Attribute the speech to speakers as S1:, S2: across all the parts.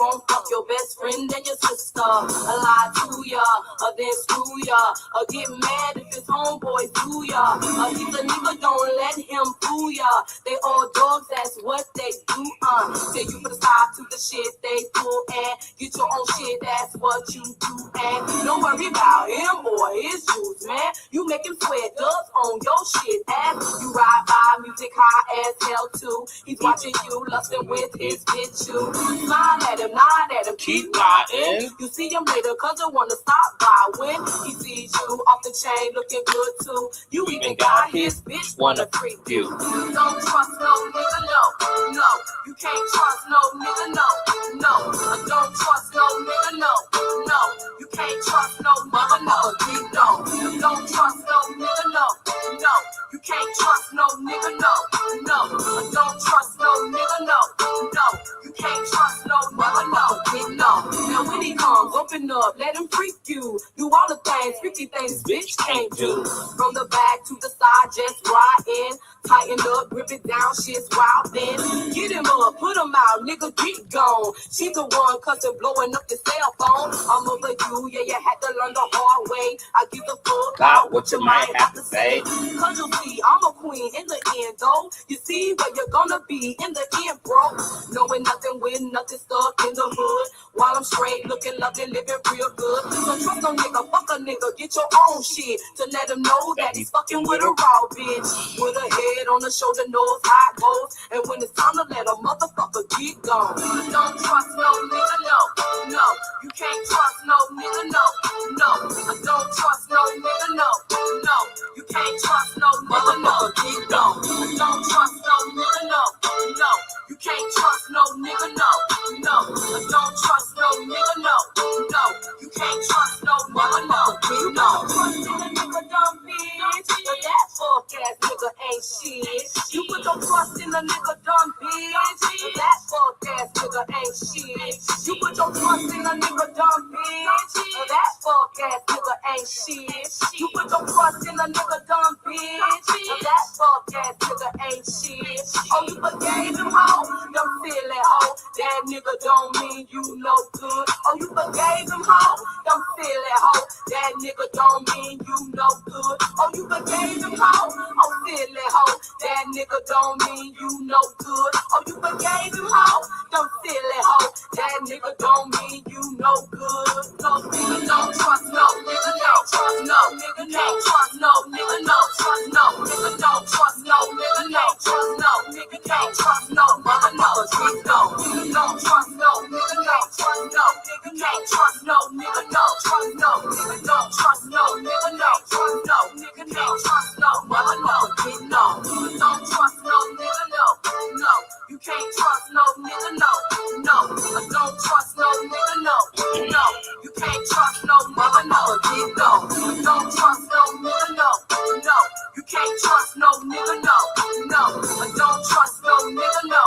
S1: gon' fuck your best friend and your sister. Lie to ya, then screw ya. Get mad if his homeboys do ya. He's a nigga, don't let him fool ya. They all dogs, that's what they do. Say you put a stop to the shit they pull and get your own shit, that's what you do. And don't worry about him or his juice, man. You make him sweat dubs on your shit. And you ride by music high as hell too. He's watching you lusting with his bitch too. Smile at him, nod at him, keep lying. You see him later cause they wanna stop by. When he sees you off the chain looking good too, you even got his bitch wanna freak you. Don't trust no nigga, no. You can't trust no nigga, no. Don't trust no nigga, no. You can't trust no mother, no. Don't trust no nigga, no. You can't trust no nigga, no. Don't trust no nigga, no. You can't trust no mother, no. Now when he comes, open up, let him freak you. Do all the things, 50 things bitch can't do. From the back to the side, just ride in. Tighten up, grip it down, shit's wild then. Get him up, put him out, nigga, get gone. She's the one cussing, blowing up the cell phone. I'm over you, yeah, you had to learn the hard way. I give a fuck out what you might have to say. Consciouztv, I'm a queen in the end, though. You see where you're gonna be in the end, bro. Knowing nothing with nothing stuck in the hood. While I'm straight, looking lovely, living real good. So trust no nigga, fuck a nigga, get your own shit. To let him know that he's fucking with a raw bitch. With a head on the shoulder, knows how it goes. And when it's time to let a motherfucker get gone. Don't trust no nigga, no. You can't trust no nigga, no. Don't trust no nigga, no. You can't trust no nigga, no. Get gone. Don't trust no nigga, no. You can't trust no nigga, no. Don't trust no nigga, no. You can't trust no nigga, no. Don't trust a nigga, dumb bitch. That fuck ass nigga ain't shit. You put your trust in a nigga, dumb bitch. That fuck ass nigga ain't shit. You put your trust in a nigga, dumb bitch. That fuck ass nigga ain't shit. You put your trust in a nigga, dumb bitch. That fuck ass nigga ain't shit. Oh, you forgave him, ho? Them silly ho. That nigga don't mean you no good. Oh, you forgave him, ho? Them silly ho. That nigga don't mean you no good. Oh, you forgave him, ho? Oh, silly ho. That nigga don't mean you no good. Oh, you forgave him, ho? Them silly ho. That nigga don't mean you no good. No nigga, don't trust no nigga, no trust no nigga, can't trust no nigga, no trust no nigga, don't trust no nigga, no trust no nigga, can't trust no mother, no trust no. Don't trust no nigga, no trust no nigga, can't trust no nigga, no trust no nigga, don't trust no nigga, no trust no nigga, can't trust no mother, no. Don't trust no nigga, no. You can't trust no nigga, no. Don't trust no nigga, no. You can't trust no mother, no. Don't trust no nigga, no. You can't trust no nigga, no. Don't trust no nigga, no.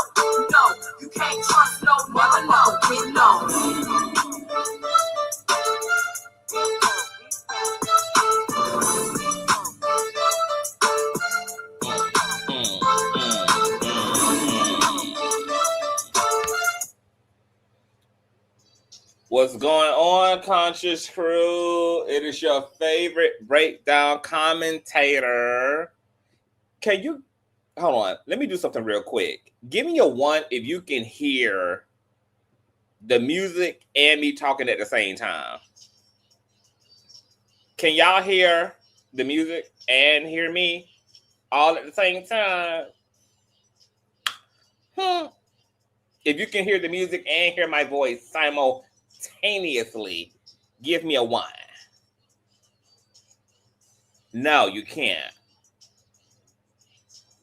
S1: You can't trust no mother, no.
S2: What's going on, Conscious crew? It is your favorite breakdown commentator. Can you hold on? Let me do something real quick. Give me a 1 if you can hear the music and me talking at the same time. Can y'all hear the music and hear me all at the same time? If you can hear the music and hear my voice simultaneously, give me a 1. No, you can't.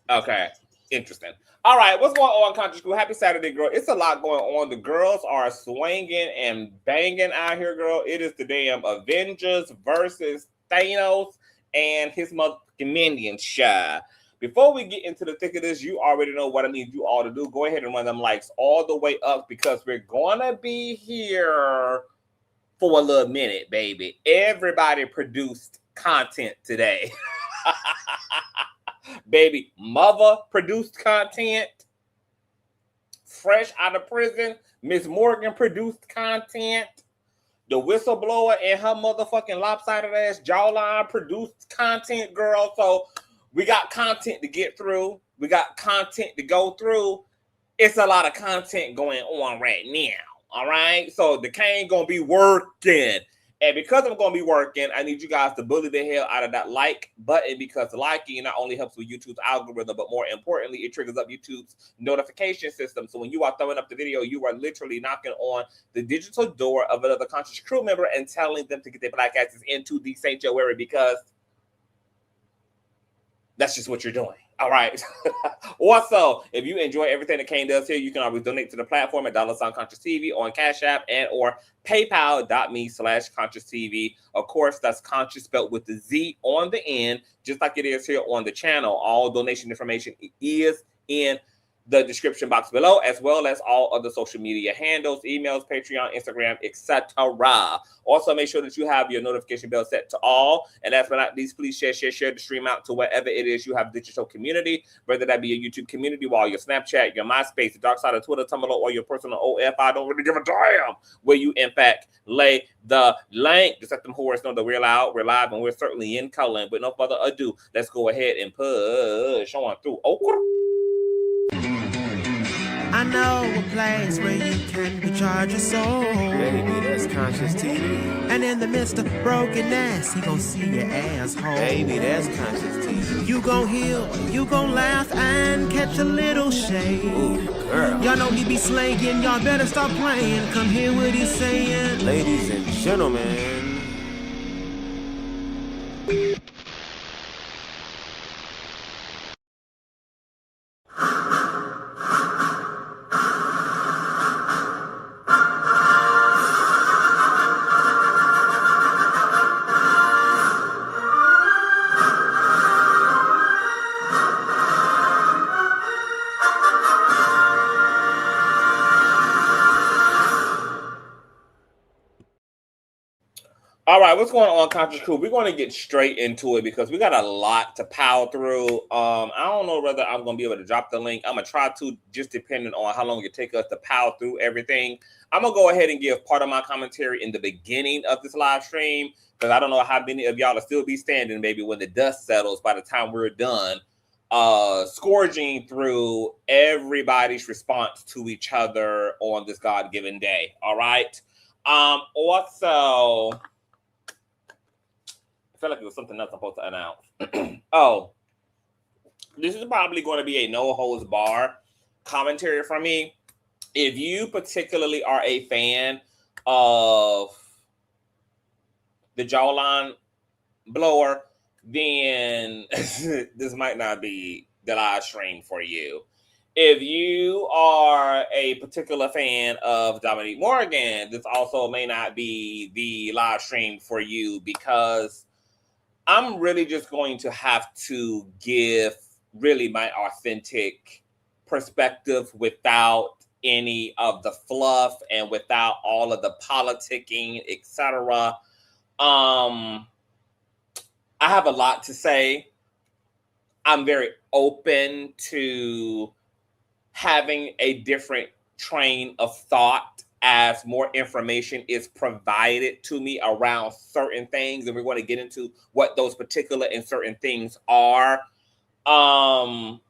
S2: Okay, interesting. All right, what's going on, Conscious Crew? Happy Saturday, girl. It's a lot going on. The girls are swinging and banging out here, girl. It is the damn Avengers versus Thanos and his motherfucking minions, shy. Before we get into the thick of this, you already know what I need you all to do. Go ahead and run them likes all the way up because we're going to be here for a little minute, baby. Everybody produced content today. Baby, mother produced content. Fresh out of prison. Miss Morgan produced content. The Whistleblower and her motherfucking lopsided ass jawline produced content, girl. So we got content to get through. We got content to go through. It's a lot of content going on right now. All right. So the cane gonna be working. And because I'm going to be working, I need you guys to bully the hell out of that like button, because liking not only helps with YouTube's algorithm, but more importantly, it triggers up YouTube's notification system. So when you are throwing up the video, you are literally knocking on the digital door of another Conscious crew member and telling them to get their black asses into the sanctuary, because that's just what you're doing. All right. Also, if you enjoy everything that Kane does here, you can always donate to the platform at $Consciouztv on Cash App and or paypal.me/Consciouztv. Of course, that's Conscious spelled with the Z on the end, just like it is here on the channel. All donation information is in the description box below, as well as all other social media handles, emails, Patreon, Instagram, etc. Also, make sure that you have your notification bell set to all. And last but not least, please share the stream out to wherever it is you have digital community, whether that be your YouTube community, while your Snapchat, your MySpace, the dark side of Twitter, Tumblr, or your personal OF. I don't really give a damn where you, in fact, lay the link. Just let them whores know that we're loud, we're live, and we're certainly in color. But no further ado, let's go ahead and push on through.
S3: I know a place where you can recharge your soul.
S4: Baby, that's Consciouztv.
S3: And in the midst of brokenness, he gon' see your asshole.
S4: Baby, that's Consciouztv.
S3: You gon' heal, you gon' laugh and catch a little shade.
S4: Ooh, girl.
S3: Y'all know he be slaying, y'all better stop playing. Come hear what he's saying.
S4: Ladies and gentlemen.
S2: All right, what's going on, Conscious Crew? We're going to get straight into it because we got a lot to power through. I don't know whether I'm going to be able to drop the link. I'm going to try to, just depending on how long it takes us to power through everything. I'm going to go ahead and give part of my commentary in the beginning of this live stream, because I don't know how many of y'all will still be standing maybe when the dust settles by the time we're done, scourging through everybody's response to each other on this God-given day. All right. Also, I feel like it was something else I'm supposed to announce. Oh, this is probably going to be a no-holds-bar commentary from me. If you particularly are a fan of the jawline blower, then this might not be the live stream for you. If you are a particular fan of Dominique Morgan, this also may not be the live stream for you, because I'm really just going to have to give really my authentic perspective without any of the fluff and without all of the politicking, etc. I have a lot to say. I'm very open to having a different train of thought as more information is provided to me around certain things, and we're going to get into what those particular and certain things are. And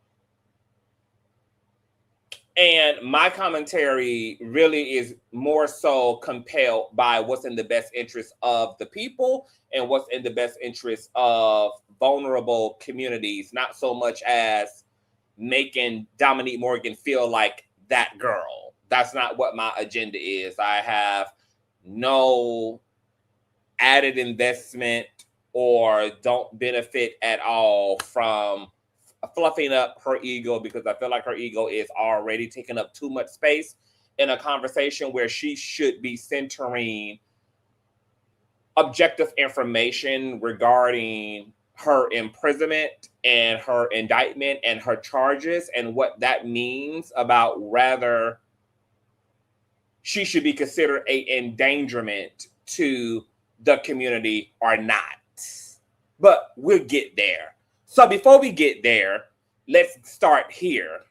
S2: my commentary really is more so compelled by what's in the best interest of the people and what's in the best interest of vulnerable communities, not so much as making Dominique Morgan feel like that girl. That's not what my agenda is. I have no added investment or don't benefit at all from fluffing up her ego, because I feel like her ego is already taking up too much space in a conversation where she should be centering objective information regarding her imprisonment and her indictment and her charges and what that means about whether she should be considered an endangerment to the community or not. But we'll get there. So before we get there, let's start here.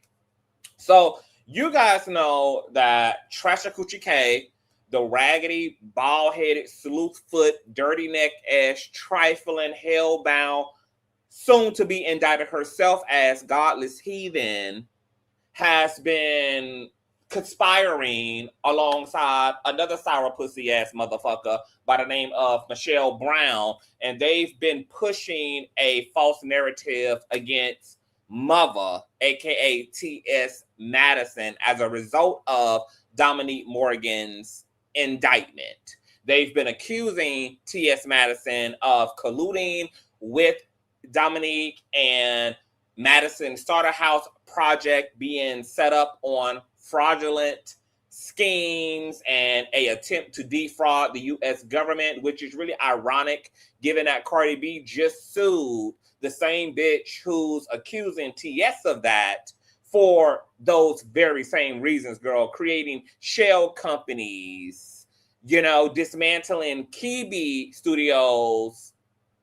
S2: So You guys know that Tresha Coochie K, the raggedy, bald-headed, sleuth-foot, dirty neck-ass, trifling, hell-bound, soon-to-be indicted herself as godless heathen, has been conspiring alongside another sour pussy ass motherfucker by the name of Michelle Brown, and they've been pushing a false narrative against Mother, aka T.S. Madison, as a result of Dominique Morgan's indictment. They've been accusing T.S. Madison of colluding with Dominique and Madison Starter House project being set up on fraudulent schemes and a attempt to defraud the U.S. government, which is really ironic given that Cardi B just sued the same bitch who's accusing TS of that for those very same reasons, girl, creating shell companies, dismantling Kibi Studios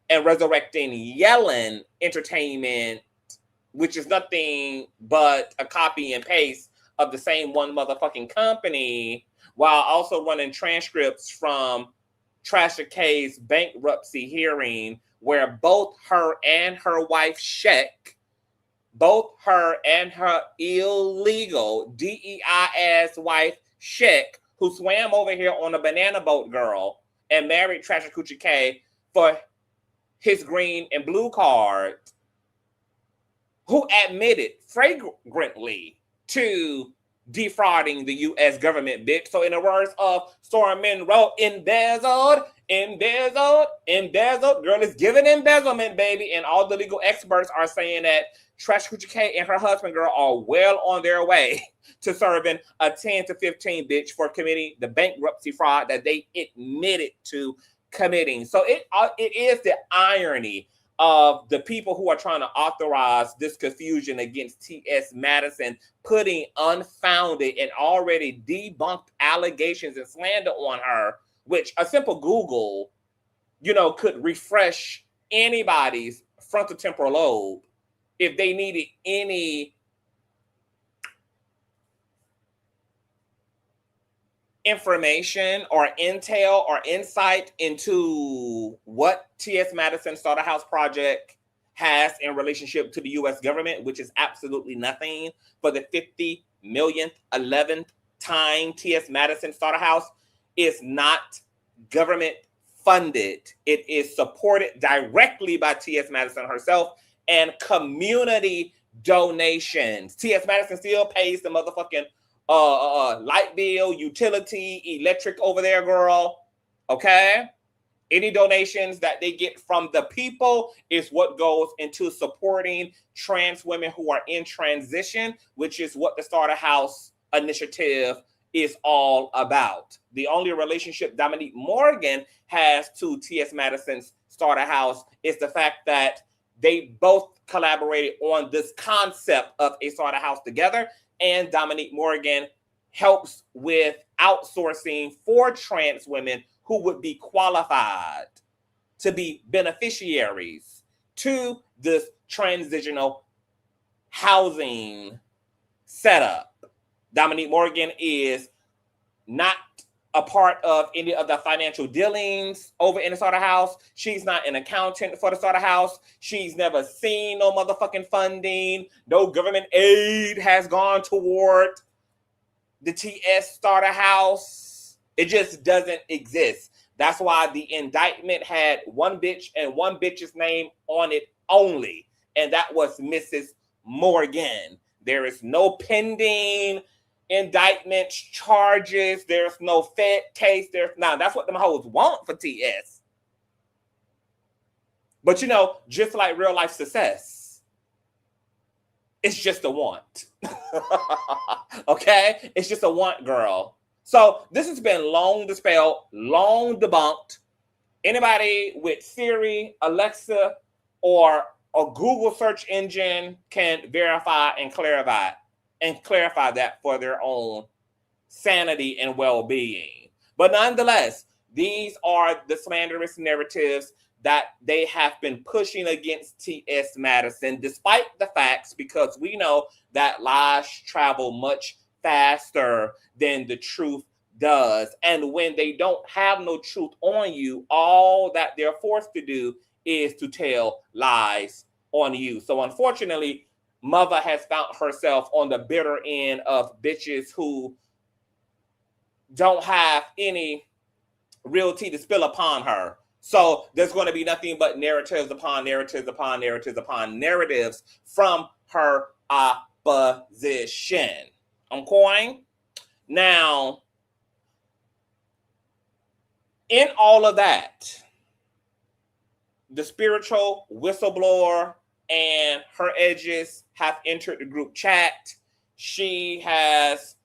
S2: and resurrecting Yellen Entertainment, which is nothing but a copy and paste of the same one motherfucking company, while also running transcripts from Tresha K's bankruptcy hearing, where both her and her wife Sheck, both her and her illegal DEI-ass wife Sheck, who swam over here on a banana boat, girl, and married Tresha Coochie K for his green and blue card, who admitted flagrantly to defrauding the U.S. government, bitch. So in the words of Storm Monroe, embezzled. Girl, it's giving embezzlement, baby. And all the legal experts are saying that Tresha Coochie K and her husband, girl, are well on their way to serving a 10 to 15, bitch, for committing the bankruptcy fraud that they admitted to committing. So it is the irony of the people who are trying to authorize this confusion against T.S. Madison, putting unfounded and already debunked allegations and slander on her, which a simple Google, could refresh anybody's frontal temporal lobe if they needed any information or intel or insight into what T.S. Madison Starter House Project has in relationship to the U.S. government, which is absolutely nothing. For the 50 millionth, 11th time, T.S. Madison Starter House is not government funded. It is supported directly by T.S. Madison herself and community donations. T.S. Madison still pays the motherfucking light bill, utility, electric over there, girl. Okay? Any donations that they get from the people is what goes into supporting trans women who are in transition, which is what the Starter House initiative is all about. The only relationship Dominique Morgan has to T.S. Madison's Starter House is the fact that they both collaborated on this concept of a Starter House together, and Dominique Morgan helps with outsourcing for trans women who would be qualified to be beneficiaries to this transitional housing setup. Dominique Morgan is not a part of any of the financial dealings over in the Starter House. She's not an accountant for the Starter House. She's never seen no motherfucking funding. No government aid has gone toward the TS Starter House. It just doesn't exist. That's why the indictment had one bitch and one bitch's name on it only, and that was Mrs. Morgan. There is no pending indictments, charges. There's no Fed case. That's what them hoes want for TS. But just like real life success, it's just a want. Okay? It's just a want, girl. So this has been long dispelled, long debunked. Anybody with Siri, Alexa, or a Google search engine can verify and clarify that for their own sanity and well-being. But nonetheless, these are the slanderous narratives that they have been pushing against T.S. Madison, despite the facts, because we know that lies travel much faster than the truth does. And when they don't have no truth on you, all that they're forced to do is to tell lies on you. So unfortunately, Mother has found herself on the bitter end of bitches who don't have any real tea to spill upon her. So there's going to be nothing but narratives upon narratives upon narratives upon narratives from her opposition. I'm coin. Now, in all of that, the spiritual whistleblower and her edges have entered the group chat. She has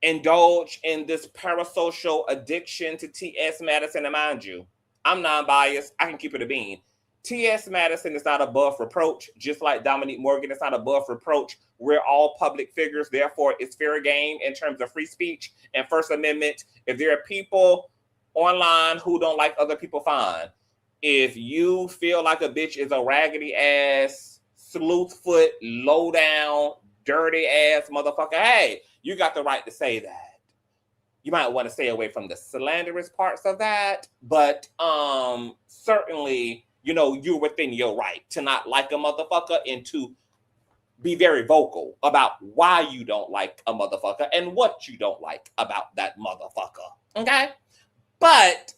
S2: indulged in this parasocial addiction to T.S. Madison. And mind you, I'm non-biased. I can keep it a bean. T.S. Madison is not above reproach, just like Dominique Morgan is not above reproach. We're all public figures. Therefore, it's fair game in terms of free speech and First Amendment. If there are people online who don't like other people, fine. If you feel like a bitch is a raggedy ass, sleuthfoot, low down, dirty ass motherfucker, hey, you got the right to say that. You might want to stay away from the slanderous parts of that, but certainly, you know, you're within your right to not like a motherfucker and to be very vocal about why you don't like a motherfucker and what you don't like about that motherfucker. Okay? But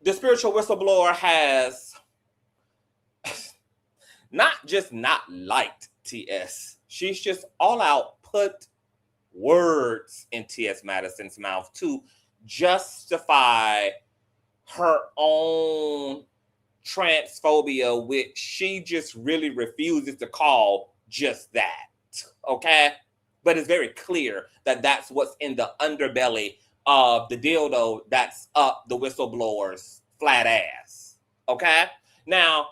S2: the spiritual whistleblower has not just not liked TS. She's just all out put words in T.S. Madison's mouth to justify her own transphobia, which she just really refuses to call just that. Okay? But it's very clear that that's what's in the underbelly of the dildo that's up the whistleblower's flat ass. Okay? Now,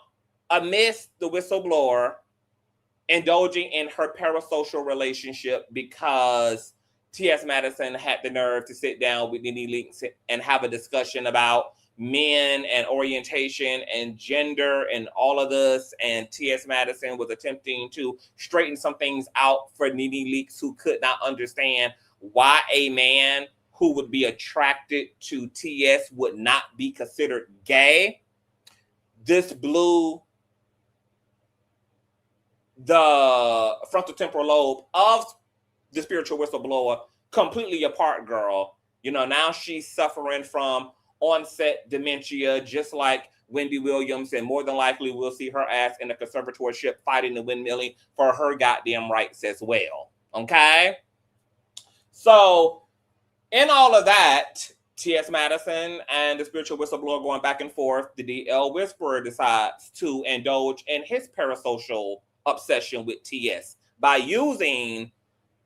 S2: amidst the whistleblower indulging in her parasocial relationship because T.S. Madison had the nerve to sit down with Nene Leakes and have a discussion about men and orientation and gender and all of this, and T.S. Madison was attempting to straighten some things out for Nene Leakes, who could not understand why a man who would be attracted to T.S. would not be considered gay. This blew the frontal temporal lobe of the spiritual whistleblower completely apart, girl. You know, now she's suffering from onset dementia, just like Wendy Williams, and more than likely we'll see her ass in a conservatorship fighting the windmilling for her goddamn rights as well. Okay? So, in all of that, T.S. Madison and the spiritual whistleblower going back and forth, the DL Whisperer decides to indulge in his parasocial obsession with T.S. by using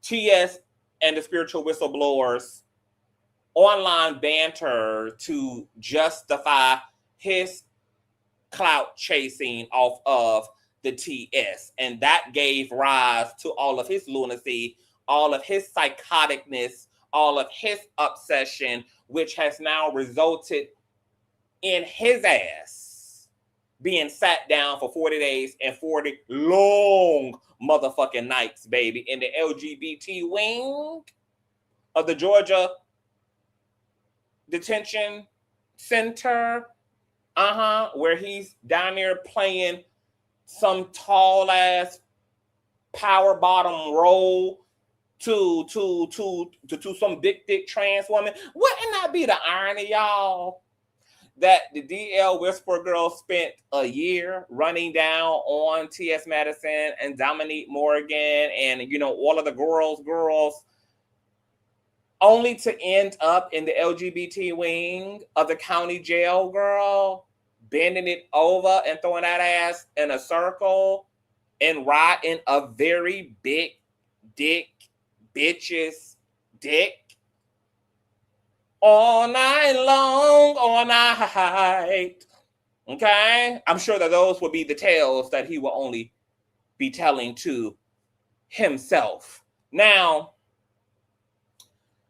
S2: T.S. and the spiritual whistleblower's online banter to justify his clout chasing off of the TS. And that gave rise to all of his lunacy, all of his psychoticness, all of his obsession, which has now resulted in his ass being sat down for 40 days and 40 long motherfucking nights, baby, in the LGBT wing of the Georgia Detention Center, where he's down there playing some tall ass power bottom role to some big dick trans woman. Wouldn't that be the irony, y'all? That the DL Whisper girl spent a year running down on T.S. Madison and Dominique Morgan and, you know, all of the girls, only to end up in the LGBT wing of the county jail, girl, bending it over and throwing that ass in a circle and riding a very big dick bitch's dick all night long, all night. Okay? I'm sure that those will be the tales that he will only be telling to himself. Now,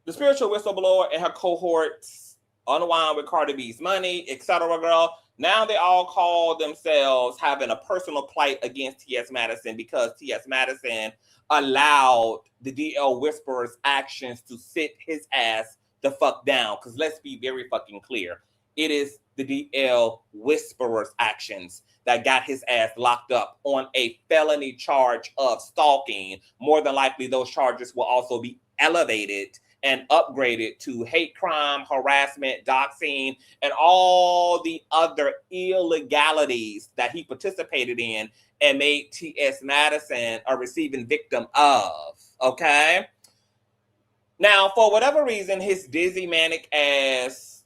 S2: the spiritual whistleblower and her cohorts unwind with Cardi B's money, etc., girl. Now they all call themselves having a personal plight against T.S. Madison because T.S. Madison allowed the DL Whisperer's actions to sit his ass the fuck down. Because let's be very fucking clear. It is the DL Whisperer's actions that got his ass locked up on a felony charge of stalking. More than likely, those charges will also be elevated and upgraded to hate crime, harassment, doxing, and all the other illegalities that he participated in and made T.S. Madison a receiving victim of, okay? Now, for whatever reason, his dizzy, manic ass,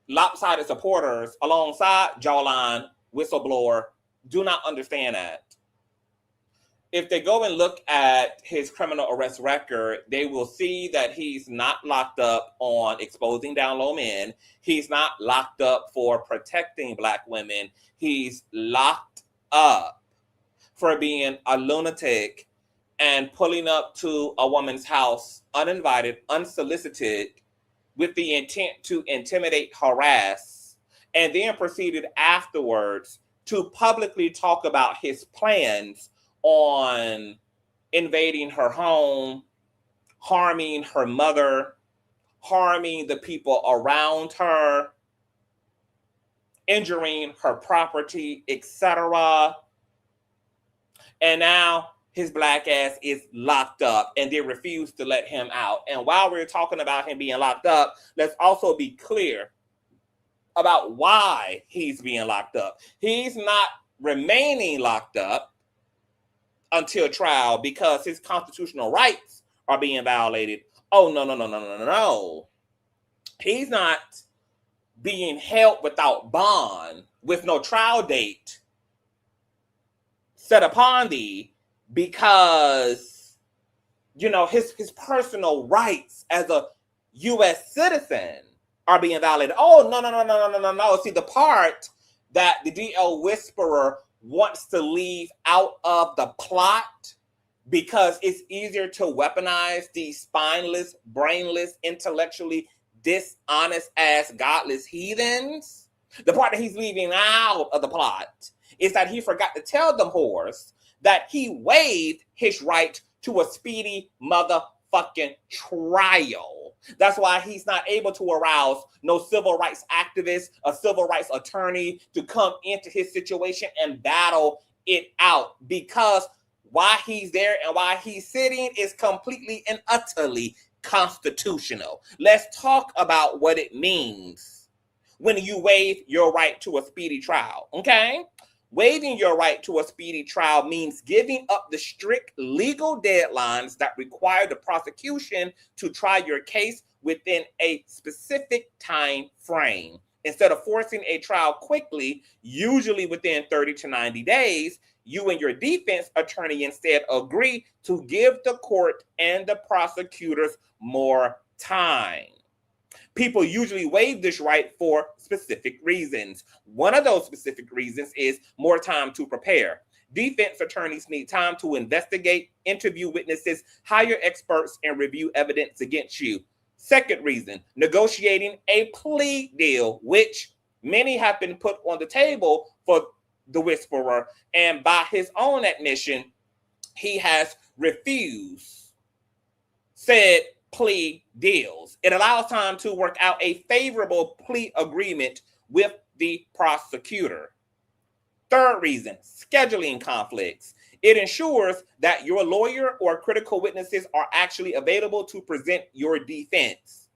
S2: lopsided supporters alongside Jawline, Whistleblower, do not understand that. If they go and look at his criminal arrest record, they will see that he's not locked up on exposing down low men. He's not locked up for protecting Black women. He's locked up for being a lunatic and pulling up to a woman's house uninvited, unsolicited, with the intent to intimidate, harass, and then proceeded afterwards to publicly talk about his plans on invading her home, harming her mother, harming the people around her, injuring her property, etc. And now his Black ass is locked up and they refuse to let him out. And while we're talking about him being locked up, let's also be clear about why he's being locked up. He's not remaining locked up until trial because his constitutional rights are being violated. Oh, no. He's not being held without bond with no trial date set upon thee because, you know, his personal rights as a U.S. citizen are being violated. Oh, no. See, the part that the DL Whisperer wants to leave out of the plot because it's easier to weaponize these spineless, brainless, intellectually dishonest ass godless heathens. The part that he's leaving out of the plot is that he forgot to tell them whores that he waived his right to a speedy motherfucking trial. That's why he's not able to arouse no civil rights activist, a civil rights attorney to come into his situation and battle it out, because why he's there and why he's sitting is completely and utterly constitutional. Let's talk about what it means when you waive your right to a speedy trial, okay? Waiving your right to a speedy trial means giving up the strict legal deadlines that require the prosecution to try your case within a specific time frame. Instead of forcing a trial quickly, usually within 30 to 90 days, you and your defense attorney instead agree to give the court and the prosecutors more time. People usually waive this right for specific reasons. One of those specific reasons is more time to prepare. Defense attorneys need time to investigate, interview witnesses, hire experts, and review evidence against you. Second reason, negotiating a plea deal, which many have been put on the table for the Whisperer, and by his own admission, he has refused said plea deals. It allows time to work out a favorable plea agreement with the prosecutor. Third reason, scheduling conflicts. It ensures that your lawyer or critical witnesses are actually available to present your defense.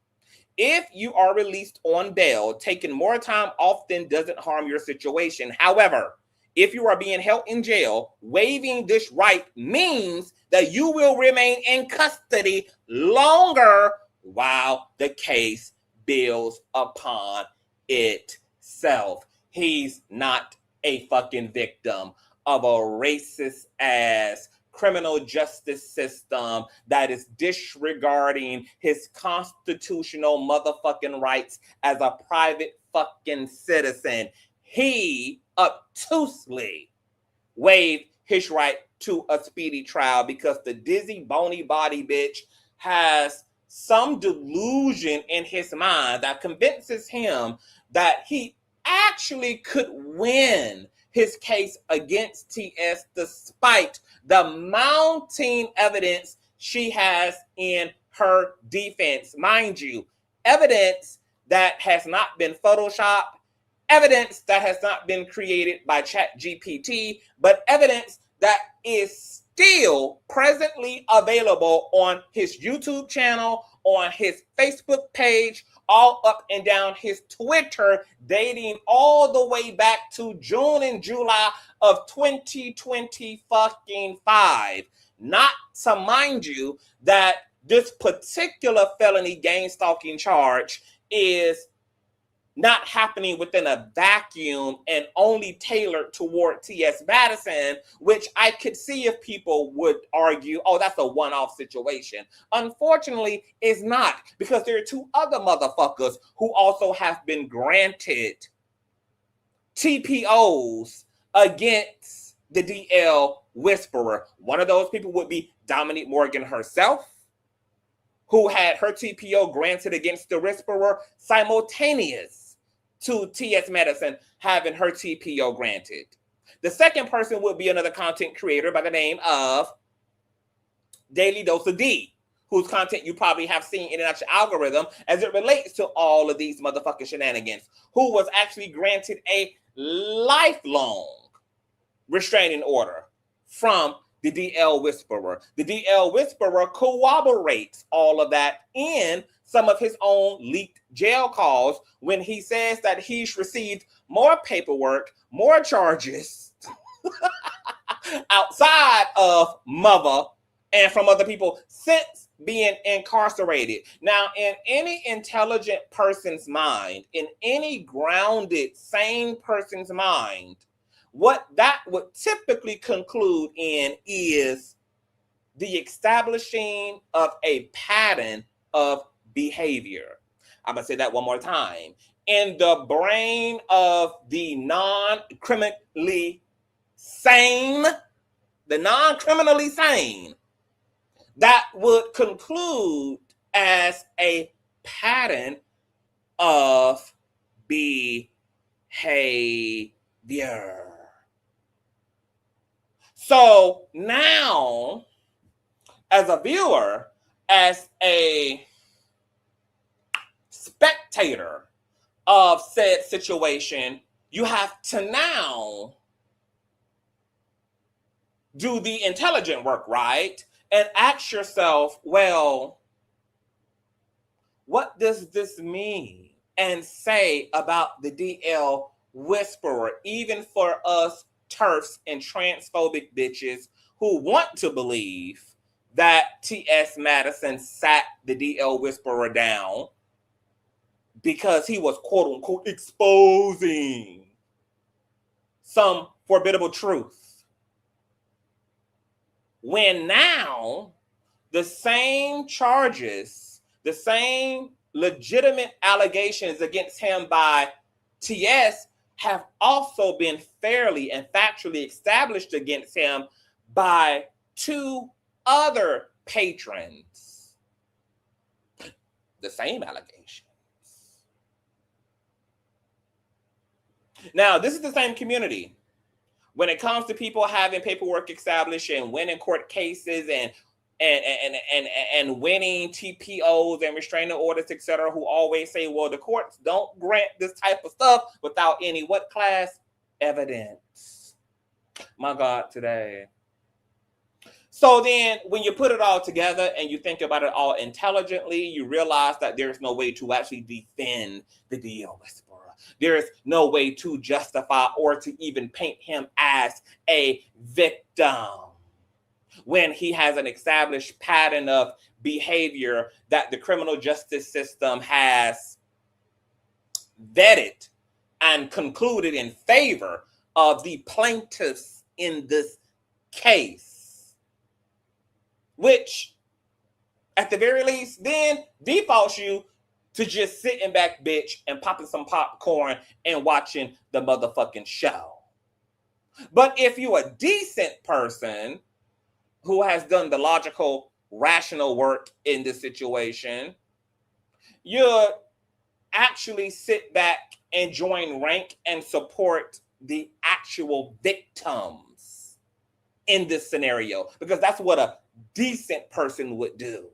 S2: If you are released on bail, taking more time often doesn't harm your situation. However, if you are being held in jail, waiving this right means that you will remain in custody longer while the case builds upon itself. He's not a fucking victim of a racist ass criminal justice system that is disregarding his constitutional motherfucking rights as a private fucking citizen. He obtusely waived his right to a speedy trial because the dizzy, bony body bitch has some delusion in his mind that convinces him that he actually could win his case against TS despite the mounting evidence she has in her defense. Mind you, evidence that has not been photoshopped, evidence that has not been created by ChatGPT, but evidence that is still presently available on his YouTube channel, on his Facebook page, all up and down his Twitter, dating all the way back to June and July of 2025. Not to mind you that this particular felony gang stalking charge is not happening within a vacuum and only tailored toward T.S. Madison, which I could see if people would argue, oh, that's a one-off situation. Unfortunately, it's not, because there are two other motherfuckers who also have been granted TPOs against the DL Whisperer. One of those people would be Dominique Morgan herself, who had her TPO granted against the Whisperer simultaneous to T.S. Madison having her TPO granted. The second person would be another content creator by the name of Daily Dose of D, whose content you probably have seen in and out your algorithm as it relates to all of these motherfucking shenanigans, who was actually granted a lifelong restraining order from the DL Whisperer. The DL Whisperer corroborates all of that in some of his own leaked jail calls when he says that he's received more paperwork, more charges outside of mother and from other people since being incarcerated. Now, in any intelligent person's mind, in any grounded, sane person's mind, what that would typically conclude in is the establishing of a pattern of behavior. I'm going to say that one more time. In the brain of the non-criminally sane, that would conclude as a pattern of behavior. So now, as a viewer, as a spectator of said situation, you have to now do the intelligent work, right? And ask yourself, well, what does this mean and say about the DL Whisperer, even for us TERFs and transphobic bitches who want to believe that T.S. Madison sat the DL Whisperer down because he was quote unquote exposing some formidable truth. When now the same charges, the same legitimate allegations against him by T.S. have also been fairly and factually established against him by two other patrons. The same allegations. Now, this is the same community. When it comes to people having paperwork established and winning court cases and winning TPOs and restraining orders, etc., who always say, well, the courts don't grant this type of stuff without any what class? Evidence. My God, today. So then when you put it all together and you think about it all intelligently, you realize that there's no way to actually defend the DL Whisperer. There's no way to justify or to even paint him as a victim when he has an established pattern of behavior that the criminal justice system has vetted and concluded in favor of the plaintiffs in this case, which at the very least then defaults you to just sitting back, bitch, and popping some popcorn and watching the motherfucking show. But if you're a decent person who has done the logical rational work in this situation. You actually sit back and join rank and support the actual victims in this scenario, because that's what a decent person would do,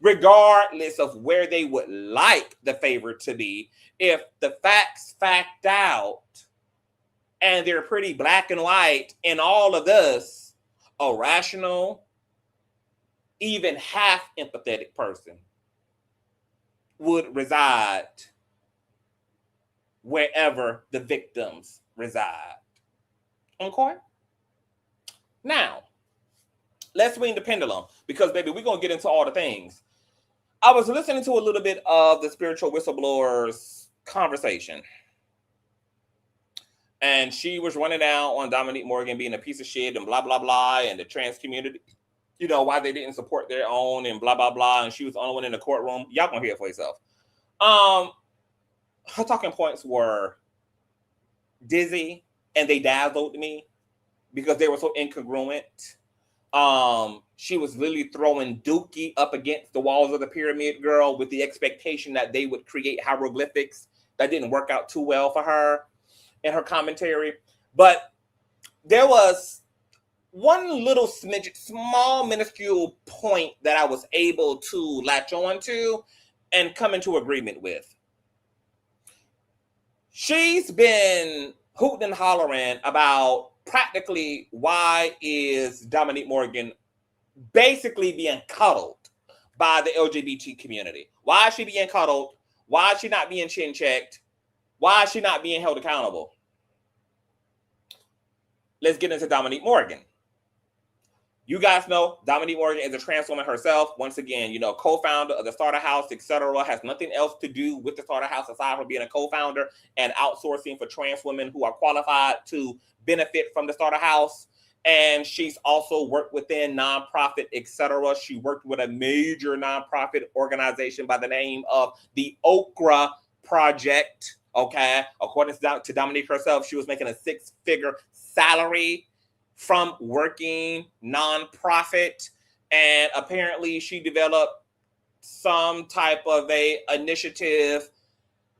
S2: regardless of where they would like the favor to be. If the facts fact out and they're pretty black and white in all of this, a rational, even half empathetic person would reside wherever the victims reside. Okay? Now, let's swing the pendulum, because, baby, we're going to get into all the things. I was listening to a little bit of the Spiritual Whistleblower's conversation, and she was running down on Dominique Morgan being a piece of shit and blah, blah, blah, and the trans community, you know, why they didn't support their own and blah, blah, blah, and she was the only one in the courtroom. Y'all gonna hear it for yourself. Her talking points were dizzy, and they dazzled me because they were so incongruent. She was literally throwing Dookie up against the walls of the pyramid, girl, with the expectation that they would create hieroglyphics. That didn't work out too well for her in her commentary. But there was one little smidget, small, minuscule point that I was able to latch on to and come into agreement with. She's been hooting and hollering about practically why is Dominique Morgan basically being cuddled by the LGBT community. Why is she being cuddled? Why is she not being chin checked? Why is she not being held accountable? Let's get into Dominique Morgan. You guys know Dominique Morgan is a trans woman herself. Once again, you know, co-founder of the Starter House, etc. Has nothing else to do with the Starter House aside from being a co-founder and outsourcing for trans women who are qualified to benefit from the Starter House. And she's also worked within nonprofit, etc. She worked with a major nonprofit organization by the name of the Okra Project. Okay, according to Dominique herself, she was making a 6-figure salary from working nonprofit, and apparently she developed some type of a initiative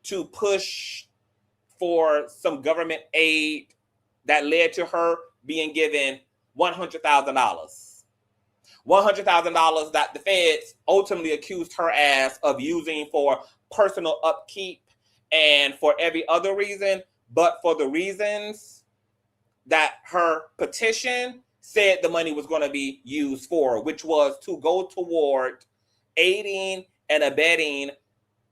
S2: to push for some government aid that led to her being given $100,000. $100,000 that the feds ultimately accused her ass of using for personal upkeep and for every other reason, but for the reasons that her petition said the money was going to be used for, which was to go toward aiding and abetting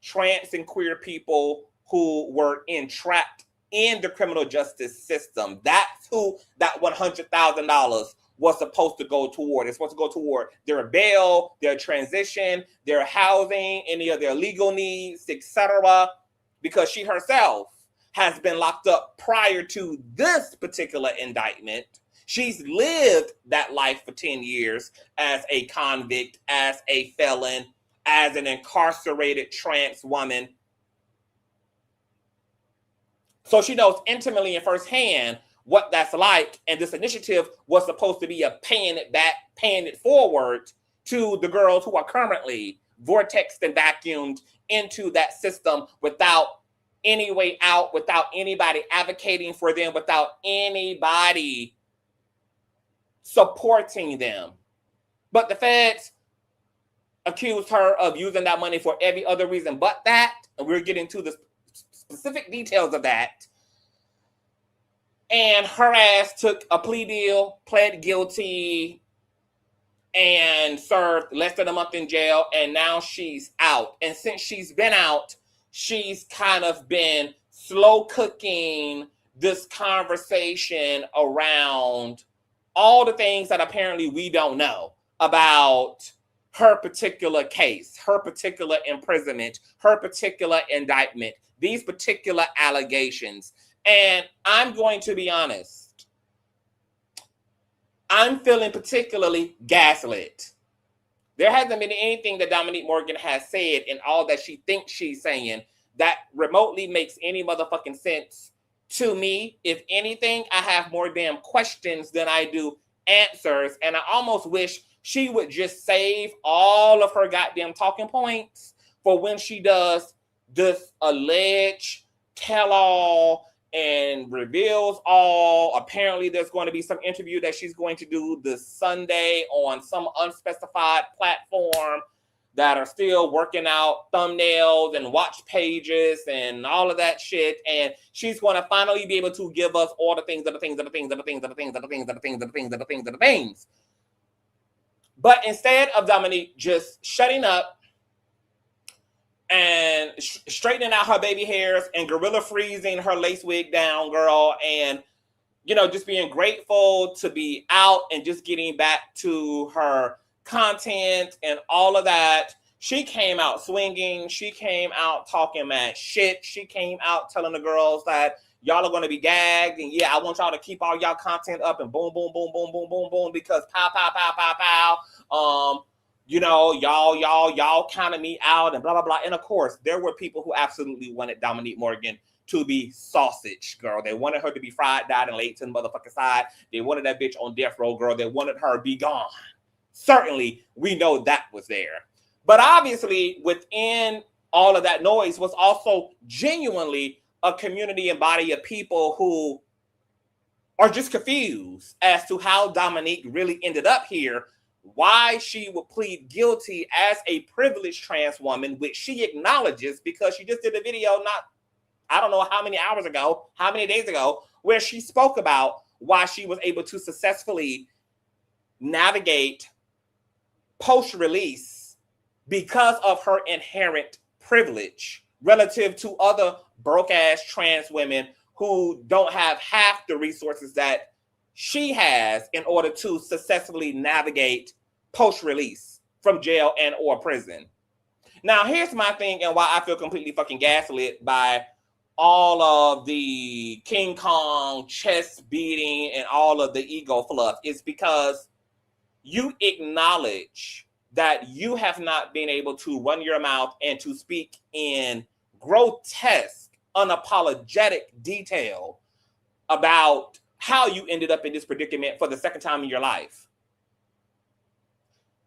S2: trans and queer people who were entrapped in the criminal justice system. That's who that $100,000 was supposed to go toward. It's supposed to go toward their bail, their transition, their housing, any of their legal needs, etc. Because she herself has been locked up prior to this particular indictment. She's lived that life for 10 years as a convict, as a felon, as an incarcerated trans woman. So she knows intimately and firsthand what that's like. And this initiative was supposed to be a paying it back, paying it forward to the girls who are currently vortexed and vacuumed into that system without any way out, without anybody advocating for them, without anybody supporting them. But the feds accused her of using that money for every other reason but that. And we're getting to the specific details of that. And her ass took a plea deal, pled guilty, and served less than a month in jail. And now she's out. And since she's been out, she's kind of been slow cooking this conversation around all the things that apparently we don't know about her particular case, her particular imprisonment, her particular indictment, these particular allegations. And I'm going to be honest, I'm feeling particularly gaslit. There hasn't been anything that Dominique Morgan has said in all that she thinks she's saying that remotely makes any motherfucking sense to me. If anything, I have more damn questions than I do answers. And I almost wish she would just save all of her goddamn talking points for when she does this alleged tell-all and reveals all. Apparently, there's going to be some interview that she's going to do this Sunday on some unspecified platform that are still working out thumbnails and watch pages and all of that shit. And she's going to finally be able to give us all the things. But instead of Dominique just shutting up and straightening out her baby hairs and gorilla freezing her lace wig down, girl, and, you know, just being grateful to be out and just getting back to her content and all of that, she came out swinging. She came out talking mad shit. She came out telling the girls that y'all are going to be gagged, and yeah, I want y'all to keep all y'all content up, and boom, boom, boom, boom, boom, boom, boom, because pow, pow, pow, pow, pow. You know, y'all counted me out and blah, blah, blah. And of course, there were people who absolutely wanted Dominique Morgan to be sausage, girl. They wanted her to be fried, died, and laid to the motherfucking side. They wanted that bitch on death row, girl. They wanted her to be gone. Certainly, we know that was there. But obviously, within all of that noise was also genuinely a community and body of people who are just confused as to how Dominique really ended up here, why she would plead guilty as a privileged trans woman, which she acknowledges because she just did a video I don't know how many hours ago, how many days ago, where she spoke about why she was able to successfully navigate post-release because of her inherent privilege relative to other broke-ass trans women who don't have half the resources that she has in order to successfully navigate post-release from jail and or prison. Now, here's my thing and why I feel completely fucking gaslit by all of the King Kong chest beating and all of the ego fluff is because you acknowledge that you have not been able to run your mouth and to speak in grotesque, unapologetic detail about how you ended up in this predicament for the second time in your life.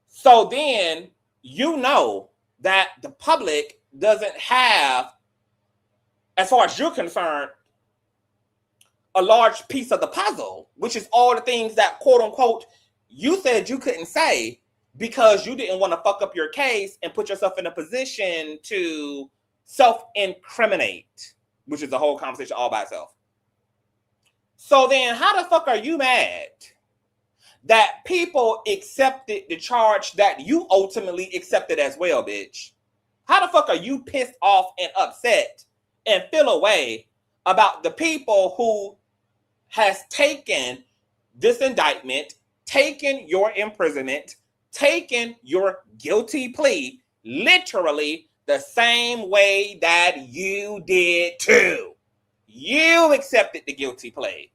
S2: So then you know that the public doesn't have, as far as you're concerned, a large piece of the puzzle, which is all the things that, quote unquote, you said you couldn't say because you didn't want to fuck up your case and put yourself in a position to self-incriminate, which is a whole conversation all by itself. So then how the fuck are you mad that people accepted the charge that you ultimately accepted as well, bitch? How the fuck are you pissed off and upset and feel away about the people who has taken this indictment, taken your imprisonment, taken your guilty plea literally the same way that you did too? You accepted the guilty plea.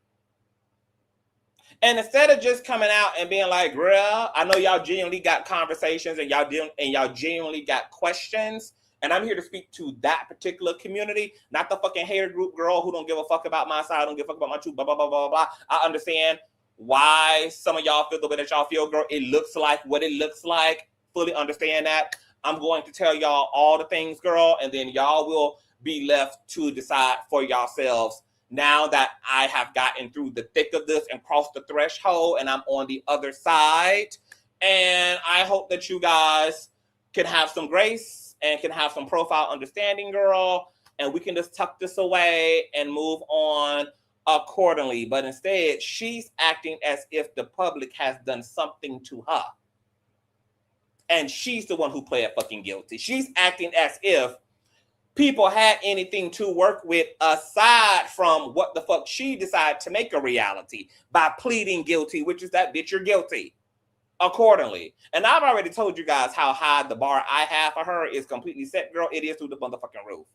S2: And instead of just coming out and being like, girl, I know y'all genuinely got conversations and y'all genuinely got questions. And I'm here to speak to that particular community, not the fucking hater group girl who don't give a fuck about my side, don't give a fuck about my truth, blah, blah, blah, blah, blah. I understand why some of y'all feel the way that y'all feel, girl. It looks like what it looks like. Fully understand that. I'm going to tell y'all all the things, girl, and then y'all will be left to decide for yourselves now that I have gotten through the thick of this and crossed the threshold and I'm on the other side. And I hope that you guys can have some grace and can have some profile understanding, girl, and we can just tuck this away and move on accordingly. But instead, she's acting as if the public has done something to her. And she's the one who pled fucking guilty. She's acting as if people had anything to work with aside from what the fuck she decided to make a reality by pleading guilty, which is that bitch, you're guilty accordingly. And I've already told you guys how high the bar I have for her is completely set, girl. It is through the motherfucking roof.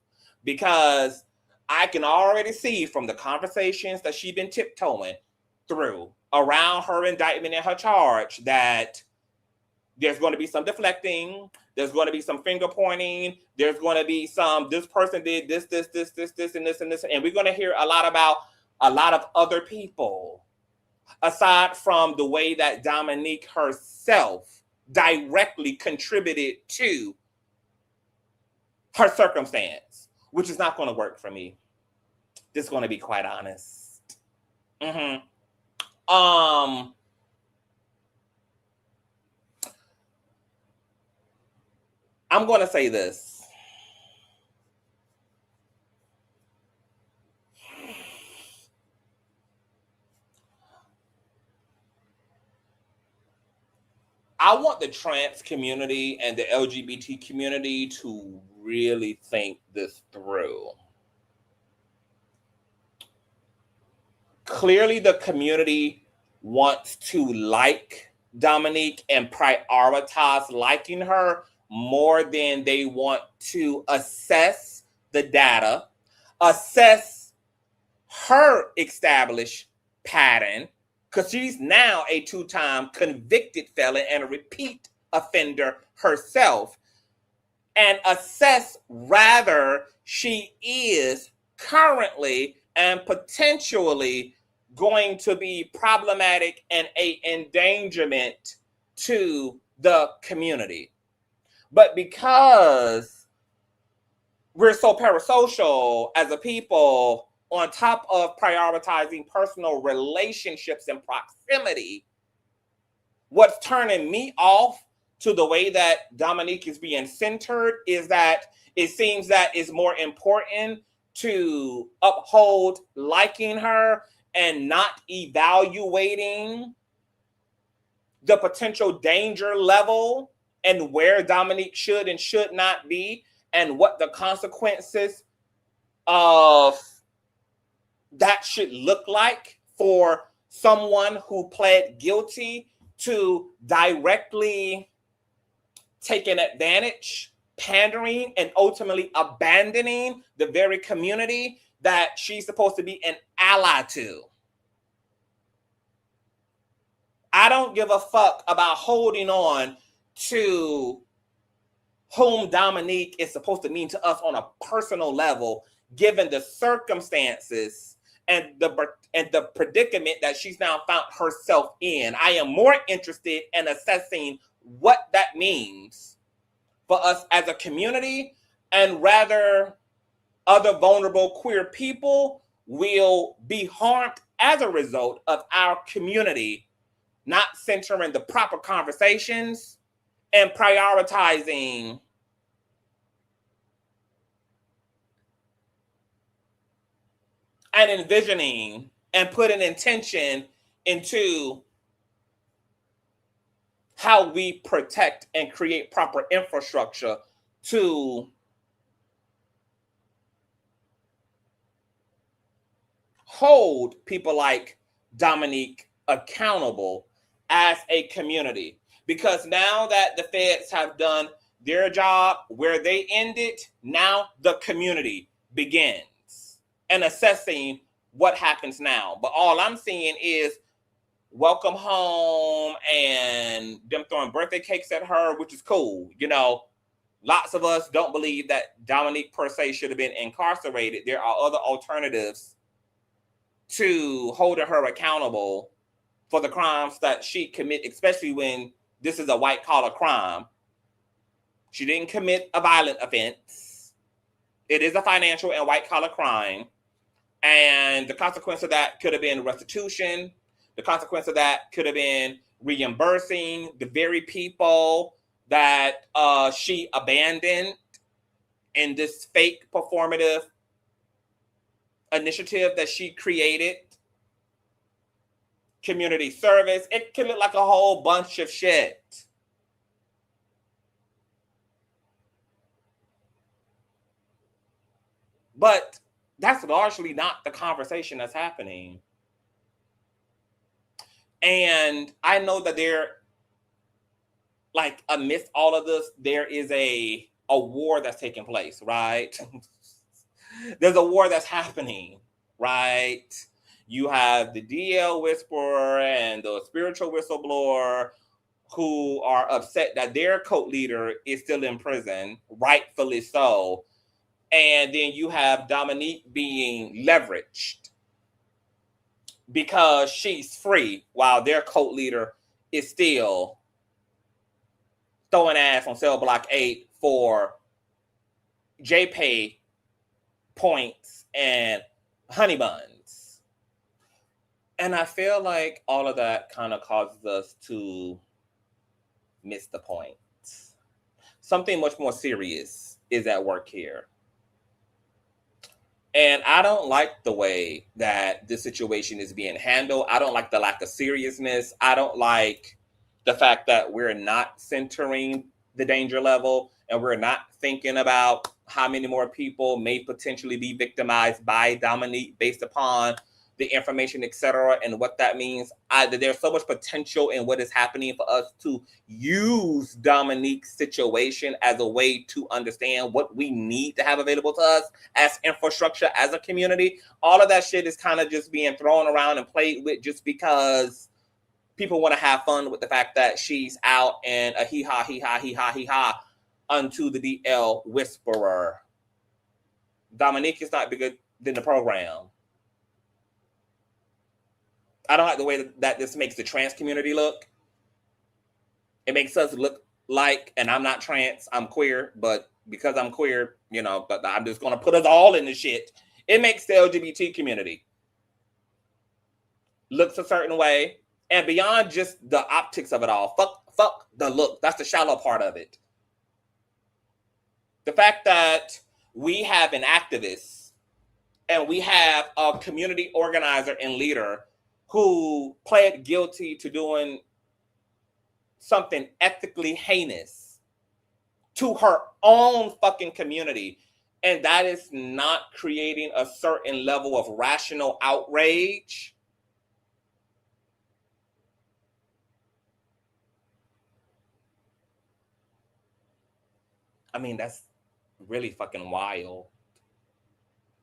S2: Because I can already see from the conversations that she's been tiptoeing through around her indictment and her charge that there's going to be some deflecting. There's going to be some finger pointing. There's going to be some, this person did this, and this. And we're going to hear a lot about a lot of other people, aside from the way that Dominique herself directly contributed to her circumstance, which is not going to work for me. Just going to be quite honest. I'm going to say this. I want the trans community and the LGBT community to really think this through. Clearly, the community wants to like Dominique and prioritize liking her more than they want to assess the data, assess her established pattern, because she's now a 2-time convicted felon and a repeat offender herself, and assess rather she is currently and potentially going to be problematic and an endangerment to the community. But because we're so parasocial as a people, on top of prioritizing personal relationships and proximity, what's turning me off to the way that Dominique is being centered is that it seems that it's more important to uphold liking her and not evaluating the potential danger level and where Dominique should and should not be and what the consequences of that should look like for someone who pled guilty to directly taking advantage, pandering, and ultimately abandoning the very community that she's supposed to be an ally to. I don't give a fuck about holding on to whom Dominique is supposed to mean to us on a personal level, given the circumstances and the predicament that she's now found herself in. I am more interested in assessing what that means for us as a community, and rather other vulnerable queer people will be harmed as a result of our community not centering the proper conversations and prioritizing and envisioning and putting intention into how we protect and create proper infrastructure to hold people like Dominique accountable as a community. Because now that the feds have done their job where they ended, now the community begins and assessing what happens now. But all I'm seeing is welcome home and them throwing birthday cakes at her, which is cool. You know, lots of us don't believe that Dominique per se should have been incarcerated. There are other alternatives to holding her accountable for the crimes that she commit, especially when this is a white collar crime. She didn't commit a violent offense. It is a financial and white collar crime. And the consequence of that could have been restitution. The consequence of that could have been reimbursing the very people that she abandoned in this fake performative initiative that she created. Community service. It can look like a whole bunch of shit. But that's largely not the conversation that's happening. And I know that there, like, amidst all of this, there is a war that's taking place, right? There's a war that's happening, right? You have the DL whisperer and the spiritual whistleblower who are upset that their cult leader is still in prison, rightfully so. And then you have Dominique being leveraged because she's free while their cult leader is still throwing ass on Cell Block 8 for JPay points and honey buns. And I feel like all of that kind of causes us to miss the point. Something much more serious is at work here. And I don't like the way that this situation is being handled. I don't like the lack of seriousness. I don't like the fact that we're not centering the danger level and we're not thinking about how many more people may potentially be victimized by Dominique based upon the information, etc., and what that means. There's so much potential in what is happening for us to use Dominique's situation as a way to understand what we need to have available to us as infrastructure, as a community. All of that shit is kind of just being thrown around and played with just because people want to have fun with the fact that she's out and a hee-ha unto the DL whisperer. Dominique is not bigger than the program. I don't like the way that this makes the trans community look. It makes us look like, and I'm not trans, I'm queer, but because I'm queer, but I'm just going to put us all in the shit. It makes the LGBT community looks a certain way. And beyond just the optics of it all, fuck the look. That's the shallow part of it. The fact that we have an activist and we have a community organizer and leader who pled guilty to doing something ethically heinous to her own fucking community. And that is not creating a certain level of rational outrage. I mean, that's really fucking wild.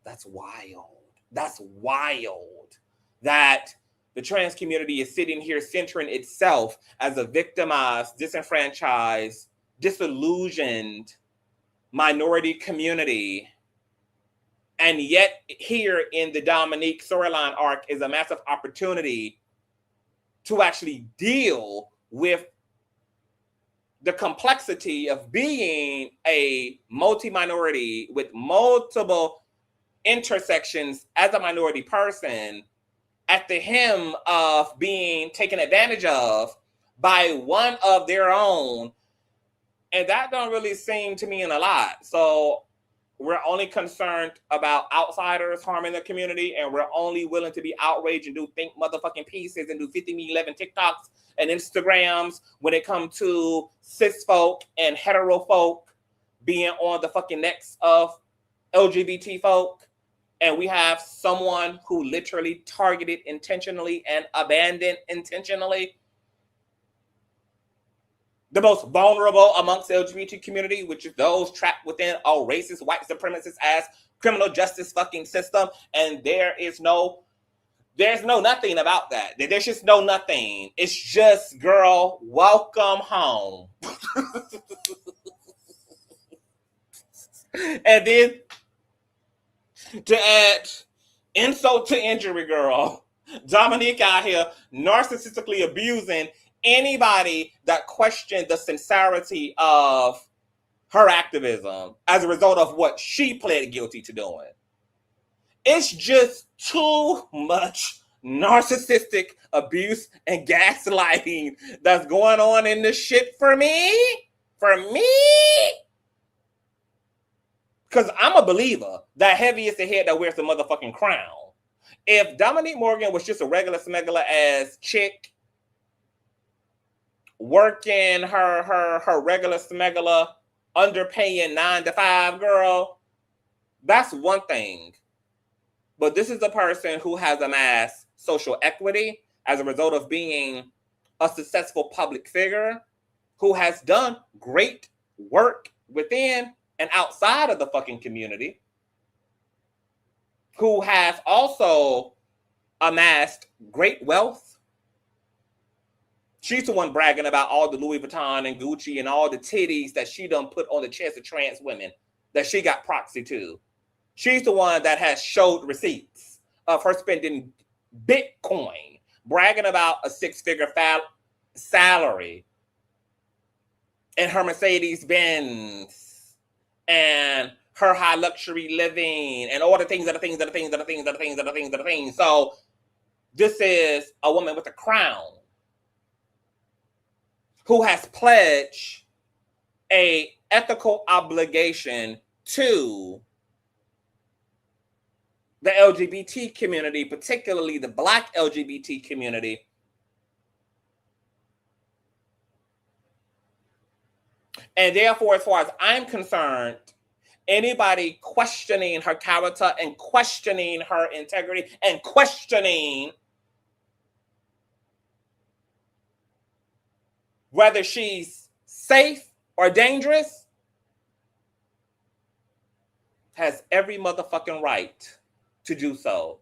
S2: That's wild. That's wild. That the trans community is sitting here centering itself as a victimized, disenfranchised, disillusioned minority community. And yet here in the Dominique storyline arc is a massive opportunity to actually deal with the complexity of being a multi-minority with multiple intersections as a minority person at the hem of being taken advantage of by one of their own. And that don't really seem to mean a lot. So we're only concerned about outsiders harming the community, and we're only willing to be outraged and do think motherfucking pieces and do 50-me-11 TikToks and Instagrams when it comes to cis folk and hetero folk being on the fucking necks of LGBT folk. And we have someone who literally targeted intentionally and abandoned intentionally the most vulnerable amongst the LGBT community, which is those trapped within a racist, white supremacist ass criminal justice fucking system. And there's no nothing about that. There's just no nothing. It's just, girl, welcome home. And then to add insult to injury, girl, Dominique out here narcissistically abusing anybody that questioned the sincerity of her activism as a result of what she pled guilty to doing. It's just too much narcissistic abuse and gaslighting that's going on in this shit for me. For me. Because I'm a believer that heavy is the head that wears the motherfucking crown. If Dominique Morgan was just a regular smuggler ass chick working her regular smuggler, underpaying 9 to 5 girl, that's one thing. But this is a person who has amassed social equity as a result of being a successful public figure who has done great work within and outside of the fucking community, who has also amassed great wealth. She's the one bragging about all the Louis Vuitton and Gucci and all the titties that she done put on the chest of trans women that she got proxy to. She's the one that has showed receipts of her spending Bitcoin, bragging about a 6-figure salary. and her Mercedes Benz and her high luxury living and all the things that are things that are things that are things that are things that are things that are things. So this is a woman with a crown who has pledged a ethical obligation to the LGBT community, particularly the Black LGBT community, and therefore, as far as I'm concerned, anybody questioning her character and questioning her integrity and questioning whether she's safe or dangerous has every motherfucking right to do so.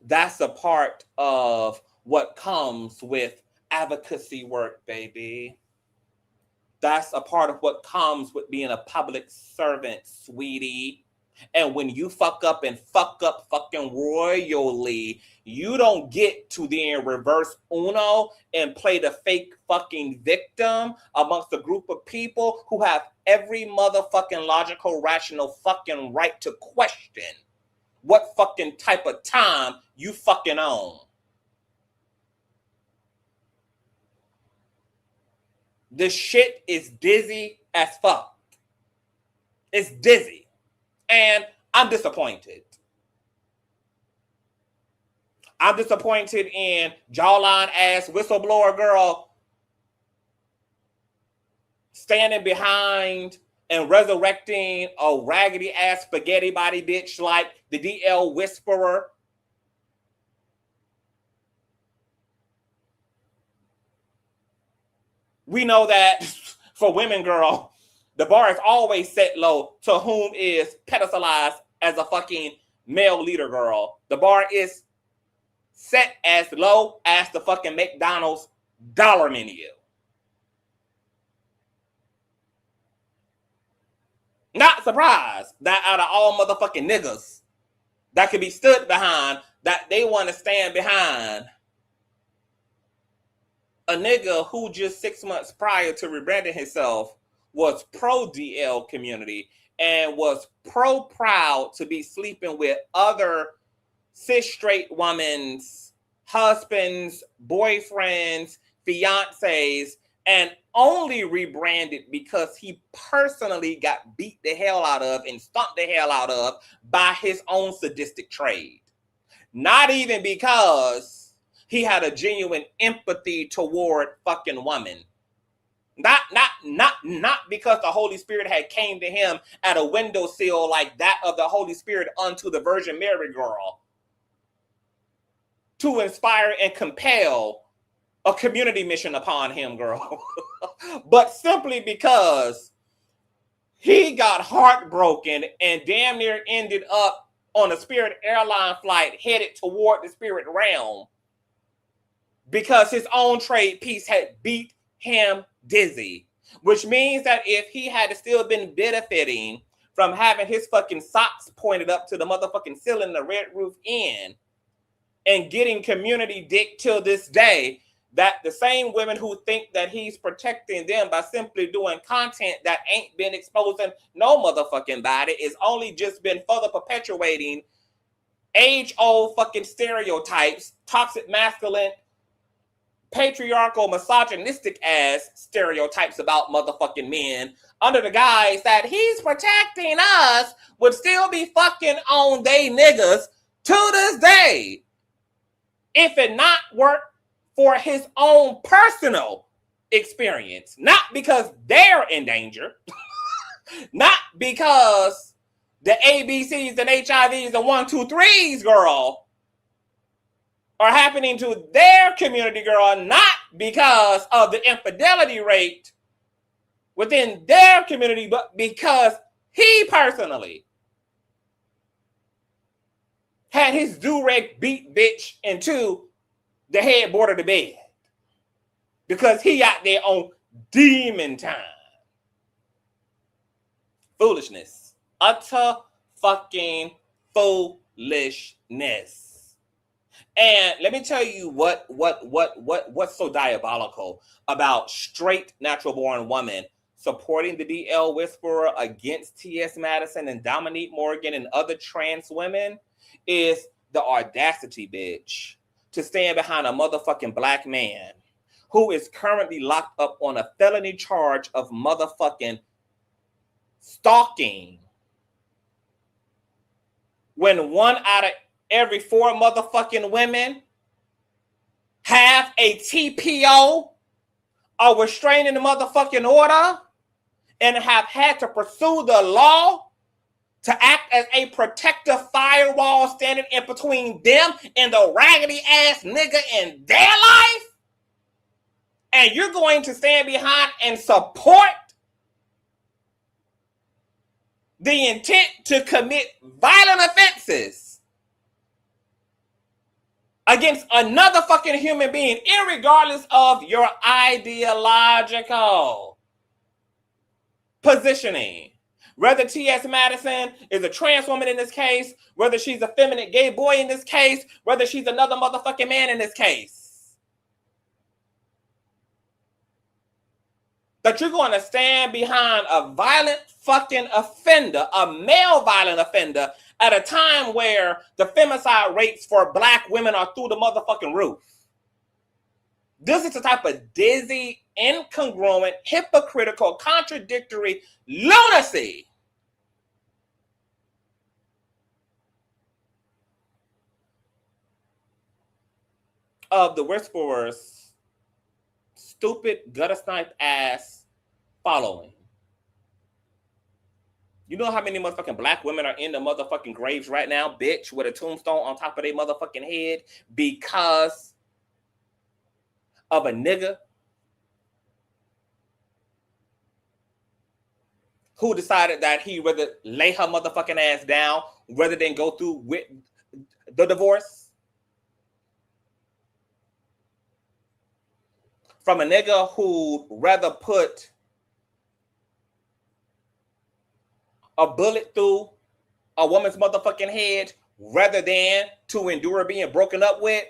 S2: That's a part of what comes with advocacy work, baby. That's a part of what comes with being a public servant, sweetie. And when you fuck up and fuck up fucking royally, you don't get to then reverse Uno and play the fake fucking victim amongst a group of people who have every motherfucking logical, rational fucking right to question what fucking type of time you fucking own. This shit is dizzy as fuck. It's dizzy. And I'm disappointed. I'm disappointed in jawline ass whistleblower girl standing behind and resurrecting a raggedy ass spaghetti body bitch like the DL Whisperer. We know that for women, girl, the bar is always set low to whom is pedestalized as a fucking male leader, girl. The bar is set as low as the fucking McDonald's dollar menu. Not surprised that out of all motherfucking niggas that could be stood behind, that they want to stand behind a nigga who just 6 months prior to rebranding himself was pro DL community and was pro proud to be sleeping with other cis straight women's husbands, boyfriends, fiancés, and only rebranded because he personally got beat the hell out of and stomped the hell out of by his own sadistic trade. Not even because he had a genuine empathy toward fucking women. Not because the Holy Spirit had came to him at a windowsill like that of the Holy Spirit unto the Virgin Mary girl to inspire and compel a community mission upon him, girl. But simply because he got heartbroken and damn near ended up on a Spirit airline flight headed toward the spirit realm because his own trade piece had beat him dizzy, which means that if he had still been benefiting from having his fucking socks pointed up to the motherfucking ceiling, the Red Roof Inn, and getting community dick till this day, that the same women who think that he's protecting them by simply doing content that ain't been exposing no motherfucking body is only just been further perpetuating age-old fucking stereotypes, toxic masculine, patriarchal, misogynistic ass stereotypes about motherfucking men under the guise that he's protecting us would still be fucking on they niggas to this day. If it not work for his own personal experience, not because they're in danger, not because the ABCs and HIVs and 1, 2, 3s, girl, are happening to their community, girl, not because of the infidelity rate within their community, but because he personally had his do-rag beat bitch into the headboard of the bed because he out there on demon time. Foolishness. Utter fucking foolishness. And let me tell you what's so diabolical about straight natural born women supporting the DL Whisperer against T.S. Madison and Dominique Morgan and other trans women is the audacity, bitch, to stand behind a motherfucking black man who is currently locked up on a felony charge of motherfucking stalking, when 1 out of every 4 motherfucking women have a TPO, a restraining motherfucking order, and have had to pursue the law to act as a protective firewall standing in between them and the raggedy ass nigga in their life. And you're going to stand behind and support the intent to commit violent offenses against another fucking human being, irregardless of your ideological positioning. Whether T.S. Madison is a trans woman in this case, whether she's a feminine gay boy in this case, whether she's another motherfucking man in this case. That you're going to stand behind a violent fucking offender, a male violent offender, at a time where the femicide rates for black women are through the motherfucking roof. This is the type of dizzy, incongruent, hypocritical, contradictory lunacy of the Whisperer's stupid, gutter-sniped ass following. You know how many motherfucking black women are in the motherfucking graves right now, bitch, with a tombstone on top of their motherfucking head because of a nigga who decided that he rather lay her motherfucking ass down rather than go through with the divorce? From a nigga who rather put a bullet through a woman's motherfucking head rather than to endure being broken up with?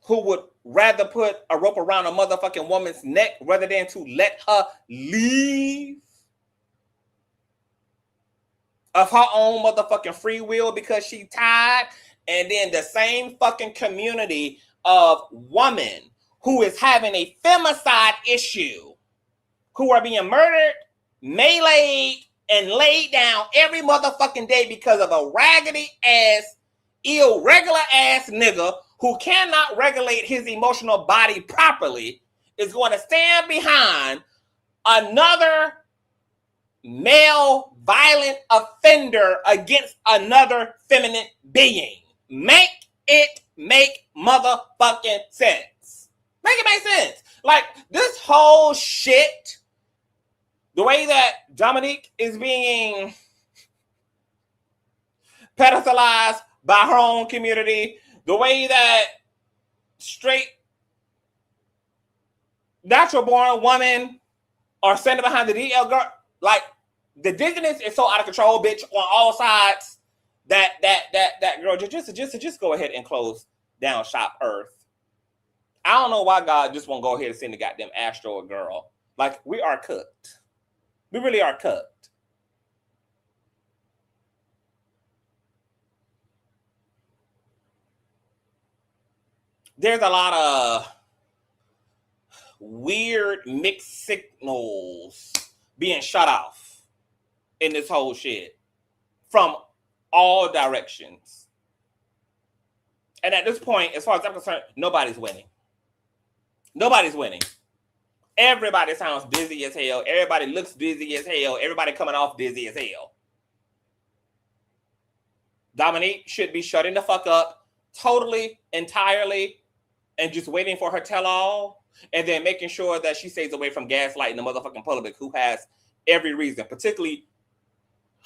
S2: Who would rather put a rope around a motherfucking woman's neck rather than to let her leave of her own motherfucking free will because she tired? And then the same fucking community of women who is having a femicide issue, who are being murdered, meleeed, and laid down every motherfucking day because of a raggedy ass, irregular ass nigga who cannot regulate his emotional body properly, is going to stand behind another male violent offender against another feminine being. Make it make motherfucking sense. Make it make sense. Like, this whole shit, the way that Dominique is being pedestalized by her own community, the way that straight natural born women are standing behind the DL girl, like, the dizziness is so out of control, bitch, on all sides, that girl, just go ahead and close down shop Earth. I don't know why God just won't go ahead and send the goddamn Astro girl. Like, we are cooked. We really are cooked. There's a lot of weird mixed signals being shut off in this whole shit from all directions. And at this point, as far as I'm concerned, nobody's winning. Nobody's winning. Everybody sounds dizzy as hell. Everybody looks dizzy as hell. Everybody coming off dizzy as hell. Dominique should be shutting the fuck up totally, entirely, and just waiting for her tell-all, and then making sure that she stays away from gaslighting the motherfucking public, who has every reason, particularly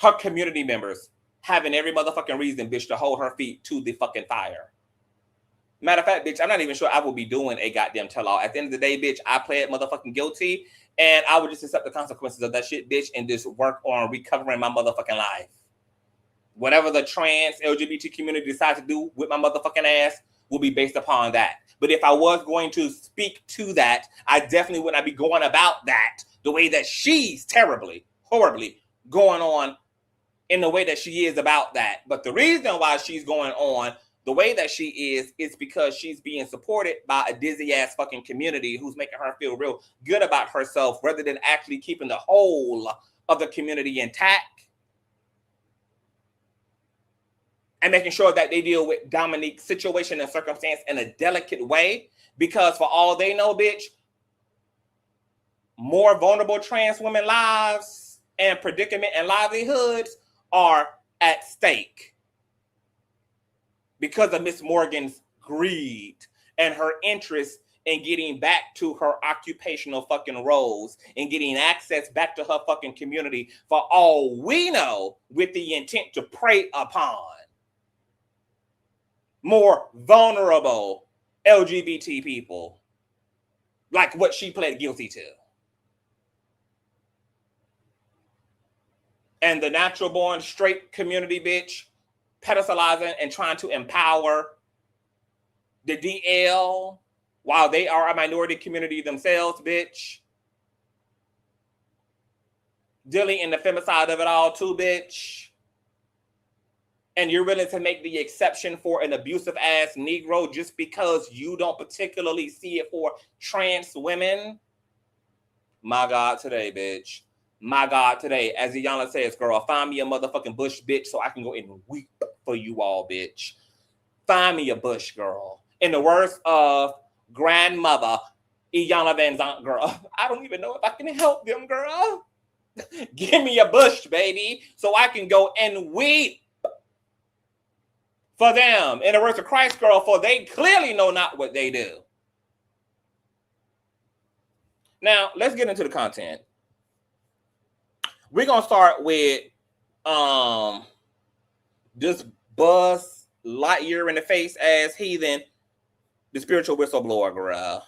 S2: her community members, having every motherfucking reason, bitch, to hold her feet to the fucking fire. Matter of fact, bitch, I'm not even sure I will be doing a goddamn tell-all. At the end of the day, bitch, I pled motherfucking guilty, and I would just accept the consequences of that shit, bitch, and just work on recovering my motherfucking life. Whatever the trans LGBT community decides to do with my motherfucking ass will be based upon that. But if I was going to speak to that, I definitely would not be going about that the way that she's terribly, horribly going on in the way that she is about that. But the reason why she's going on the way that she is because she's being supported by a dizzy ass fucking community who's making her feel real good about herself rather than actually keeping the whole of the community intact and making sure that they deal with Dominique's situation and circumstance in a delicate way. Because for all they know, bitch, more vulnerable trans women lives and predicament and livelihoods are at stake because of Miss Morgan's greed and her interest in getting back to her occupational fucking roles and getting access back to her fucking community, for all we know, with the intent to prey upon more vulnerable LGBT people like what she pled guilty to. And the natural born straight community, bitch, pedestalizing and trying to empower the DL while they are a minority community themselves, bitch. Dealing in the femicide of it all too, bitch. And you're willing to make the exception for an abusive ass Negro just because you don't particularly see it for trans women? My God, today, bitch. My God, today. As Iyanla says, girl, find me a motherfucking bush, bitch, so I can go and weep for you all, bitch. Find me a bush, girl. In the words of grandmother Iyanla Van Zant, girl, I don't even know if I can help them, girl. Give me a bush, baby, so I can go and weep for them. In the words of Christ, girl, for they clearly know not what they do. Now, let's get into the content. We're going to start with this Buzz Lightyear in the face ass heathen, the spiritual whistleblower, girl.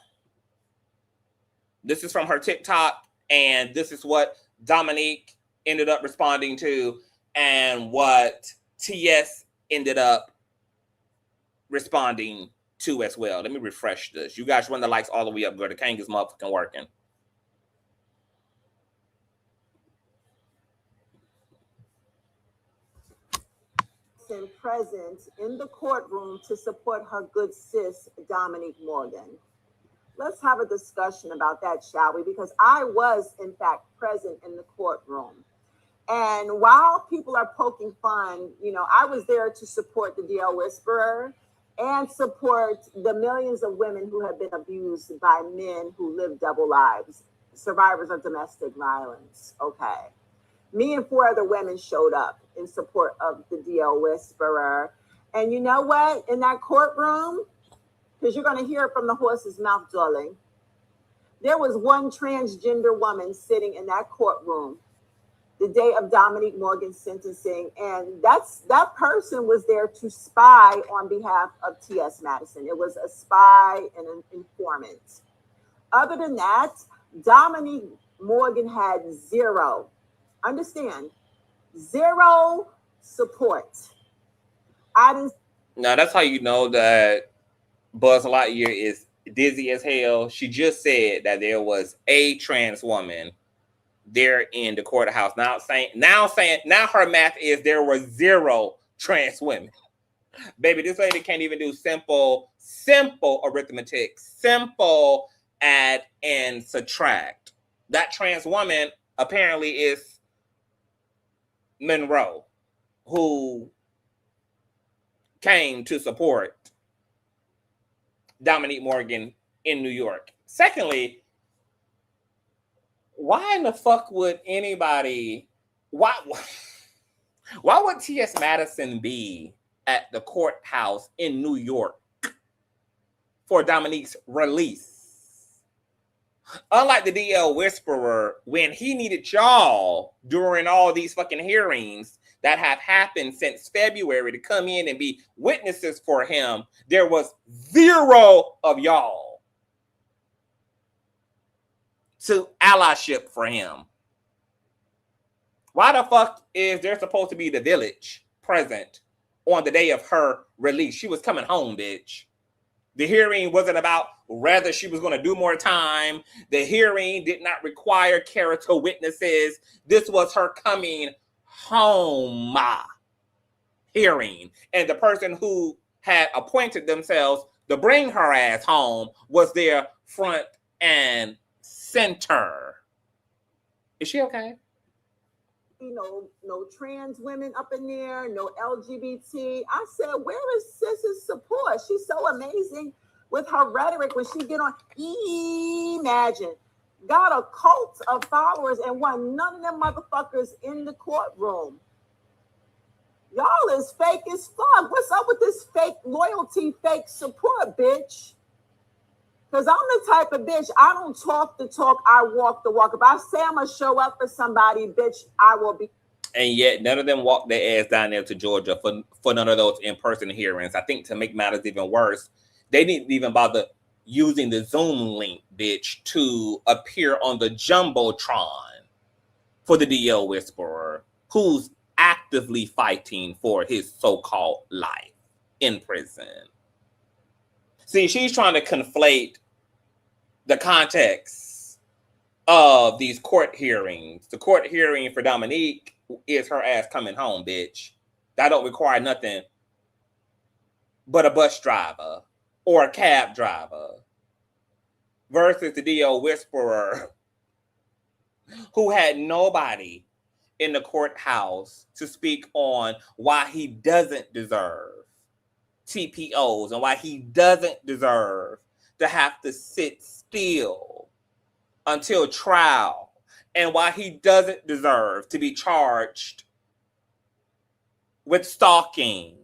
S2: This is from her TikTok, and this is what Dominique ended up responding to and what TS ended up responding to as well. Let me refresh this. You guys run the likes all the way up, girl. The king is motherfucking working.
S5: Present in the courtroom to support her good sis, Dominique Morgan. Let's have a discussion about that, shall we? Because I was, in fact, present in the courtroom. And while people are poking fun, you know, I was there to support the DL Whisperer and support the millions of women who have been abused by men who live double lives, survivors of domestic violence. Okay. Me and 4 other women showed up in support of the DL Whisperer. And you know what? In that courtroom, because you're going to hear it from the horse's mouth, darling, there was one transgender woman sitting in that courtroom the day of Dominique Morgan's sentencing. And that person was there to spy on behalf of T.S. Madison. It was a spy and an informant. Other than that, Dominique Morgan had zero. Understand, zero support.
S2: Now, that's how you know that Buzz Lightyear is dizzy as hell. She just said that there was a trans woman there in the courthouse. Now her math is there were 0 trans women. Baby, this lady can't even do simple arithmetic, simple add and subtract. That trans woman apparently is Monroe, who came to support Dominique Morgan in New York. Secondly, why in the fuck would anybody, why would T.S. Madison be at the courthouse in New York for Dominique's release? Unlike the DL Whisperer, when he needed y'all during all these fucking hearings that have happened since February to come in and be witnesses for him, there was 0 of y'all to allyship for him. Why the fuck is there supposed to be the village present on the day of her release. She was coming home, bitch. The hearing wasn't about whether she was going to do more time. The hearing did not require character witnesses. This was her coming home hearing. And the person who had appointed themselves to bring her ass home was there front and center. Is she okay?
S5: You know, no trans women up in there, no LGBT. I said, where is Sis's support? She's so amazing with her rhetoric when she get on. Imagine, got a cult of followers and want none of them motherfuckers in the courtroom. Y'all is fake as fuck. What's up with this fake loyalty, fake support, bitch? Because I'm the type of bitch, I don't talk the talk, I walk the walk. If I say I'm going to show up for somebody, bitch, I will be.
S2: And yet none of them walked their ass down there to Georgia for none of those in-person hearings. I think to make matters even worse, they didn't even bother using the Zoom link, bitch, to appear on the Jumbotron for the DL Whisperer, who's actively fighting for his so-called life in prison. See, she's trying to conflate the context of these court hearings. The court hearing for Dominique is her ass coming home, bitch. That don't require nothing but a bus driver or a cab driver. Versus the DL Whisperer, who had nobody in the courthouse to speak on why he doesn't deserve TPOs and why he doesn't deserve to have to sit still until trial and why he doesn't deserve to be charged with stalking.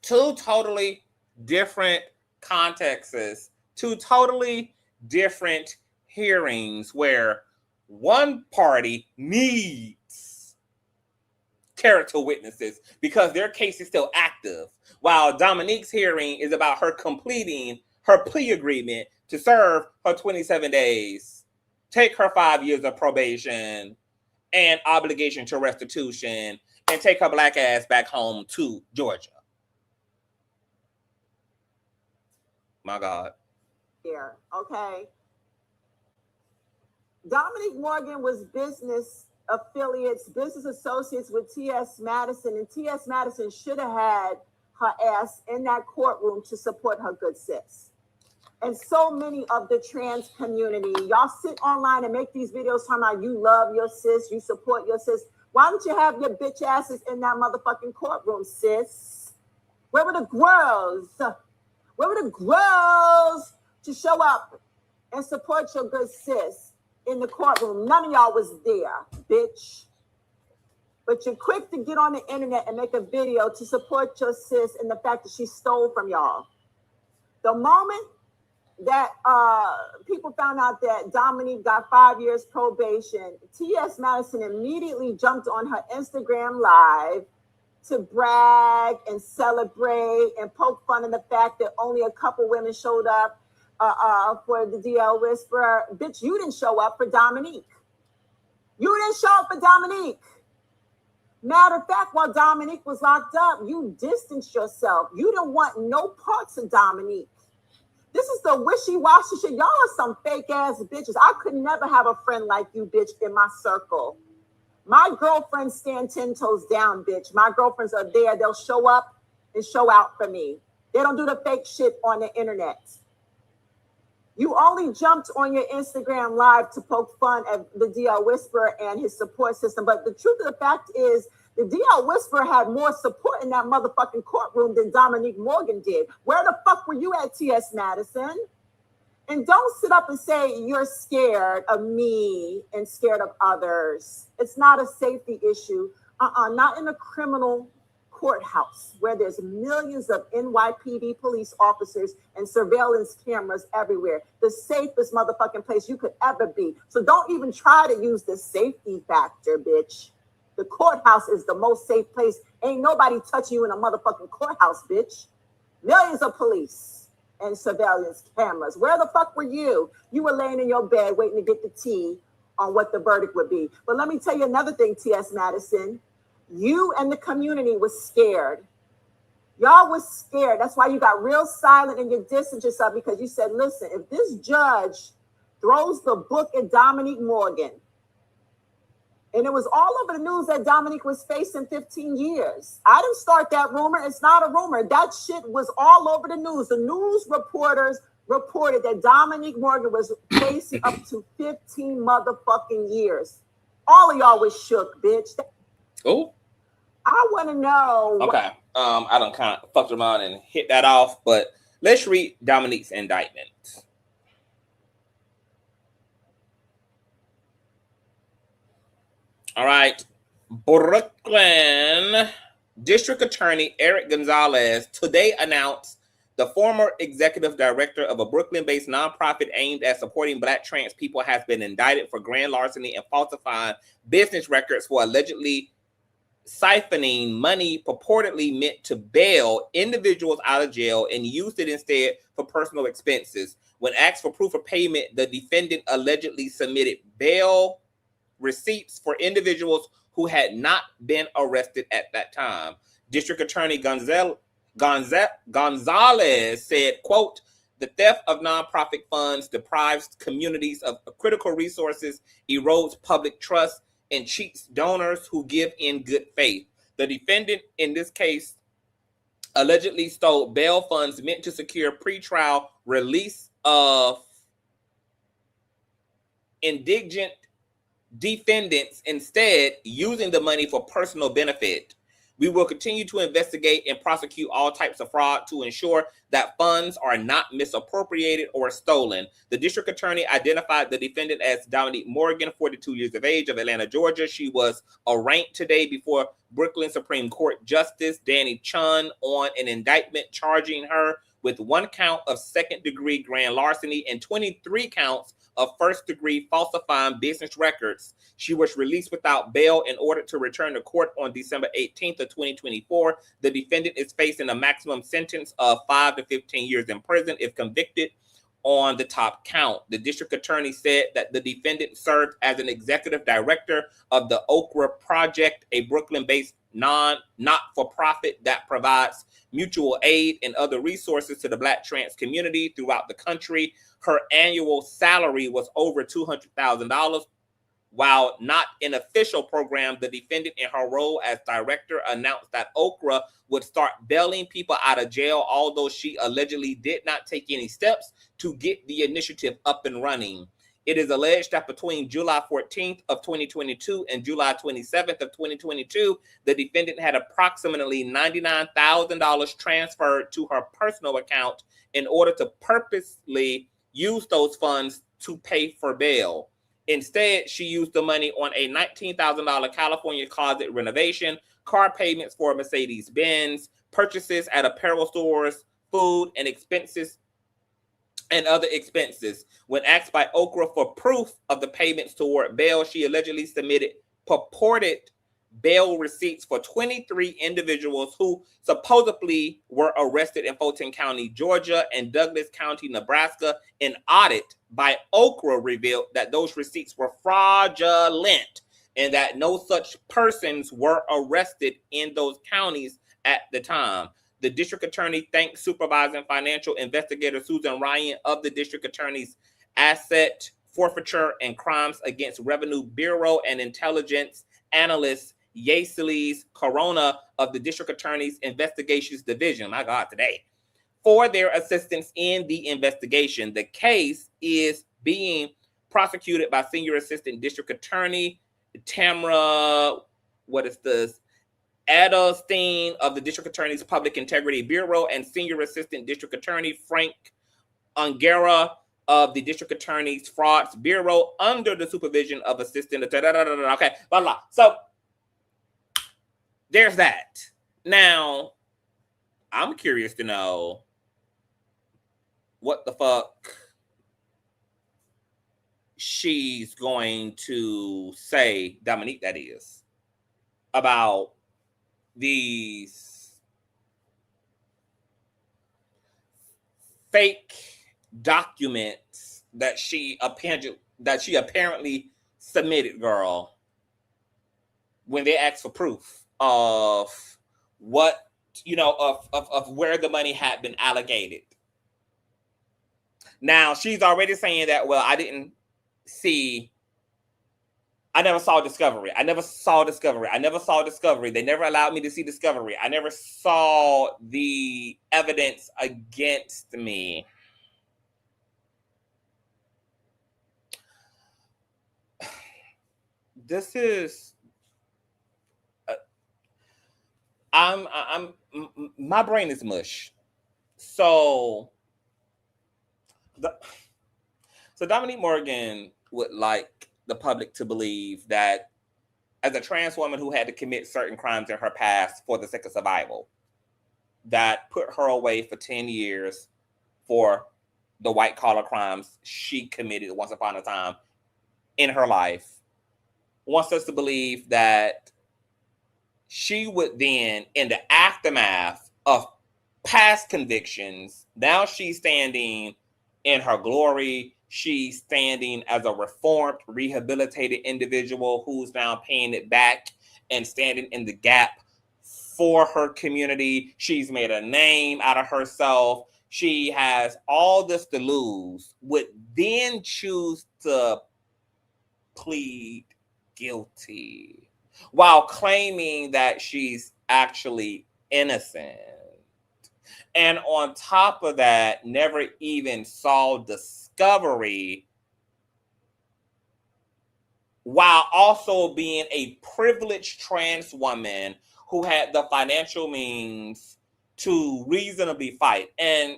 S2: Two totally different contexts, two totally different hearings where one party needs character witnesses because their case is still active, while Dominique's hearing is about her completing her plea agreement to serve her 27 days, take her 5 years of probation and obligation to restitution, and take her black ass back home to Georgia. My God.
S5: Here, okay. Dominique Morgan was business associates with T.S. Madison, and T.S. Madison should have had her ass in that courtroom to support her good sis. And so many of the trans community, y'all sit online and make these videos talking about you love your sis, you support your sis. Why don't you have your bitch asses in that motherfucking courtroom, sis? Where were the girls? Where were the girls to show up and support your good sis in the courtroom? None of y'all was there, bitch. But you're quick to get on the internet and make a video to support your sis and the fact that she stole from y'all. The moment that people found out that Dominique got 5 years probation, T.S. Madison immediately jumped on her Instagram live to brag and celebrate and poke fun of the fact that only a couple women showed up for the DL Whisperer. Bitch, you didn't show up for Dominique. You didn't show up for Dominique. Matter of fact, while Dominique was locked up, you distanced yourself. You didn't want no parts of Dominique. This is the wishy-washy shit. Y'all are some fake-ass bitches. I could never have a friend like you, bitch, in my circle. My girlfriends stand 10 toes down, bitch. My girlfriends are there. They'll show up and show out for me. They don't do the fake shit on the internet. You only jumped on your Instagram live to poke fun at the DL Whisperer and his support system. But the truth of the fact is, the DL Whisperer had more support in that motherfucking courtroom than Dominique Morgan did. Where the fuck were you at, T.S. Madison? And don't sit up and say you're scared of me and scared of others. It's not a safety issue. Not in a criminal courthouse where there's millions of NYPD police officers and surveillance cameras everywhere. The safest motherfucking place you could ever be. So don't even try to use the safety factor, bitch. The courthouse is the most safe place. Ain't nobody touching you in a motherfucking courthouse, bitch. Millions of police and surveillance cameras. Where the fuck were you? You were laying in your bed waiting to get the tea on what the verdict would be. But let me tell you another thing, T.S. Madison. You and the community was scared. Y'all was scared. That's why you got real silent and you distanced yourself, because you said, listen, if this judge throws the book at Dominique Morgan, and it was all over the news that Dominique was facing 15 years. I didn't start that rumor. It's not a rumor. That shit was all over the news. The news reporters reported that Dominique Morgan was facing up to 15 motherfucking years. All of y'all was shook, bitch.
S2: Oh.
S5: I want to know.
S2: Okay. I done kind of fucked around and hit that off, but let's read Dominique's indictment. All right. Brooklyn District Attorney Eric Gonzalez today announced the former executive director of a Brooklyn-based nonprofit aimed at supporting Black trans people has been indicted for grand larceny and falsifying business records for allegedly siphoning money purportedly meant to bail individuals out of jail and used it instead for personal expenses. When asked for proof of payment, the defendant allegedly submitted bail receipts for individuals who had not been arrested at that time. District Attorney Gonzalez said, quote, the theft of nonprofit funds deprives communities of critical resources, erodes public trust, and cheats donors who give in good faith. The defendant in this case allegedly stole bail funds meant to secure pretrial release of indigent defendants, instead using the money for personal benefit. We will continue to investigate and prosecute all types of fraud to ensure that funds are not misappropriated or stolen. The district attorney identified the defendant as Dominique Morgan, 42 years of age, of Atlanta, Georgia. She was arraigned today before Brooklyn Supreme Court Justice Danny Chun on an indictment charging her with 1 count of second-degree grand larceny and 23 counts of first-degree falsifying business records. She was released without bail in order to return to court on December 18th of 2024. The defendant is facing a maximum sentence of 5 to 15 years in prison if convicted on the top count. The district attorney said that the defendant served as an executive director of the Okra Project, a Brooklyn-based not-for-profit that provides mutual aid and other resources to the Black trans community throughout the country. Her annual salary was over $200,000. While not an official program, the defendant in her role as director announced that Okra would start bailing people out of jail, although she allegedly did not take any steps to get the initiative up and running. It is alleged that between July 14th of 2022 and July 27th of 2022, the defendant had approximately $99,000 transferred to her personal account in order to purposely use those funds to pay for bail. Instead, she used the money on a $19,000 California closet renovation, car payments for Mercedes-Benz, purchases at apparel stores, food, and expenses and other expenses. When asked by Okra for proof of the payments toward bail, she allegedly submitted purported bail receipts for 23 individuals who supposedly were arrested in Fulton County, Georgia, and Douglas County, Nebraska. An audit by Okra revealed that those receipts were fraudulent and that no such persons were arrested in those counties at the time. The district attorney thanked supervising financial investigator Susan Ryan of the district attorney's asset forfeiture and crimes against revenue bureau and intelligence analyst Yasilis Corona of the district attorney's investigations division. My God, today. For their assistance in the investigation. The case is being prosecuted by Senior Assistant District Attorney Tamara, Adelstein of the District Attorney's Public Integrity Bureau and Senior Assistant District Attorney Frank Ungara of the District Attorney's Frauds Bureau under the supervision of Assistant. Okay, blah, blah. So there's that. Now, I'm curious to know what the fuck she's going to say, Dominique, that is, about these fake documents that she apparently submitted, girl, when they asked for proof of what, of where the money had been allocated. Now, she's already saying that, well, I never saw Discovery. I never saw Discovery. They never allowed me to see Discovery. I never saw the evidence against me. This is, my brain is mush. So Dominique Morgan would like the public to believe that as a trans woman who had to commit certain crimes in her past for the sake of survival, that put her away for 10 years for the white collar crimes she committed once upon a time in her life, wants us to believe that she would then, in the aftermath of past convictions, now she's standing in her glory. She's standing as a reformed, rehabilitated individual who's now paying it back and standing in the gap for her community. She's made a name out of herself. She has all this to lose, would then choose to plead guilty while claiming that she's actually innocent. And on top of that, never even saw Discovery, while also being a privileged trans woman who had the financial means to reasonably fight. And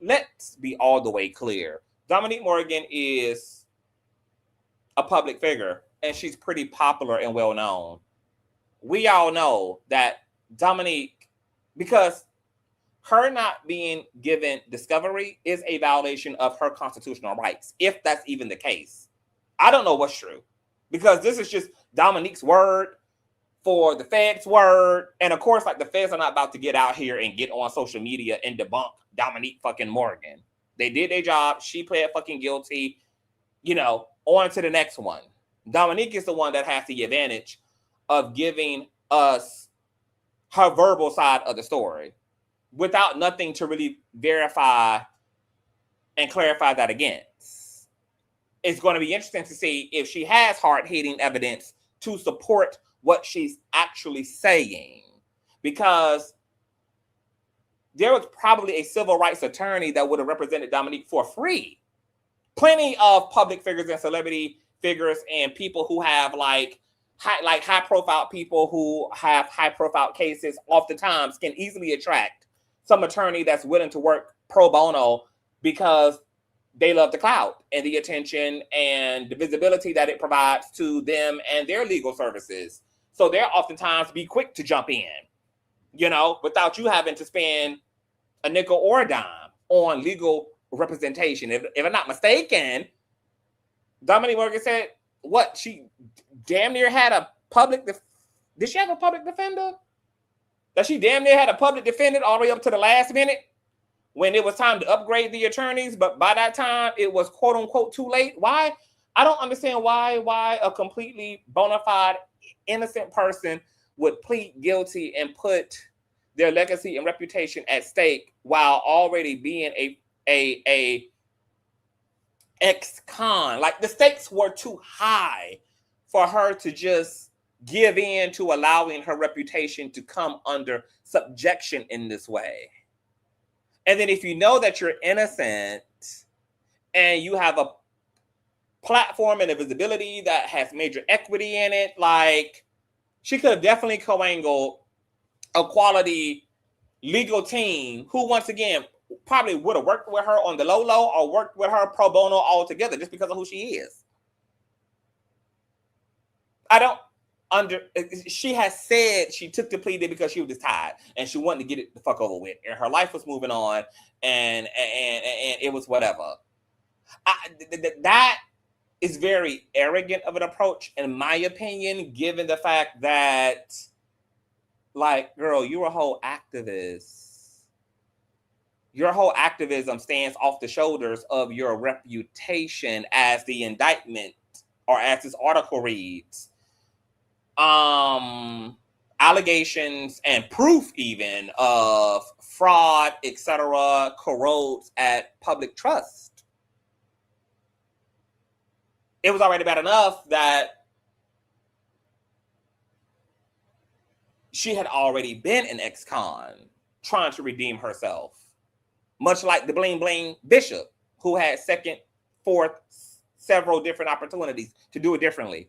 S2: let's be all the way clear. Dominique Morgan is a public figure, and she's pretty popular and well known. We all know that Dominique, because her not being given Discovery is a violation of her constitutional rights, if that's even the case. I don't know what's true, because this is just Dominique's word for the Fed's word. And of course, like, the Feds are not about to get out here and get on social media and debunk Dominique fucking Morgan. They did their job. She pled fucking guilty, on to the next one. Dominique is the one that has the advantage of giving us her verbal side of the story without nothing to really verify and clarify that against. It's going to be interesting to see if she has hard-hitting evidence to support what she's actually saying, because there was probably a civil rights attorney that would have represented Dominique for free. Plenty of public figures and celebrity figures and people who have high-profile people who have high-profile cases oftentimes can easily attract some attorney that's willing to work pro bono because they love the clout and the attention and the visibility that it provides to them and their legal services. So they'll oftentimes be quick to jump in, without you having to spend a nickel or a dime on legal representation. If I'm not mistaken, Dominique Morgan said, she damn near had a public... Did she have a public defender? That she damn near had a public defender all the way up to the last minute when it was time to upgrade the attorneys, but by that time it was quote unquote too late. Why? I don't understand why a completely bona fide innocent person would plead guilty and put their legacy and reputation at stake while already being a ex-con. Like, the stakes were too high for her to just give in to allowing her reputation to come under subjection in this way. And then if you know that you're innocent and you have a platform and a visibility that has major equity in it, she could have definitely coangled a quality legal team who, once again, probably would have worked with her on the low or worked with her pro bono altogether just because of who she is. She has said she took the plea deal because she was just tired and she wanted to get it the fuck over with, and her life was moving on, and it was whatever. That is very arrogant of an approach, in my opinion, given the fact that, girl, you're a whole activist. Your whole activism stands off the shoulders of your reputation, as the indictment or as this article reads. allegations and proof even of fraud, etc., corrodes at public trust. It was already bad enough that she had already been an ex-con trying to redeem herself, much like the bling bling bishop who had second, fourth, several different opportunities to do it differently,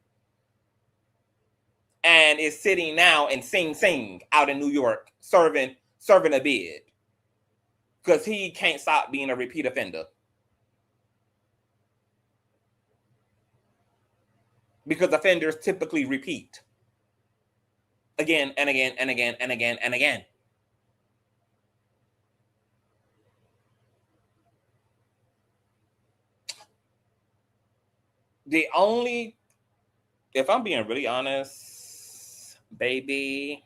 S2: and is sitting now in Sing Sing out in New York serving a bid because he can't stop being a repeat offender. Because offenders typically repeat again and again and again and again and again. The only, if I'm being really honest, baby,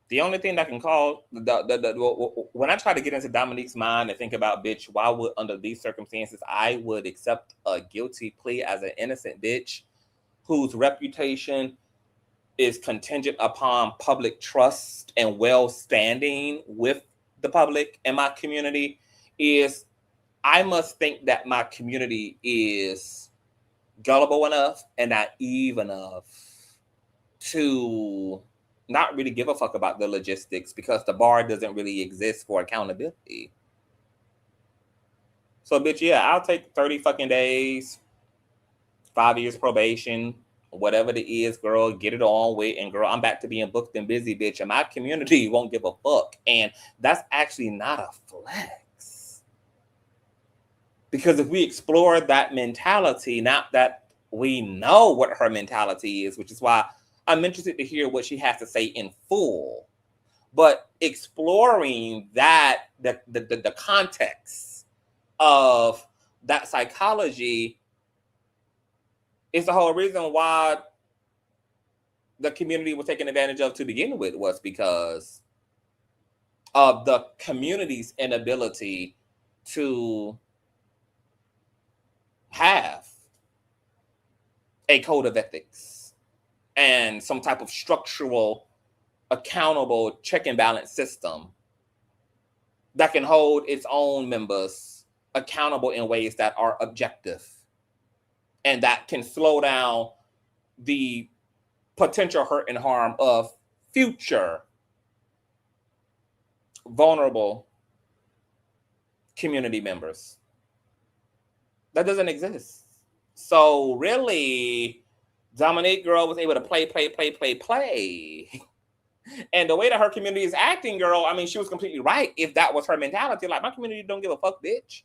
S2: the only thing that can call when I try to get into Dominique's mind and think about, bitch, why would under these circumstances I would accept a guilty plea as an innocent bitch whose reputation is contingent upon public trust and well-standing with the public and my community, is I must think that my community is gullible enough and naive enough to not really give a fuck about the logistics, because the bar doesn't really exist for accountability. So, bitch, yeah, I'll take 30 fucking days, 5 years probation, whatever it is, girl, get it on with. And girl, I'm back to being booked and busy, bitch. And my community won't give a fuck. And that's actually not a flex. Because if we explore that mentality, not that we know what her mentality is, which is why I'm interested to hear what she has to say in full. But exploring that, the context of that psychology is the whole reason why the community was taken advantage of to begin with, was because of the community's inability to have a code of ethics and some type of structural, accountable check and balance system that can hold its own members accountable in ways that are objective and that can slow down the potential hurt and harm of future vulnerable community members. That doesn't exist. So really, Dominique girl was able to play. And the way that her community is acting, girl, I mean, she was completely right. If that was her mentality, like, my community don't give a fuck, bitch.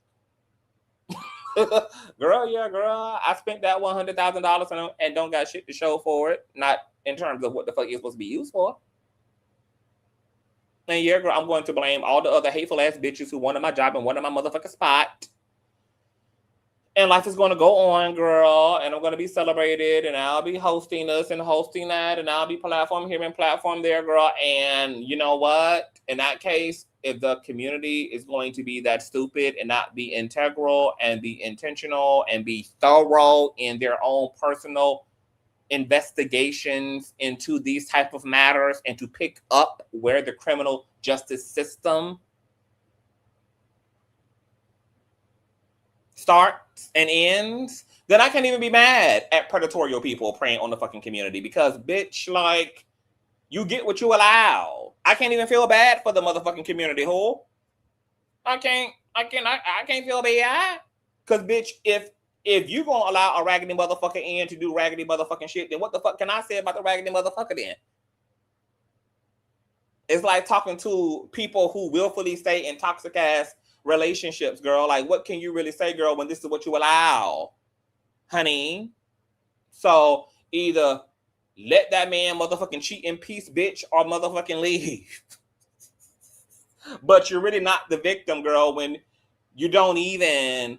S2: Girl, I spent that $100,000 and don't got shit to show for it. Not in terms of what the fuck it's supposed to be used for. And yeah, girl, I'm going to blame all the other hateful ass bitches who wanted my job and wanted my motherfucking spot. And life is going to go on, girl, and I'm going to be celebrated, and I'll be hosting this and hosting that, and I'll be platform here and platform there, girl. And you know what? In that case, if the community is going to be that stupid and not be integral and be intentional and be thorough in their own personal investigations into these type of matters and to pick up where the criminal justice system starts and ends, then I can't even be mad at predatory people preying on the fucking community, because bitch, like, you get what you allow. I can't even feel bad for the motherfucking community, who? I can't feel bad. Cause bitch, if you gonna allow a raggedy motherfucker in to do raggedy motherfucking shit, then what the fuck can I say about the raggedy motherfucker then? It's like talking to people who willfully stay in toxic ass relationships, girl. Like, what can you really say, girl, when this is what you allow, honey? So either let that man motherfucking cheat in peace, bitch, or motherfucking leave. But you're really not the victim, girl, when you don't even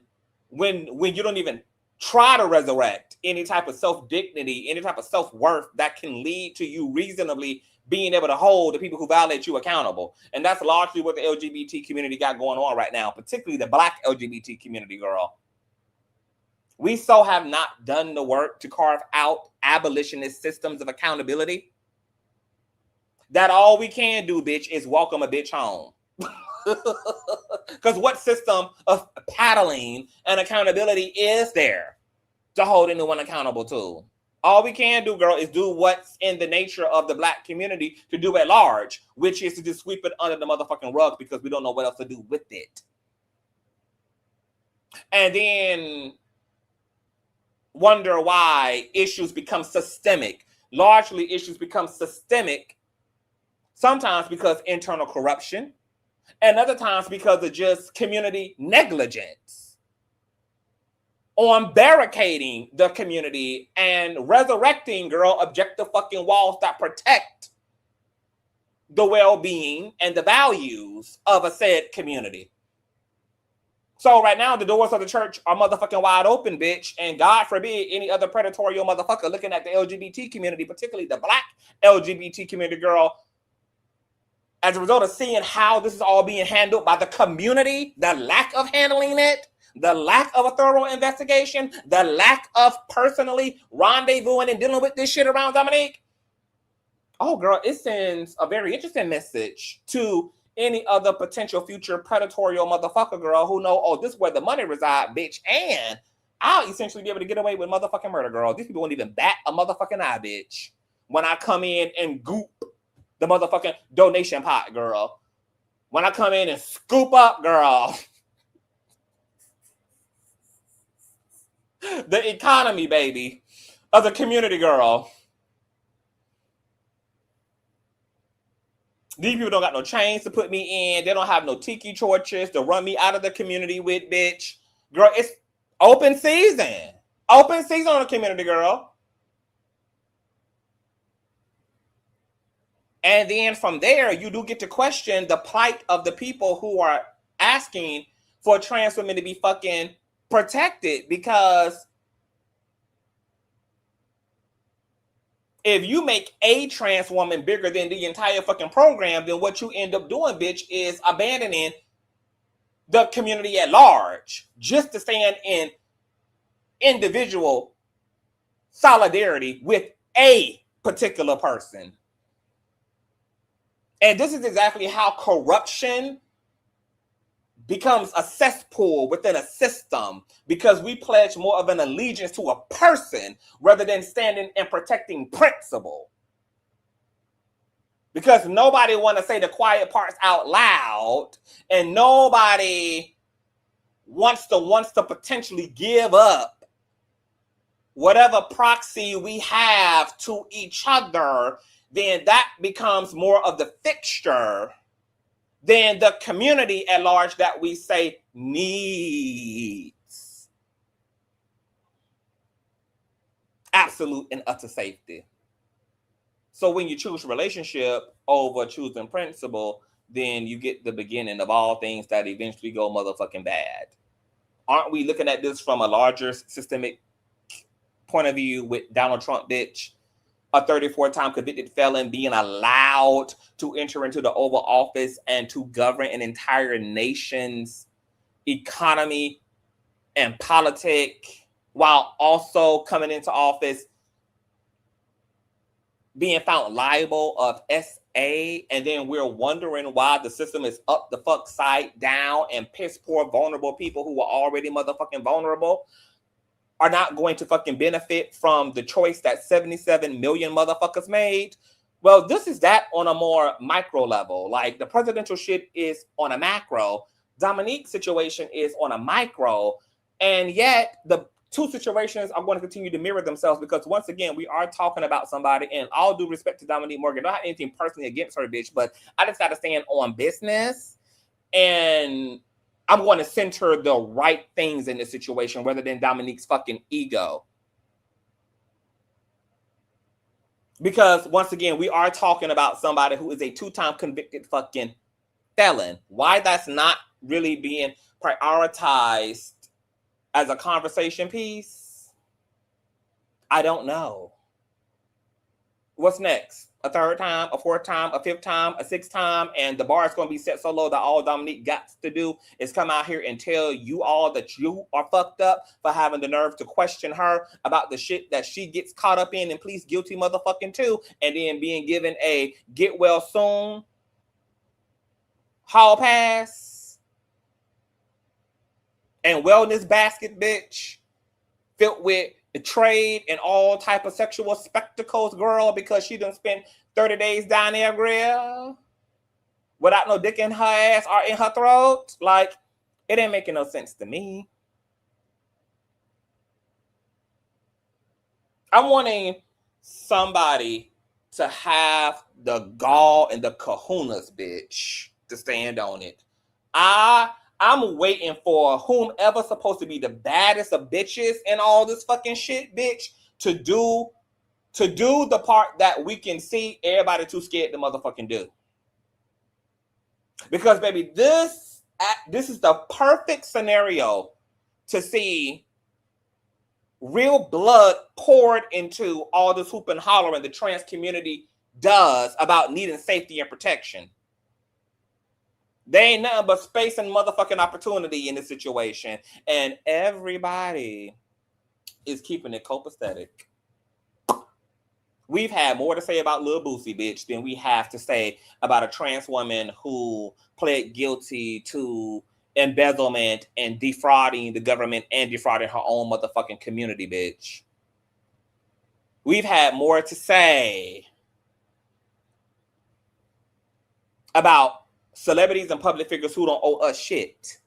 S2: try to resurrect any type of self-dignity, any type of self-worth that can lead to you reasonably being able to hold the people who violate you accountable. And that's largely what the LGBT community got going on right now, particularly the Black LGBT community, girl. We so have not done the work to carve out abolitionist systems of accountability that all we can do, bitch, is welcome a bitch home. Because what system of paddling and accountability is there to hold anyone accountable to? All we can do, girl, is do what's in the nature of the Black community to do at large, which is to just sweep it under the motherfucking rug because we don't know what else to do with it. And then wonder why issues become systemic. Largely, issues become systemic sometimes because internal corruption, and other times because of just community negligence on barricading the community and resurrecting, girl, objective fucking walls that protect the well-being and the values of a said community. So right now, the doors of the church are motherfucking wide open, bitch. And God forbid any other predatory motherfucker looking at the LGBT community, particularly the Black LGBT community, girl, as a result of seeing how this is all being handled by the community, the lack of handling it, the lack of a thorough investigation, the lack of personally rendezvousing and dealing with this shit around Dominique. Oh, girl, it sends a very interesting message to any other potential future predatory motherfucker, girl, who know, oh, this is where the money reside, bitch. And I'll essentially be able to get away with motherfucking murder, girl. These people won't even bat a motherfucking eye, bitch, when I come in and goop the motherfucking donation pot, girl. When I come in and scoop up, girl, the economy, baby, of the community, girl. These people don't got no chains to put me in. They don't have no tiki torches to run me out of the community with, bitch. Girl, it's open season. Open season on the community, girl. And then from there, you do get to question the plight of the people who are asking for trans women to be fucking protected. Because if you make a trans woman bigger than the entire fucking program, then what you end up doing, bitch, is abandoning the community at large just to stand in individual solidarity with a particular person. And this is exactly how corruption becomes a cesspool within a system, because we pledge more of an allegiance to a person rather than standing and protecting principle. Because nobody want to say the quiet parts out loud, and nobody wants to potentially give up whatever proxy we have to each other. Then that becomes more of the fixture than the community at large that we say needs absolute and utter safety. So when you choose relationship over choosing principle, then you get the beginning of all things that eventually go motherfucking bad. Aren't we looking at this from a larger systemic point of view with Donald Trump, bitch? A 34-time convicted felon being allowed to enter into the Oval Office and to govern an entire nation's economy and politic, while also coming into office being found liable of SA, and then we're wondering why the system is up the fuck side down and piss poor vulnerable people who are already motherfucking vulnerable are not going to fucking benefit from the choice that 77 million motherfuckers made. Well, this is that on a more micro level. Like the presidential shit is on a macro. Dominique's situation is on a micro. And yet the two situations are going to continue to mirror themselves, because once again, we are talking about somebody, and all due respect to Dominique Morgan, I don't have anything personally against her, bitch, but I just got to stand on business, and I'm going to center the right things in this situation rather than Dominique's fucking ego. Because once again, we are talking about somebody who is a 2-time convicted fucking felon. Why that's not really being prioritized as a conversation piece, I don't know. what's next? A third time, a fourth time, a fifth time, a sixth time, and the bar is going to be set so low that all Dominique got to do is come out here and tell you all that you are fucked up for having the nerve to question her about the shit that she gets caught up in and please guilty motherfucking too, and then being given a get well soon hall pass and wellness basket, bitch, filled with trade and all type of sexual spectacles, girl, because she done spent 30 days down there, girl, without no dick in her ass or in her throat. Like, it ain't making no sense to me. I'm wanting somebody to have the gall and the kahunas, bitch, to stand on it. I'm waiting for whomever's supposed to be the baddest of bitches and all this fucking shit, bitch, to do the part that we can see everybody too scared to motherfucking do. Because, baby, this is the perfect scenario to see real blood poured into all this hoop and hollering the trans community does about needing safety and protection. They ain't nothing but space and motherfucking opportunity in this situation. And everybody is keeping it copacetic. We've had more to say about Lil Boosie, bitch, than we have to say about a trans woman who pled guilty to embezzlement and defrauding the government and defrauding her own motherfucking community, bitch. We've had more to say about celebrities and public figures who don't owe us shit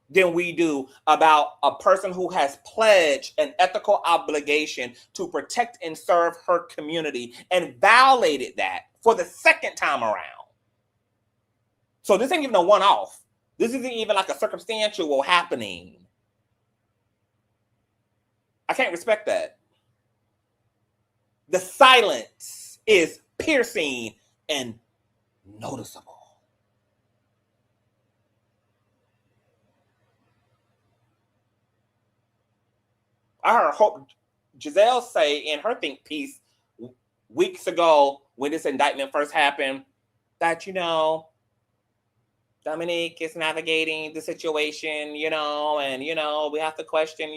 S2: than we do about a person who has pledged an ethical obligation to protect and serve her community and violated that for the second time around. So this ain't even a one-off. This isn't even like a circumstantial happening. I can't respect that. The silence is piercing and noticeable. I heard Giselle say in her think piece weeks ago when this indictment first happened that, Dominique is navigating the situation, and, we have to question,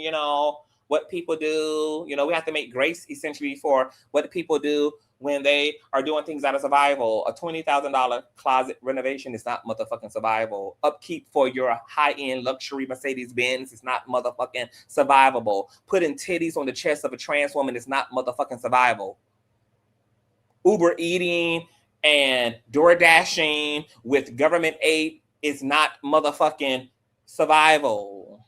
S2: what people do. We have to make grace essentially for what people do when they are doing things out of survival. A $20,000 closet renovation is not motherfucking survival. Upkeep for your high-end luxury Mercedes-Benz is not motherfucking survivable. Putting titties on the chest of a trans woman is not motherfucking survival. Uber eating and door dashing with government aid is not motherfucking survival.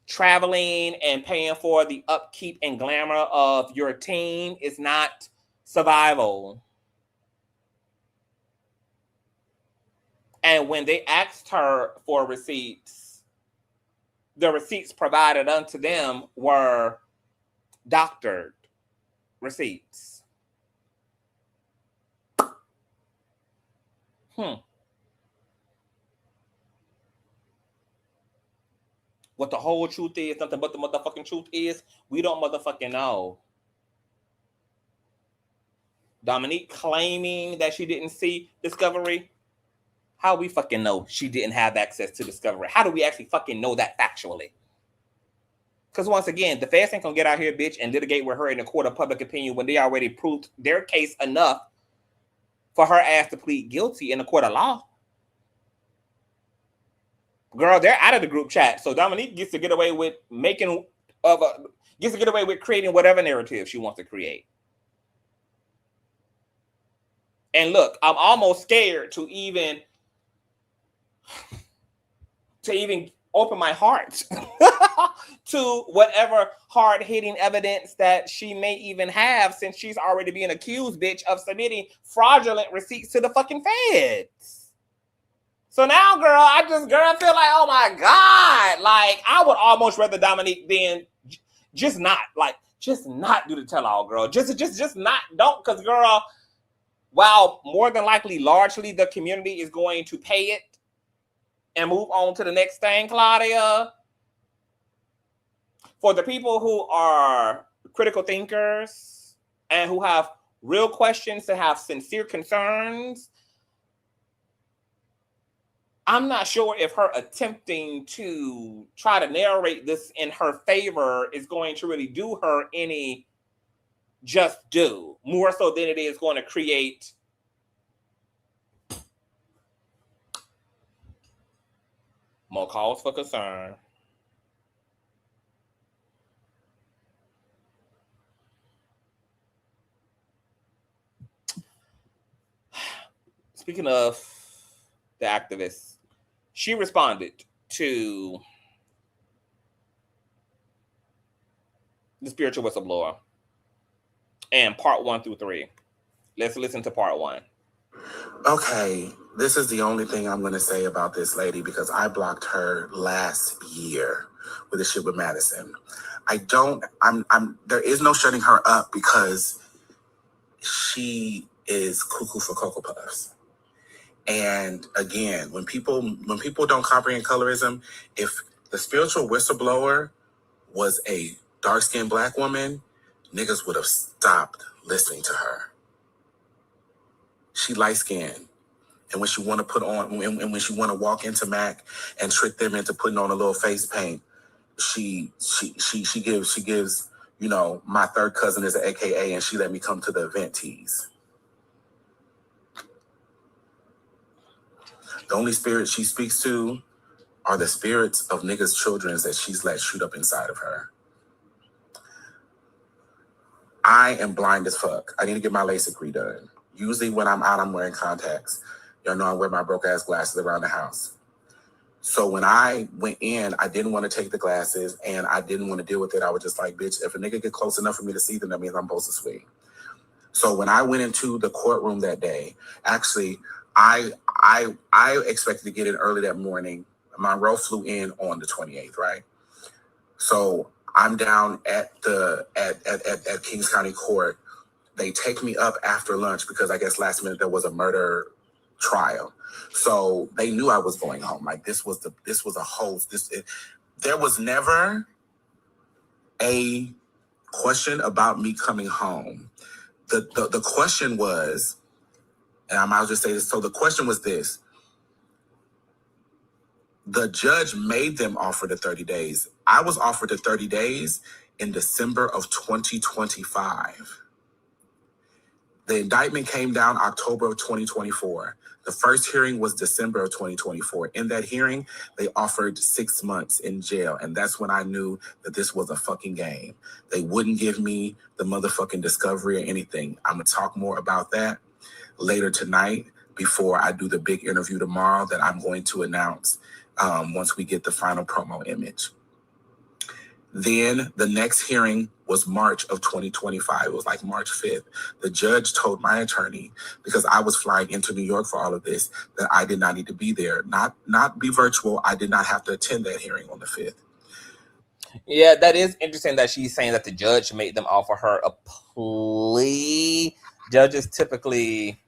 S2: Traveling and paying for the upkeep and glamour of your team is not survival. And when they asked her for receipts, the receipts provided unto them were doctored receipts. What the whole truth is, nothing but the motherfucking truth is, we don't motherfucking know. Dominique claiming that she didn't see Discovery. How we fucking know she didn't have access to Discovery? How do we actually fucking know that factually? Because once again, the feds ain't gonna get out here, bitch, and litigate with her in a court of public opinion when they already proved their case enough for her ass to plead guilty in a court of law. Girl, they're out of the group chat, so Dominique gets to get away with creating whatever narrative she wants to create. And look, I'm almost scared to even open my heart to whatever hard-hitting evidence that she may even have, since she's already being accused, bitch, of submitting fraudulent receipts to the fucking feds. So now, girl, I feel like, oh my God, like, I would almost rather Dominique than just not do the tell-all, girl. Just not, don't, because, girl, while more than likely, largely, the community is going to pay it and move on to the next thing, Claudia, for the people who are critical thinkers and who have real questions, that have sincere concerns. I'm not sure if her attempting to try to narrate this in her favor is going to really do her any just do, more so than it is going to create more cause for concern. Speaking of the activist, she responded to the spiritual whistleblower and part 1 through 3. Let's listen to part 1.
S6: Okay, this is the only thing I'm going to say about this lady because I blocked her last year with the shit with Madison. There is no shutting her up because she is cuckoo for Cocoa Puffs. And again, when people don't comprehend colorism, if the spiritual whistleblower was a dark-skinned black woman, niggas would have stopped listening to her. She light-skinned. And when she want to put on, and when she want to walk into Mac and trick them into putting on a little face paint, she gives, you know, my third cousin is an AKA, and she let me come to the event tease. The only spirit she speaks to are the spirits of niggas' children that she's let shoot up inside of her. I am blind as fuck. I need to get my LASIK redone. Usually when I'm out, I'm wearing contacts. Y'all know I wear my broke ass glasses around the house. So when I went in, I didn't want to take the glasses and I didn't want to deal with it. I was just like, bitch, if a nigga get close enough for me to see them, that means I'm supposed to swing. So when I went into the courtroom that day, actually, I expected to get in early that morning. Monroe flew in on the 28th, right? So I'm down at Kings County Court. They take me up after lunch because I guess last minute there was a murder trial. So they knew I was going home. Like this was a host. There was never a question about me coming home. The question was, and I'll just say this. So the question was this. The judge made them offer the 30 days. I was offered the 30 days in December of 2025. The indictment came down October of 2024. The first hearing was December of 2024. In that hearing, they offered 6 months in jail. And that's when I knew that this was a fucking game. They wouldn't give me the motherfucking discovery or anything. I'm going to talk more about that later tonight before I do the big interview tomorrow that I'm going to announce once we get the final promo image. Then the next hearing was March of 2025. It was like March 5th. The judge told my attorney, because I was flying into New York for all of this, that I did not need to be there. Not be virtual. I did not have to attend that hearing on the 5th.
S2: Yeah, that is interesting that she's saying that the judge made them offer her a plea. Judges typically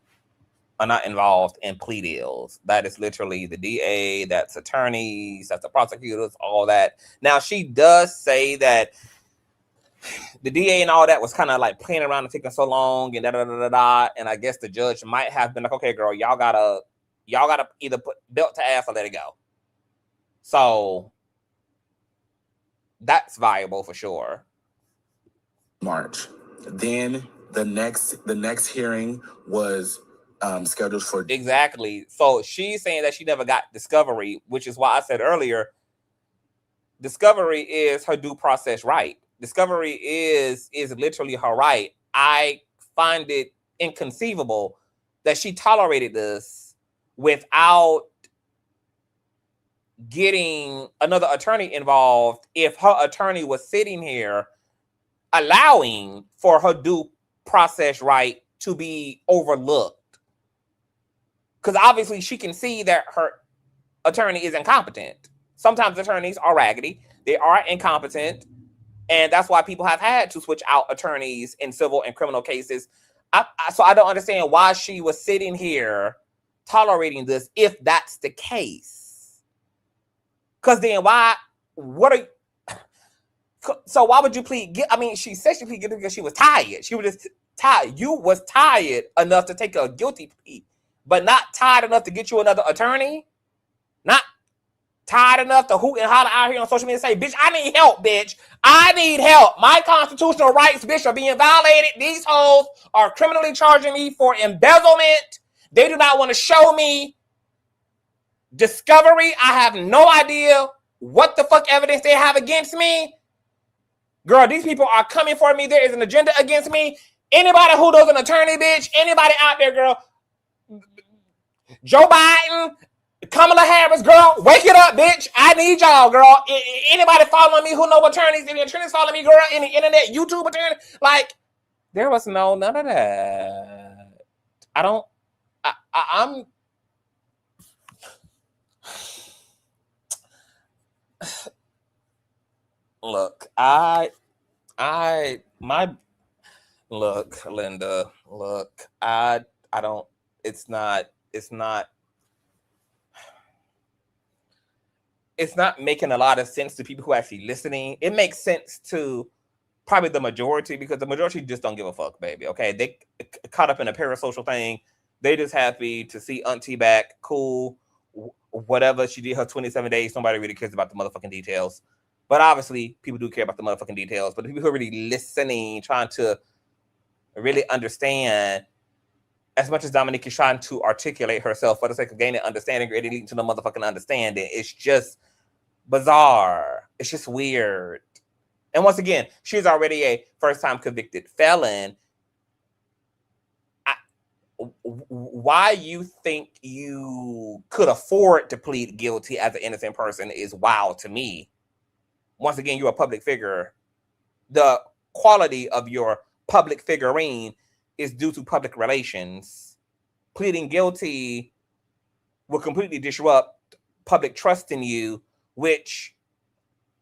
S2: are not involved in plea deals. That is literally the DA, that's attorneys, that's the prosecutors, all that. Now, she does say that the DA and all that was kind of like playing around and taking so long and da-da-da-da-da. And I guess the judge might have been like, okay, girl, y'all gotta either put belt to ass or let it go. So that's viable for sure.
S6: March. Then the next hearing was scheduled for
S2: exactly. So she's saying that she never got discovery, which is why I said earlier, discovery is her due process right. Discovery is literally her right. I find it inconceivable that she tolerated this without getting another attorney involved if her attorney was sitting here allowing for her due process right to be overlooked. Because obviously she can see that her attorney is incompetent. Sometimes attorneys are raggedy. They are incompetent. And that's why people have had to switch out attorneys in civil and criminal cases. So I don't understand why she was sitting here tolerating this if that's the case. Because then why would you plead? I mean, she said she pleaded because she was tired. She was just tired. You was tired enough to take a guilty plea, but not tired enough to get you another attorney. Not tired enough to hoot and holler out here on social media and say, bitch, I need help, bitch. I need help. My constitutional rights, bitch, are being violated. These hoes are criminally charging me for embezzlement. They do not want to show me discovery. I have no idea what the fuck evidence they have against me. Girl, these people are coming for me. There is an agenda against me. Anybody who knows an attorney, bitch, anybody out there, girl, Joe Biden, Kamala Harris, girl, wake it up, bitch. I need y'all, girl. Anybody following me who know attorneys? Any attorneys following me, girl? Any internet, YouTube attorney? Like, there was none of that. I'm look, look, Linda, look, I don't, it's not making a lot of sense to people who are actually listening. It makes sense to probably the majority, because the majority just don't give a fuck, baby. Okay, they caught up in a parasocial thing. They just happy to see Auntie back. Cool, whatever. She did her 27 days. Nobody really cares about the motherfucking details. But obviously, people do care about the motherfucking details. But the people who are really listening, trying to really understand, as much as Dominique is trying to articulate herself for the sake of gaining understanding, really leading to the motherfucking understanding, it's just bizarre. It's just weird. And once again, she's already a first-time convicted felon. Why you think you could afford to plead guilty as an innocent person is wild to me. Once again, you're a public figure. The quality of your public figurine is due to public relations. Pleading guilty will completely disrupt public trust in you, which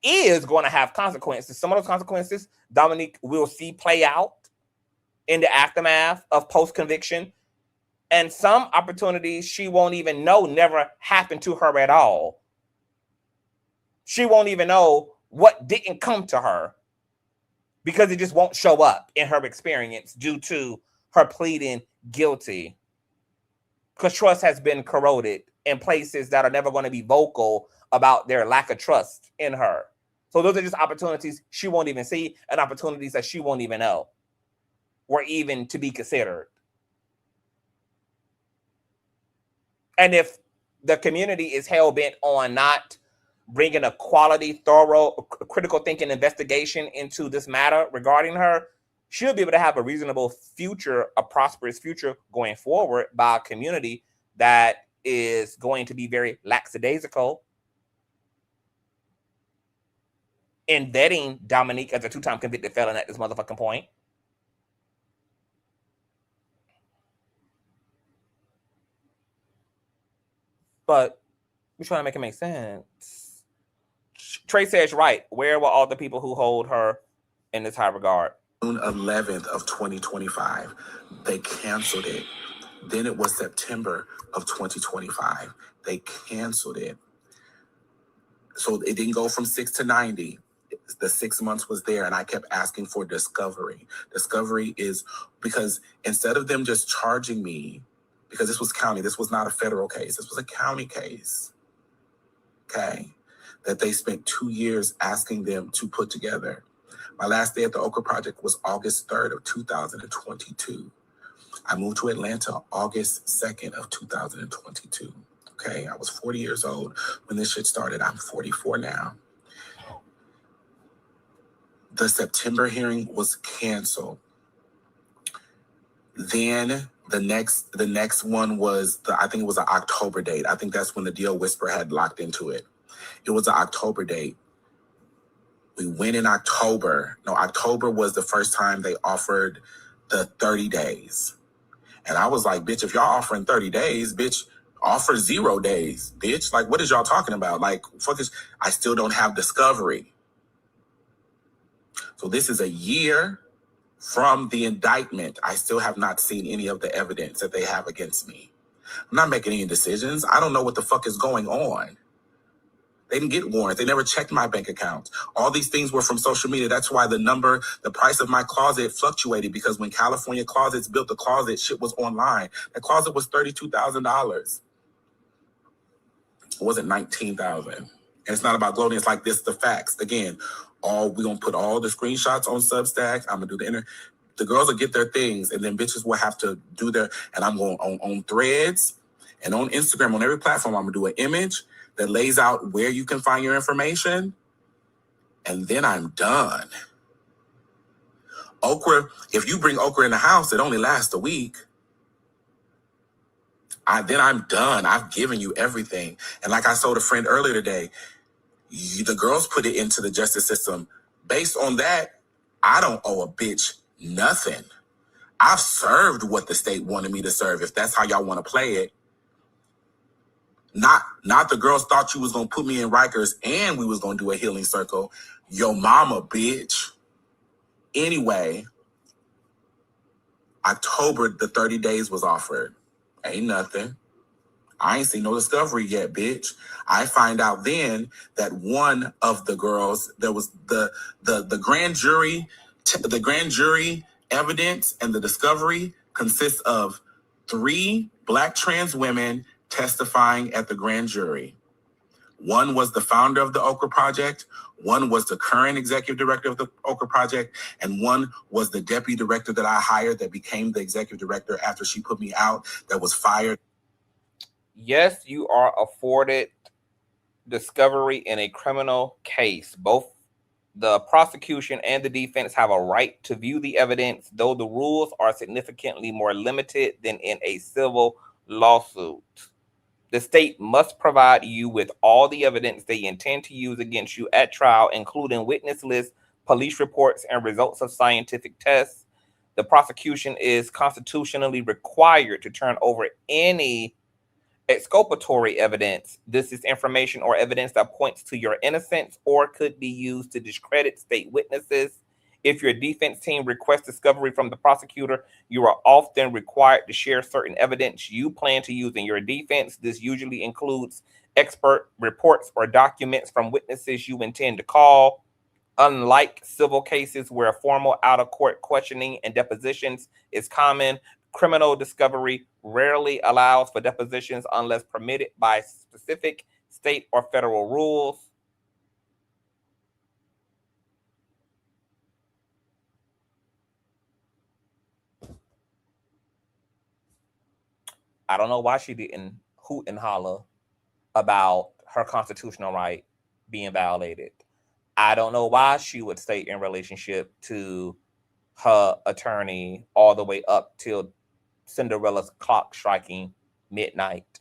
S2: is going to have consequences. Some of those consequences Dominique will see play out in the aftermath of post-conviction. And some opportunities she won't even know never happened to her at all. She won't even know what didn't come to her because it just won't show up in her experience due to her pleading guilty. Because trust has been corroded in places that are never going to be vocal about their lack of trust in her. So those are just opportunities she won't even see, and opportunities that she won't even know were even to be considered. And if the community is hell-bent on not bringing a quality, thorough, critical thinking investigation into this matter regarding her, she'll be able to have a reasonable future, a prosperous future going forward by a community that is going to be very lackadaisical in vetting Dominique as a two-time convicted felon at this motherfucking point. But we're trying to make it make sense. Trey says, right, where were all the people who hold her in this high regard?
S6: June 11th of 2025, they canceled it. Then it was September of 2025. They canceled it. So it didn't go from 6 to 90. The 6 months was there, and I kept asking for discovery. Discovery is because instead of them just charging me, because this was county, this was not a federal case, this was a county case, okay, that they spent 2 years asking them to put together. My last day at the Okra Project was August 3rd of 2022. I moved to Atlanta August 2nd of 2022. Okay, I was 40 years old when this shit started. I'm 44 now. The September hearing was canceled. Then the next one was I think it was an October date. I think that's when the deal Whisper had locked into it. It was an October date. We went in October. No, October was the first time they offered the 30 days. And I was like, bitch, if y'all offering 30 days, bitch, offer 0 days, bitch. Like, what is y'all talking about? Like, fuck is, I still don't have discovery. So this is a year from the indictment. I still have not seen any of the evidence that they have against me. I'm not making any decisions. I don't know what the fuck is going on. They didn't get warrants. They never checked my bank account. All these things were from social media. That's why the price of my closet fluctuated, because when California Closets built the closet, shit was online. The closet was $32,000. It wasn't $19,000. And it's not about gloating. It's like this, the facts. Again, we're going to put all the screenshots on Substack. I'm going to do the girls will get their things, and then bitches will have to do and I'm going on Threads and on Instagram, on every platform, I'm going to do an image that lays out where you can find your information, and then I'm done. Okra, if you bring okra in the house, it only lasts a week. Then I'm done. I've given you everything. And like I told a friend earlier today, the girls put it into the justice system. Based on that, I don't owe a bitch nothing. I've served what the state wanted me to serve, if that's how y'all want to play it. Not the girls thought you was going to put me in Rikers and we was going to do a healing circle. Yo mama, bitch. Anyway, October, the 30 days was offered. Ain't nothing. I ain't seen no discovery yet, bitch. I find out then that one of the girls, there was the grand jury, the grand jury evidence and the discovery consists of 3 Black trans women testifying at the grand jury. One was the founder of the Okra Project, one was the current executive director of the Okra Project, and one was the deputy director that I hired that became the executive director after she put me out, that was fired.
S2: Yes, you are afforded discovery in a criminal case. Both the prosecution and the defense have a right to view the evidence, though the rules are significantly more limited than in a civil lawsuit. The state must provide you with all the evidence they intend to use against you at trial, including witness lists, police reports, and results of scientific tests. The prosecution is constitutionally required to turn over any exculpatory evidence. This is information or evidence that points to your innocence or could be used to discredit state witnesses. If your defense team requests discovery from the prosecutor, you are often required to share certain evidence you plan to use in your defense. This usually includes expert reports or documents from witnesses you intend to call. Unlike civil cases where formal out-of-court questioning and depositions is common, criminal discovery rarely allows for depositions unless permitted by specific state or federal rules. I don't know why she didn't hoot and holler about her constitutional right being violated. I don't know why she would stay in relationship to her attorney all the way up till Cinderella's clock striking midnight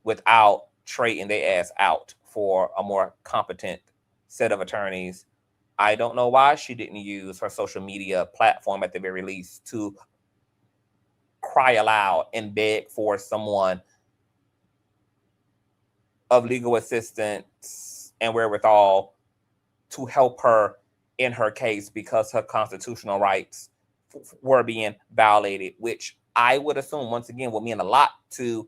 S2: without trading their ass out for a more competent set of attorneys. I don't know why she didn't use her social media platform at the very least to cry aloud and beg for someone of legal assistance and wherewithal to help her in her case, because her constitutional rights were being violated, which I would assume, once again, would mean a lot to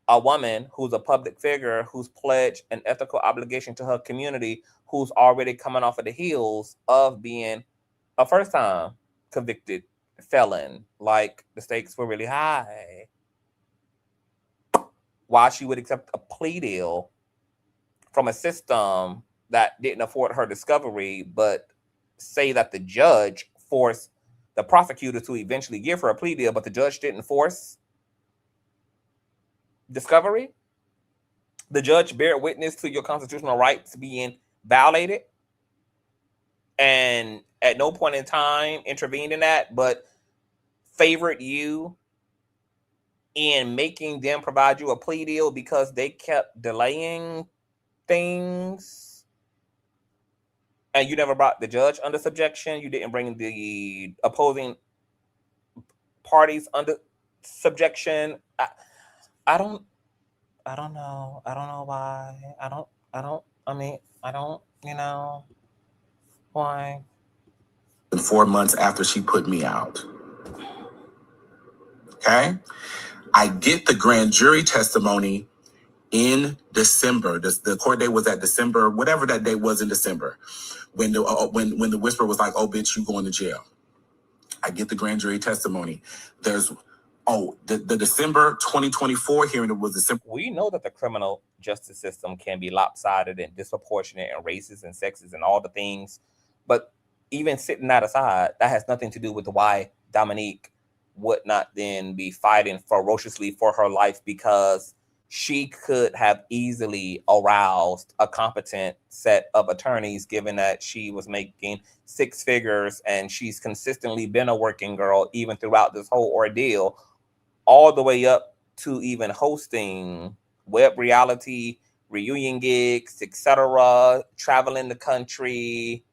S2: a woman who's a public figure, who's pledged an ethical obligation to her community, who's already coming off of the heels of being a first-time convicted felon. Like, the stakes were really high. Why she would accept a plea deal from a system that didn't afford her discovery, but say that the judge forced the prosecutor to eventually give her a plea deal, but the judge didn't force discovery? The judge bear witness to your constitutional rights being violated and at no point in time intervened in that, but favored you in making them provide you a plea deal because they kept delaying things. And you never brought the judge under subjection. You didn't bring the opposing parties under subjection. I don't know. I don't know why. I don't, why.
S6: 4 months after she put me out. Okay? I get the grand jury testimony in December. The court date was at December, whatever that date was in December, when the whisper was like, "Oh, bitch, you going to jail." I get the grand jury testimony. There's the December 2024 hearing. It was December.
S2: We know that the criminal justice system can be lopsided and disproportionate and racist and sexist and all the things, but even setting that aside, that has nothing to do with why Dominique would not then be fighting ferociously for her life, because she could have easily aroused a competent set of attorneys, given that she was making six figures and she's consistently been a working girl even throughout this whole ordeal, all the way up to even hosting web reality reunion gigs, etc., traveling the country,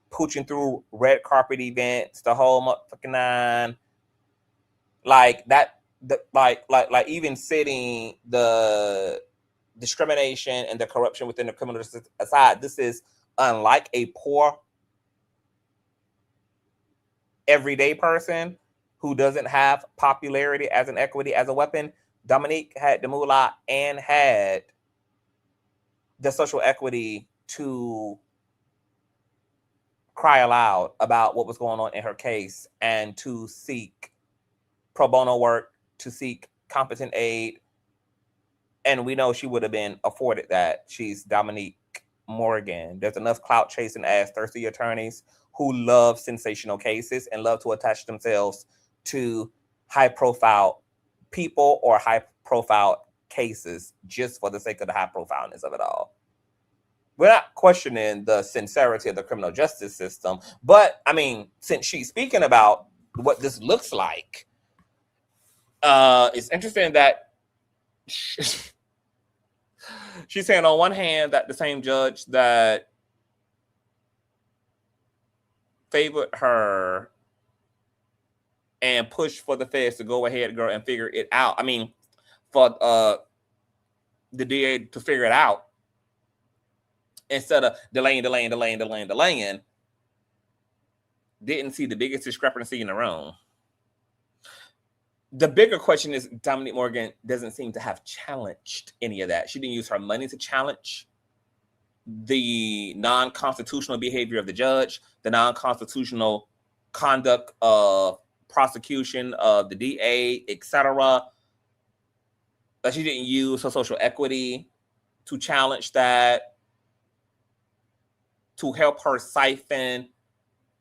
S2: pooching through red carpet events, the whole motherfucking nine. Like that, like even setting the discrimination and the corruption within the criminal justice aside, this is unlike a poor everyday person who doesn't have popularity as an equity, as a weapon. Dominique had the moolah and had the social equity to cry aloud about what was going on in her case and to seek pro bono work, to seek competent aid. And we know she would have been afforded that. She's Dominique Morgan. There's enough clout chasing ass thirsty attorneys who love sensational cases and love to attach themselves to high profile people or high profile cases just for the sake of the high profileness of it all. We're not questioning the sincerity of the criminal justice system, but I mean, since she's speaking about what this looks like, it's interesting that she's saying on one hand that the same judge that favored her and pushed for the feds to go ahead, girl, and figure it out. I mean, for the DA to figure it out instead of delaying, didn't see the biggest discrepancy in the room. The bigger question is Dominique Morgan doesn't seem to have challenged any of that. She didn't use her money to challenge the non-constitutional behavior of the judge, the non-constitutional conduct of prosecution of the DA, etc. But she didn't use her social equity to challenge that, to help her siphon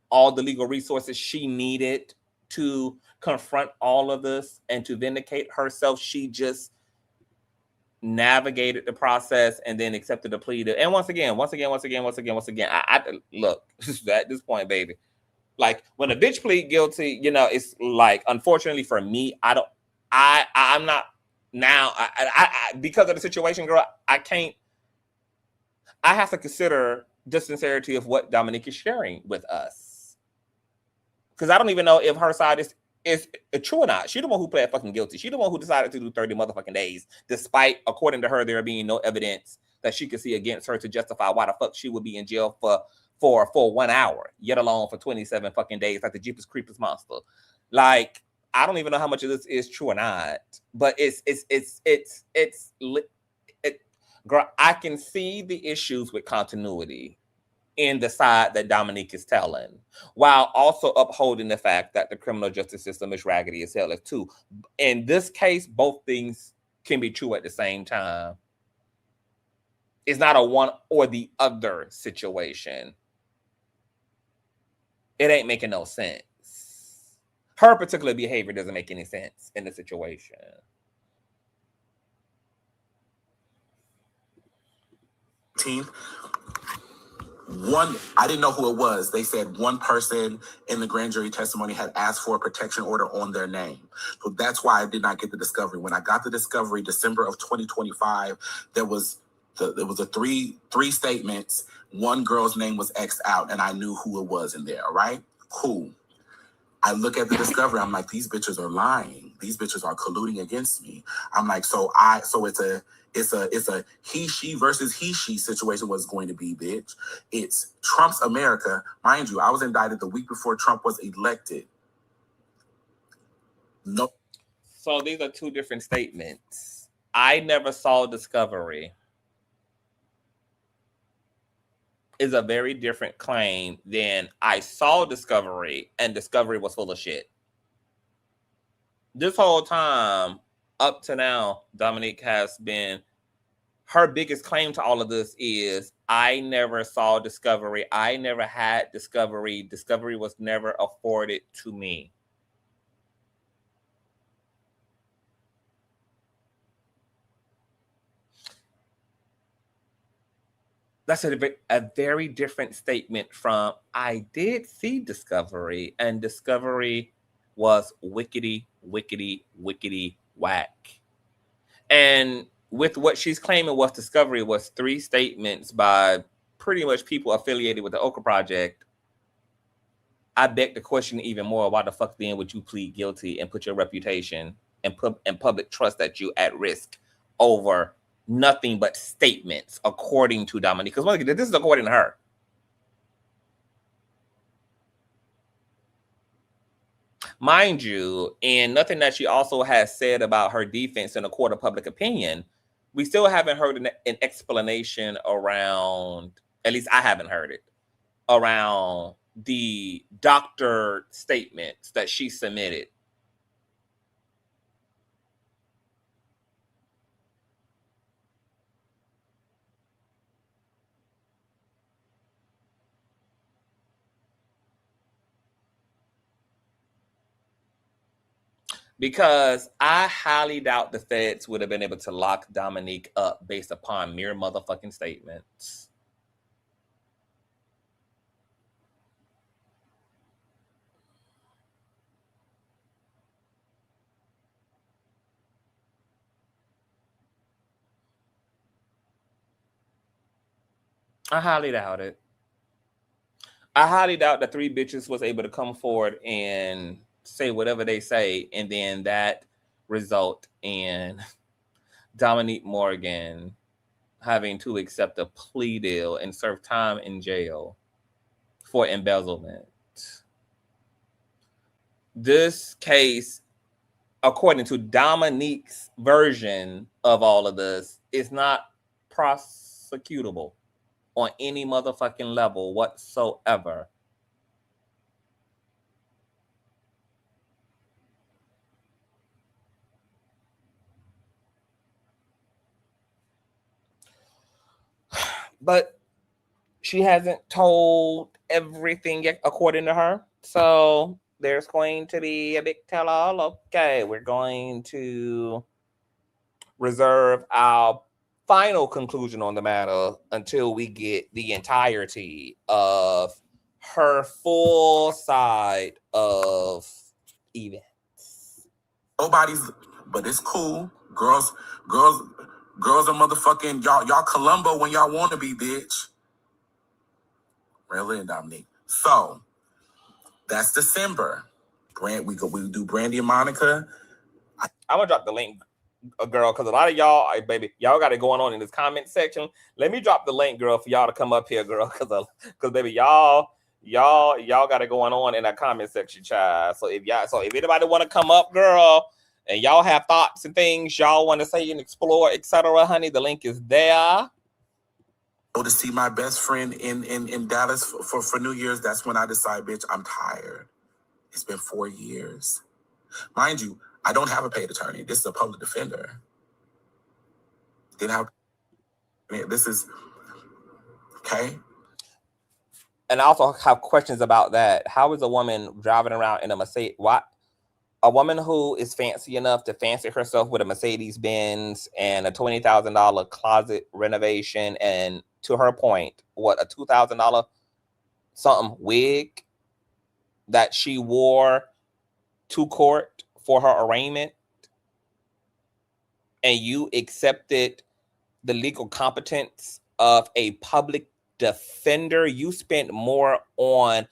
S2: all the legal resources she needed to confront all of this and to vindicate herself. She just navigated the process and then accepted the plea. And once again, I look, at this point, baby, like when a bitch plead guilty, you know, it's like, unfortunately for me, I'm not now, because of the situation, girl, I have to consider the sincerity of what Dominique is sharing with us. Because I don't even know if her side is true or not. She the one who pled fucking guilty. She the one who decided to do 30 motherfucking days, despite, according to her, there being no evidence that she could see against her to justify why the fuck she would be in jail for 1 hour, yet alone for 27 fucking days, like the Jeepers Creepers monster. Like, I don't even know how much of this is true or not, but it's girl, I can see the issues with continuity in the side that Dominique is telling, while also upholding the fact that the criminal justice system is raggedy as hell as too. In this case, both things can be true at the same time. It's not a one or the other situation. It ain't making no sense. Her particular behavior doesn't make any sense in the situation.
S6: I didn't know who it was. They said one person in the grand jury testimony had asked for a protection order on their name. So that's why I did not get the discovery. When I got the discovery, December of 2025, there was a three statements. One girl's name was X'd out, and I knew who it was in there. All right, cool. I look at the discovery. I'm like, these bitches are lying. These bitches are colluding against me. I'm like, so it's a he-she versus he-she situation was going to be, bitch. It's Trump's America. Mind you, I was indicted the week before Trump was elected. No.
S2: So these are two different statements. I never saw Discovery is a very different claim than I saw Discovery and Discovery was full of shit. This whole time up to now, Dominique has been, her biggest claim to all of this is I never saw Discovery. I never had Discovery. Discovery was never afforded to me. That's a very different statement from I did see Discovery and Discovery was wickety, wickety, wickety whack. And with what she's claiming was Discovery was 3 statements by pretty much people affiliated with the Oka Project. I beg the question even more, why the fuck then would you plead guilty and put your reputation and public trust at you at risk over nothing but statements, according to Dominique? Because this is according to her. Mind you, and nothing that she also has said about her defense in a court of public opinion, we still haven't heard an explanation around, at least I haven't heard it, around the doctor statements that she submitted. Because I highly doubt the feds would have been able to lock Dominique up based upon mere motherfucking statements. I highly doubt it. I highly doubt the 3 bitches was able to come forward and say whatever they say, and then that result in Dominique Morgan having to accept a plea deal and serve time in jail for embezzlement. This case, according to Dominique's version of all of this, is not prosecutable on any motherfucking level whatsoever. But she hasn't told everything yet, according to her. So there's going to be a big tell-all. Okay, we're going to reserve our final conclusion on the matter until we get the entirety of her full side of events.
S6: Nobody's, but it's cool. Girls are motherfucking y'all Columbo when y'all want to be, bitch. Really, and Dominique. So that's December. We do Brandy and Monica.
S2: I'm gonna drop the link, girl, because a lot of y'all, baby, y'all got it going on in this comment section. Let me drop the link, girl, for y'all to come up here, girl, because baby, y'all got it going on in that comment section, child. So if anybody want to come up, girl, and y'all have thoughts and things y'all want to say and explore, etc., honey, the link is there.
S6: Go to see my best friend in Dallas for New Year's. That's when I decide, bitch, I'm tired. It's been 4 years. Mind you, I don't have a paid attorney. This is a public defender. This is okay.
S2: And I also have questions about that. How is a woman driving around in a Mercedes? What? A woman who is fancy enough to fancy herself with a Mercedes Benz and a $20,000 closet renovation, and to her point, what, a $2,000 something wig that she wore to court for her arraignment, and you accepted the legal competence of a public defender? You spent more on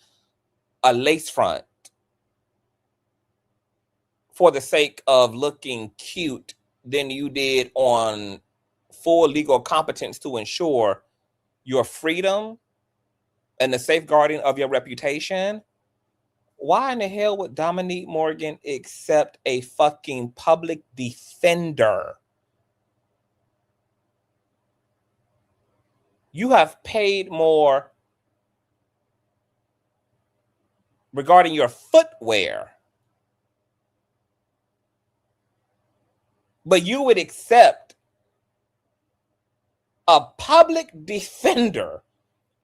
S2: a lace front for the sake of looking cute than you did on full legal competence to ensure your freedom and the safeguarding of your reputation. Why in the hell would Dominique Morgan accept a fucking public defender you have paid more regarding your footwear, but you would accept a public defender,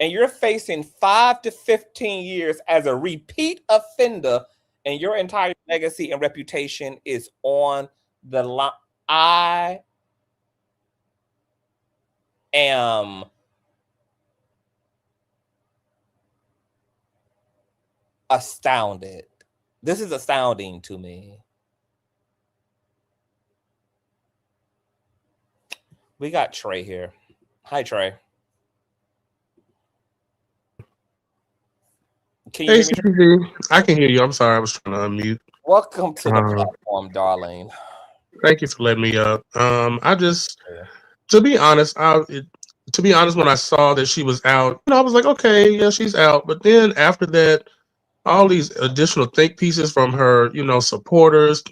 S2: and you're facing 5 to 15 years as a repeat offender, and your entire legacy and reputation is on the line. I am astounded. This is astounding to me. We got Trey here. Hi, Trey. Can you
S7: Hey,
S2: hear me?
S7: CPG. I can hear you. I'm sorry. I was trying to unmute.
S2: Welcome to the platform, darling.
S7: Thank you for letting me up. To be honest, when I saw that she was out, I was like, okay, yeah, she's out. But then after that, all these additional think pieces from her, supporters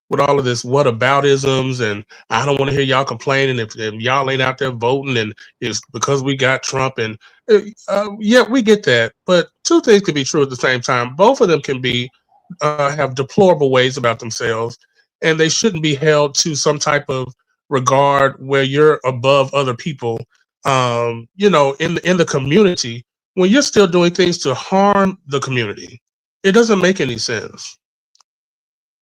S7: with all of this whataboutisms, and I don't want to hear y'all complaining if y'all ain't out there voting, and it's because we got Trump. And yeah, we get that. But two things can be true at the same time. Both of them can be have deplorable ways about themselves, and they shouldn't be held to some type of regard where you're above other people. In the community, when you're still doing things to harm the community, it doesn't make any sense.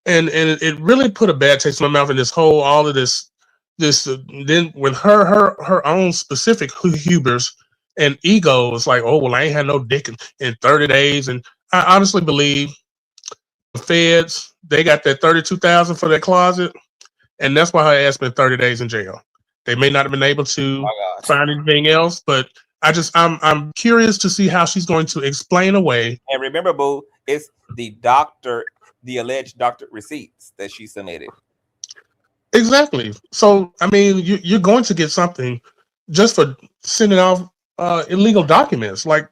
S7: And it really put a bad taste in my mouth in all of this then when her own specific hubris and ego is like, oh well, I ain't had no dick in 30 days. And I honestly believe the feds, they got that 32,000 for their closet, and that's why her ass spent 30 days in jail. They may not have been able to find anything else, but I'm curious to see how she's going to explain away.
S2: And remember, boo, it's the alleged doctor receipts that she submitted.
S7: Exactly. So I mean, you're going to get something just for sending off illegal documents. Like,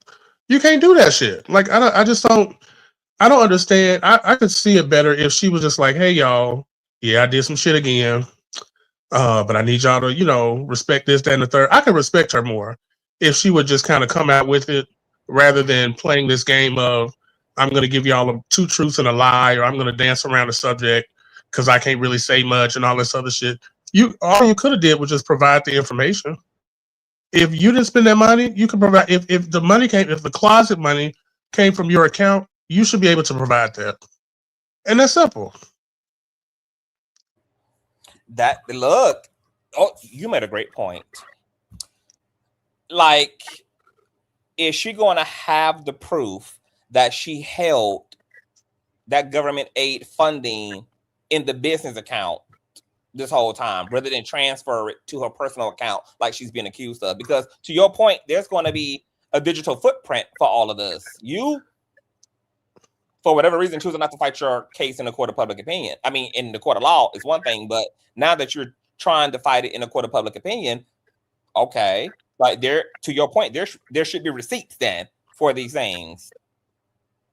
S7: you can't do that shit. Like, I don't understand. I could see it better if she was just like, hey y'all, yeah, I did some shit again. But I need y'all to, respect this, that, and the third. I could respect her more if she would just kind of come out with it rather than playing this game of, I'm going to give y'all two truths and a lie, or I'm going to dance around the subject because I can't really say much and all this other shit. All you could have did was just provide the information. If you didn't spend that money, you could provide. If the closet money came from your account, you should be able to provide that. And that's simple.
S2: You made a great point. Like, is she going to have the proof that she held that government aid funding in the business account this whole time, rather than transfer it to her personal account like she's being accused of? Because to your point, there's going to be a digital footprint for all of this. You, for whatever reason, choosing not to fight your case in the court of public opinion. I mean, in the court of law is one thing, but now that you're trying to fight it in a court of public opinion, okay, like to your point, there should be receipts then for these things.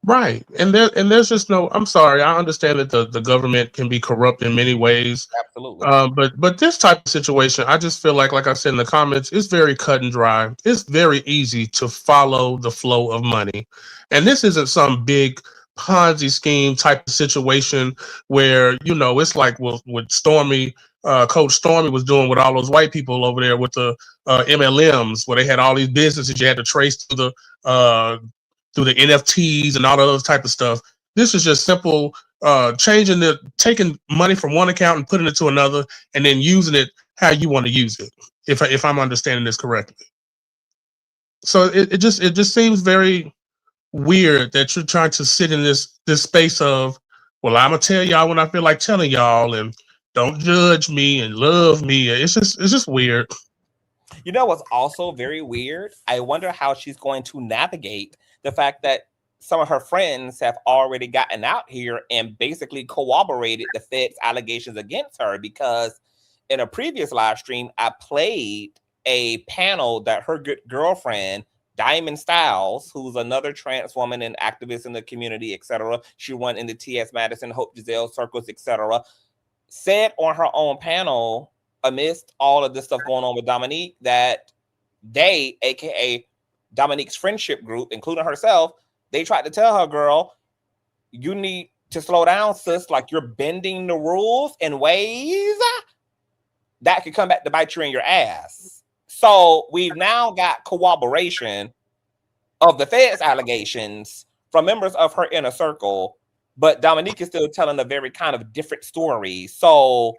S7: Right. And there's just no, I'm sorry, I understand that the government can be corrupt in many ways.
S2: Absolutely.
S7: But this type of situation, I just feel like I said in the comments, it's very cut and dry. It's very easy to follow the flow of money. And this isn't some big Ponzi scheme type of situation where, it's like with Stormy, Coach Stormy was doing with all those white people over there with the MLMs, where they had all these businesses you had to trace through the NFTs and all of those type of stuff. This is just simple taking money from one account and putting it to another, and then using it how you want to use it, if I'm understanding this correctly. So it just seems very weird that you're trying to sit in this space of, well, I'm gonna tell y'all when I feel like telling y'all, and don't judge me and love me. It's just weird.
S2: You know what's also very weird? I wonder how she's going to navigate the fact that some of her friends have already gotten out here and basically corroborated the Fed's allegations against her, because in a previous live stream, I played a panel that her good girlfriend, Diamond Styles, who's another trans woman and activist in the community, etc. She won in the T.S. Madison, Hope Giselle circles, etc. Said on her own panel, amidst all of this stuff going on with Dominique, that they, aka Dominique's friendship group, including herself, they tried to tell her, girl, you need to slow down, sis. Like, you're bending the rules in ways that could come back to bite you in your ass. So we've now got corroboration of the Fed's allegations from members of her inner circle, but Dominique is still telling a very kind of different story. So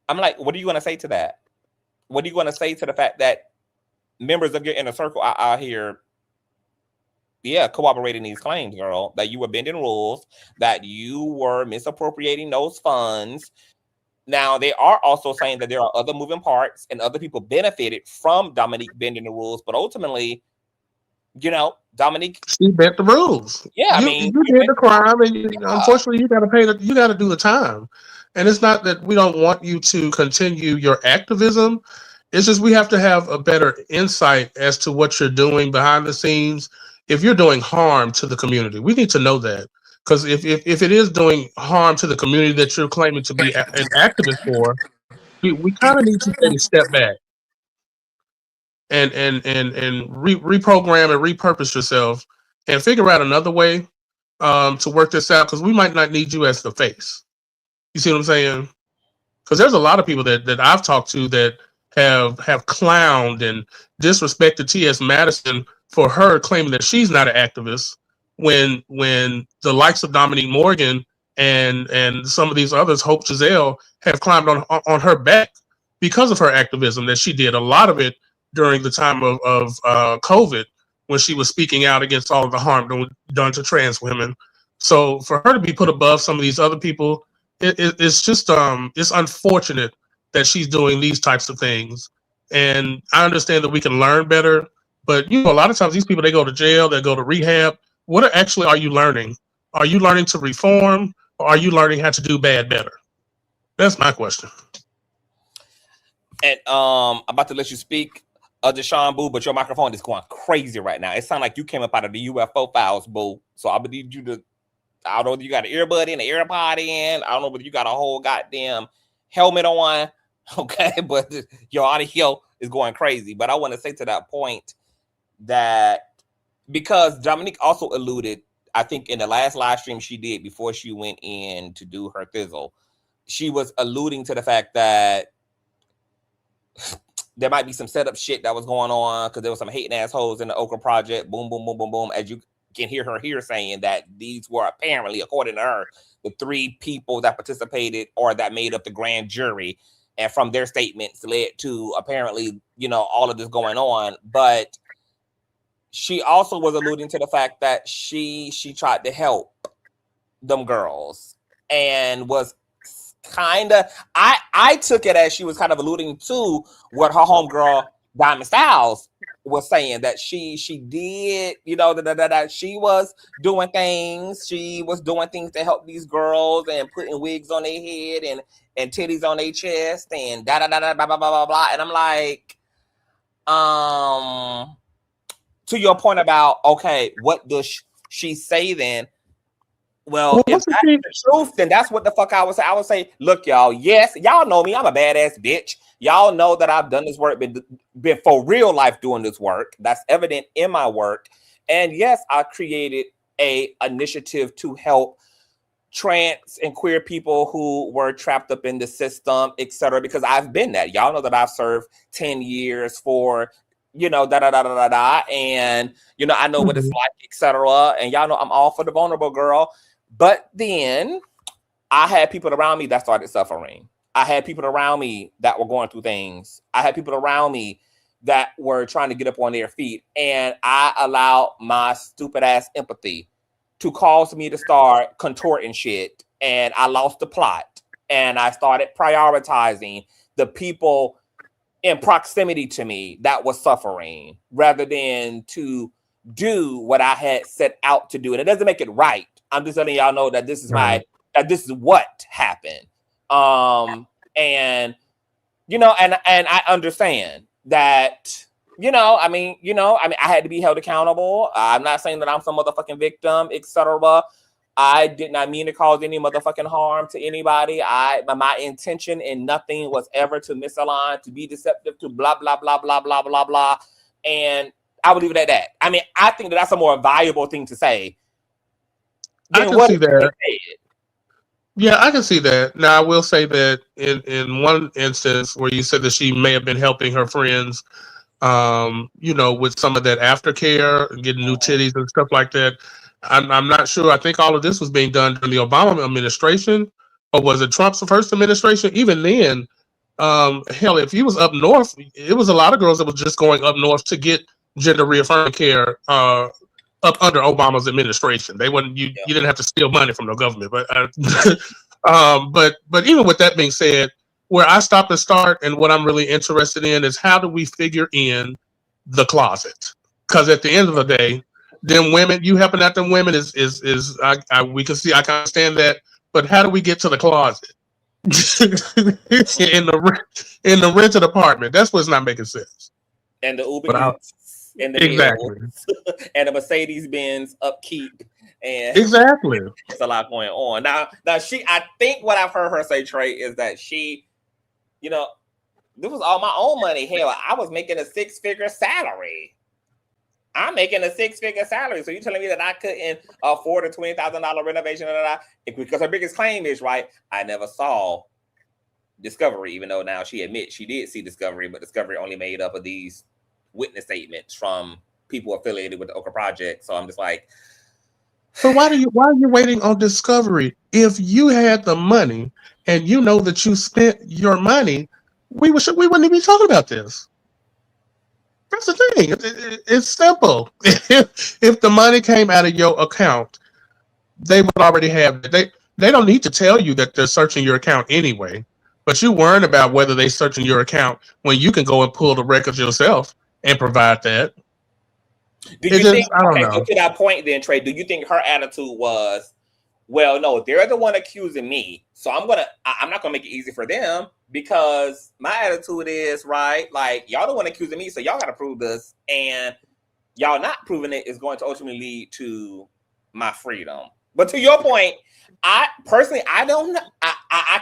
S2: I'm like, what are you going to say to that? What are you going to say to the fact that members of your inner circle are out here, corroborating these claims, girl, that you were bending rules, that you were misappropriating those funds? Now, they are also saying that there are other moving parts and other people benefited from Dominique bending the rules, but ultimately, Dominique,
S7: she bent the rules.
S2: Yeah,
S7: you did the crime, and unfortunately, you got to pay. You got to do the time. And it's not that we don't want you to continue your activism. It's just we have to have a better insight as to what you're doing behind the scenes. If you're doing harm to the community, we need to know that. Because if it is doing harm to the community that you're claiming to be an activist for, we kind of need to take a step back and reprogram and repurpose yourself and figure out another way to work this out, because we might not need you as the face. You see what I'm saying? Because there's a lot of people that I've talked to that have clowned and disrespected T.S. Madison for her claiming that she's not an activist, when the likes of Dominique Morgan and some of these others, Hope Giselle, have climbed on her back because of her activism that she did. A lot of it during the time of COVID, when she was speaking out against all of the harm done to trans women. So for her to be put above some of these other people, it's just it's unfortunate that she's doing these types of things. And I understand that we can learn better, but a lot of times these people, they go to jail, they go to rehab. What actually are you learning? Are you learning to reform, or are you learning how to do bad better? That's my question.
S2: And I'm about to let you speak, Deshaun Boo, but your microphone is going crazy right now. It sounds like you came up out of the UFO files, Boo. So I would need you to, I don't know whether you got an earbud in, an AirPod in. I don't know whether you got a whole goddamn helmet on. Okay, but your audio is going crazy. But I want to say to that point that, because Dominique also alluded, I think in the last live stream she did before she went in to do her thizzle, she was alluding to the fact that there might be some setup shit that was going on, because there was some hating assholes in the Okra Project. Boom, boom, boom, boom, boom. As you can hear her here saying that these were apparently, according to her, the 3 people that participated or that made up the grand jury. And from their statements led to apparently, all of this going on. But she also was alluding to the fact that she tried to help them girls, and was kind of, I took it as she was kind of alluding to what her homegirl Diamond Styles was saying, that she did, that she was doing things. She was doing things to help these girls and putting wigs on their head and titties on their chest and da da da da blah blah blah blah blah. And I'm like, to your point about, okay, what does she say then? Well, if that's the truth, then that's what the fuck I would say. I would say, look, y'all, yes, y'all know me. I'm a badass bitch. Y'all know that I've done this work, been for real life doing this work. That's evident in my work. And yes, I created a initiative to help trans and queer people who were trapped up in the system, etc. Because I've been that. Y'all know that I've served 10 years for, and I know what it's like, etc. And y'all know I'm all for the vulnerable, girl. But then I had people around me that started suffering. I had people around me that were going through things. I had people around me that were trying to get up on their feet. And I allowed my stupid ass empathy to cause me to start contorting shit. And I lost the plot. And I started prioritizing the people in proximity to me that was suffering, rather than to do what I had set out to do. And it doesn't make it right. I'm just letting y'all know that this is this is what happened. And I understand that, I had to be held accountable. I'm not saying that I'm some motherfucking victim, etc. I did not mean to cause any motherfucking harm to anybody. My intention in nothing was ever to misalign, to be deceptive, to blah, blah, blah, blah, blah, blah, blah. And I would leave it at that. I mean, I think that's a more valuable thing to say.
S7: I can see that. Yeah, I can see that. Now, I will say that in one instance where you said that she may have been helping her friends, you know, with some of that aftercare, getting new titties and stuff like that. I'm not sure. I think all of this was being done during the Obama administration, or was it Trump's first administration? Even then, hell, if you was up north, it was a lot of girls that was just going up north to get gender reaffirming care up under Obama's administration. They wouldn't. You didn't have to steal money from the government, but but even with that being said, where I stop and start, and what I'm really interested in is how do we figure in the closet? Because at the end of the day, them women, you helping out them women is we can see, I can understand that, but how do we get to the closet? in the rented apartment, that's what's not making sense.
S2: And the Uber Eats, and the
S7: exactly,
S2: and the Mercedes Benz upkeep, and
S7: exactly,
S2: it's a lot going on now. I think what I've heard her say, Trey, is that she, you know, this was all my own money. Hell, I was making a 6-figure salary. I'm making a 6-figure salary. So you're telling me that I couldn't afford a $20,000 renovation? Because her biggest claim is, right, I never saw Discovery, even though now she admits she did see Discovery, but Discovery only made up of these witness statements from people affiliated with the Oka Project. So I'm just like,
S7: so why are you waiting on Discovery? If you had the money and you know that you spent your money, we wouldn't even be talking about this. That's the thing. It's simple. If the money came out of your account, they would already have it. They don't need to tell you that they're searching your account anyway. But you worrying about whether they're searching your account when you can go and pull the records yourself and provide that.
S2: Do you think, so to that point then, Trey, do you think her attitude was, well, no, they're the one accusing me, so I'm not gonna make it easy for them, because my attitude is, right, like, y'all the one accusing me, so y'all gotta prove this, and y'all not proving it is going to ultimately lead to my freedom. But to your point, I personally, I don't, I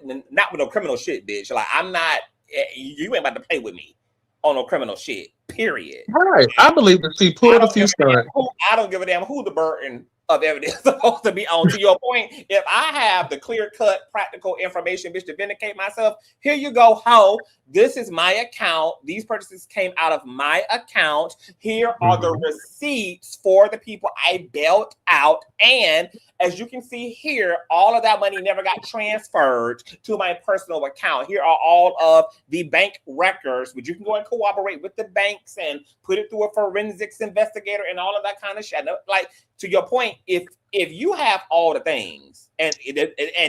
S2: not with no criminal shit, bitch. Like, I'm not, you ain't about to play with me on no criminal shit, period.
S7: Right. I believe that she pulled a few stunts.
S2: I don't give a damn who the burden of evidence supposed to be on. To your point, if I have the clear-cut, practical information, bitch, to vindicate myself, here you go, ho. This is my account. These purchases came out of my account. Here are the receipts for the people I bailed out. And as you can see here, all of that money never got transferred to my personal account. Here are all of the bank records, which you can go and cooperate with the banks and put it through a forensics investigator and all of that kind of shit. Like, to your point, if you have all the things, and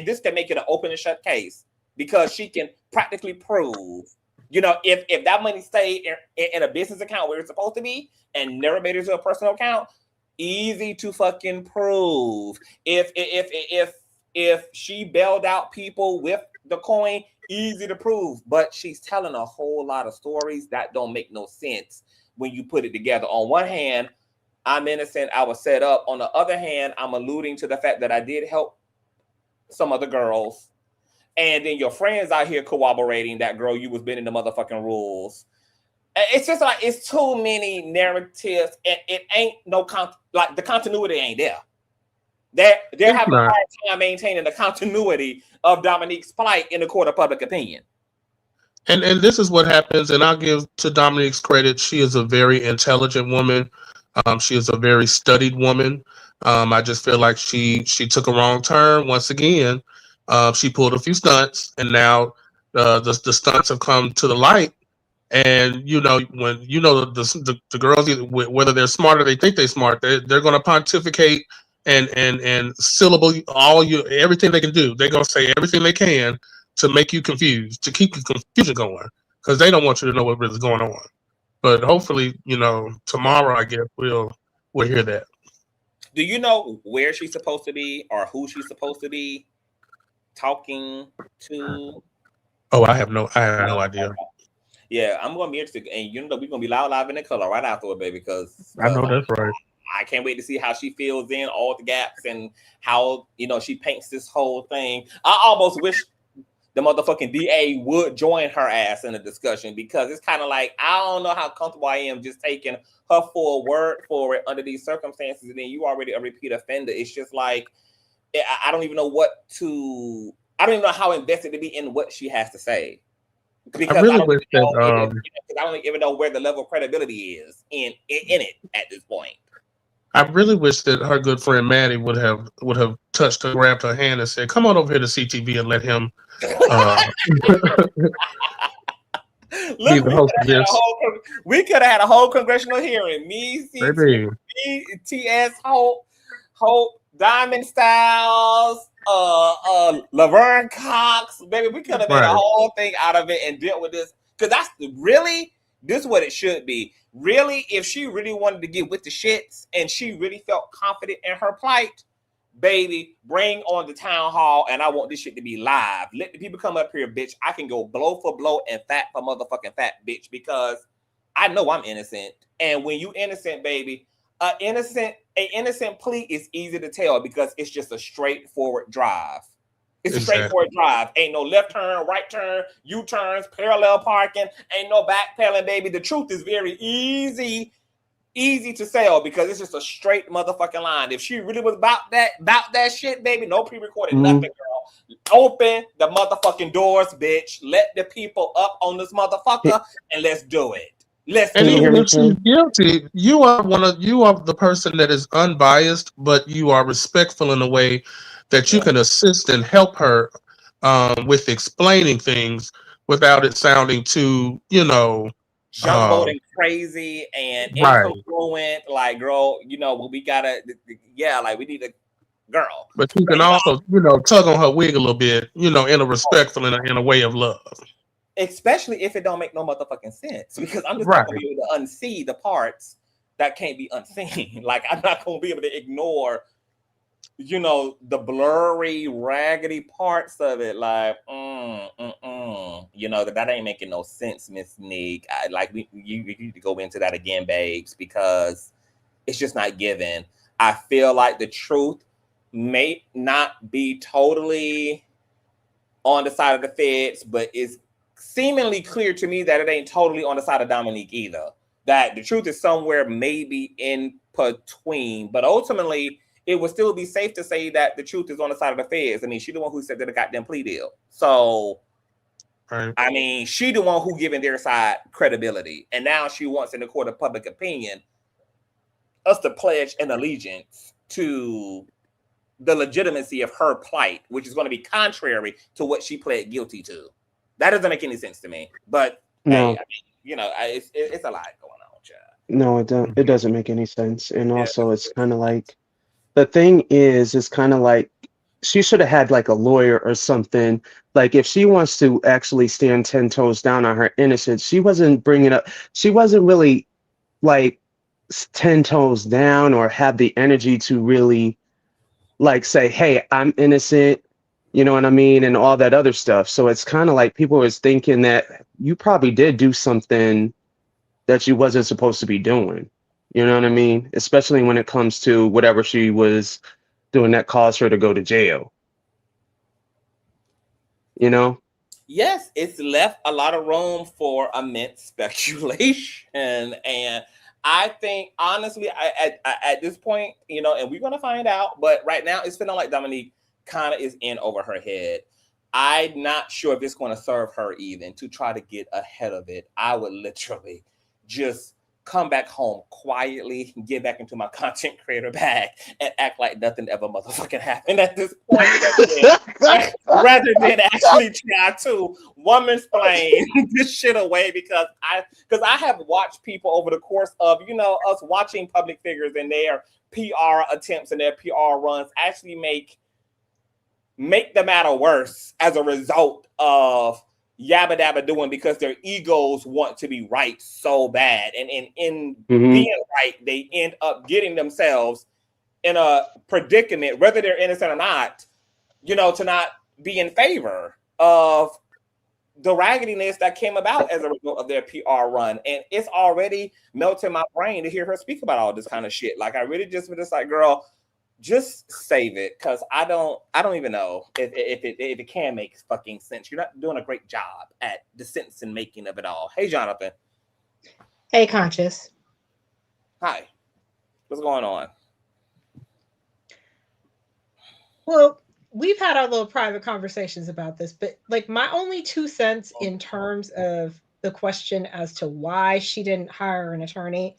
S2: this can make it an open and shut case, because she can practically prove, you know, if that money stayed in a business account where it's supposed to be and never made it to a personal account, easy to fucking prove. If she bailed out people with the coin, easy to prove. But she's telling a whole lot of stories that don't make no sense when you put it together. On one hand, I'm innocent, I was set up. On the other hand, I'm alluding to the fact that I did help some other girls. And then your friends out here corroborating that, girl, you was bending the motherfucking rules. It's just like, it's too many narratives, and it ain't no like the continuity ain't there. They're having a hard time maintaining the continuity of Dominique's plight in the court of public opinion.
S7: And this is what happens, and I'll give to Dominique's credit. She is a very intelligent woman. She is a very studied woman. I just feel like she took a wrong turn once again. She pulled a few stunts, and now the stunts have come to the light. And you know, when you know the girls, whether they're smart or they think they're smart, they're going to pontificate and syllable everything they can do. They're going to say everything they can to make you confused, to keep the confusion going, because they don't want you to know what really is going on. But hopefully, you know, tomorrow, I guess we'll hear that.
S2: Do you know where she's supposed to be or who she's supposed to be talking to?
S7: Oh, I have no idea.
S2: Yeah, I'm gonna be interested, and you know we're gonna be live in the color right afterward, baby. Because
S7: I know that's right.
S2: I can't wait to see how she fills in all the gaps and how, she paints this whole thing. I almost wish the motherfucking DA would join her ass in the discussion, because it's kind of like, I don't know how comfortable I am just taking her full word for it under these circumstances. And then you already a repeat offender. It's just like, I don't even know I don't even know how invested to be in what she has to say. Because
S7: I really wish that
S2: I don't even know where the level of credibility is in it at this point.
S7: I really wish that her good friend Maddie would have touched her, grabbed her hand, and said, "Come on over here to CTV and let him be the host of this."
S2: We could have had a whole congressional hearing. Me,
S7: Baby.
S2: TS, Hope, Diamond Styles, Laverne Cox, baby. We could have made a whole thing out of it and dealt with this, because this is what it should be. Really, if she really wanted to get with the shits and she really felt confident in her plight, baby, bring on the town hall, and I want this shit to be live. Let the people come up here, bitch. I can go blow for blow and fat for motherfucking fat, bitch, because I know I'm innocent. And when you innocent, baby, an innocent plea is easy to tell, because it's just a straightforward drive. It's a straightforward drive. Ain't no left turn, right turn, U-turns, parallel parking. Ain't no backpedaling, baby. The truth is very easy to sell, because it's just a straight motherfucking line. If she really was about that shit, baby, no pre-recorded nothing, girl. Open the motherfucking doors, bitch. Let the people up on this motherfucker, and let's do it.
S7: And even if she's guilty, you are the person that is unbiased, but you are respectful in a way that you can assist and help her with explaining things without it sounding too,
S2: jumbled and crazy and incongruent. Like, girl, we gotta, we need a girl.
S7: But you can also, tug on her wig a little bit, in a respectful, in a way of love.
S2: Especially if it don't make no motherfucking sense, because I'm just not gonna be able to unsee the parts that can't be unseen. Like, I'm not gonna be able to ignore, the blurry, raggedy parts of it. Like, that ain't making no sense, Miss Neek. You need to go into that again, babes, because it's just not given. I feel like the truth may not be totally on the side of the feds, but it's seemingly clear to me that it ain't totally on the side of Dominique either. That the truth is somewhere maybe in between, but ultimately it would still be safe to say that the truth is on the side of the feds. I mean, she the one who said that a goddamn plea deal. So, I mean, she the one who giving their side credibility, and now she wants, in the court of public opinion, us to pledge an allegiance to the legitimacy of her plight, which is going to be contrary to what she pled guilty to. That doesn't make any sense to me. But
S8: no.
S2: Hey, it's a lot going on, child.
S8: No, it doesn't make any sense. And also, it's kind of like, the thing is, it's kind of like she should have had like a lawyer or something. Like, if she wants to actually stand 10 toes down on her innocence, she wasn't really like 10 toes down or have the energy to really like say, hey, I'm innocent. You know what I mean? And all that other stuff. So it's kind of like people was thinking that you probably did do something that you wasn't supposed to be doing. You know what I mean? Especially when it comes to whatever she was doing that caused her to go to jail.
S2: Yes, it's left a lot of room for immense speculation. And I think, honestly, at this point, and we're going to find out, but right now it's feeling like Dominique kind of is in over her head. I'm not sure if it's going to serve her even to try to get ahead of it. I would literally just come back home quietly, get back into my content creator bag, and act like nothing ever motherfucking happened at this point, rather than actually try to woman-splain this shit away, because I have watched people over the course of, us watching public figures and their PR attempts and their PR runs actually make the matter worse as a result of yabba dabba doing, because their egos want to be right so bad, and in being right, they end up getting themselves in a predicament, whether they're innocent or not, to not be in favor of the raggediness that came about as a result of their PR run. And it's already melting my brain to hear her speak about all this kind of shit. Like, I really just was just like, girl, just save it, because I don't even know if it can make fucking sense. You're not doing a great job at the sense and making of it all. Hey, Jonathan.
S9: Hey, Conscious.
S2: Hi. What's going on?
S9: Well, we've had our little private conversations about this, but like my only 2 cents in terms of the question as to why she didn't hire an attorney,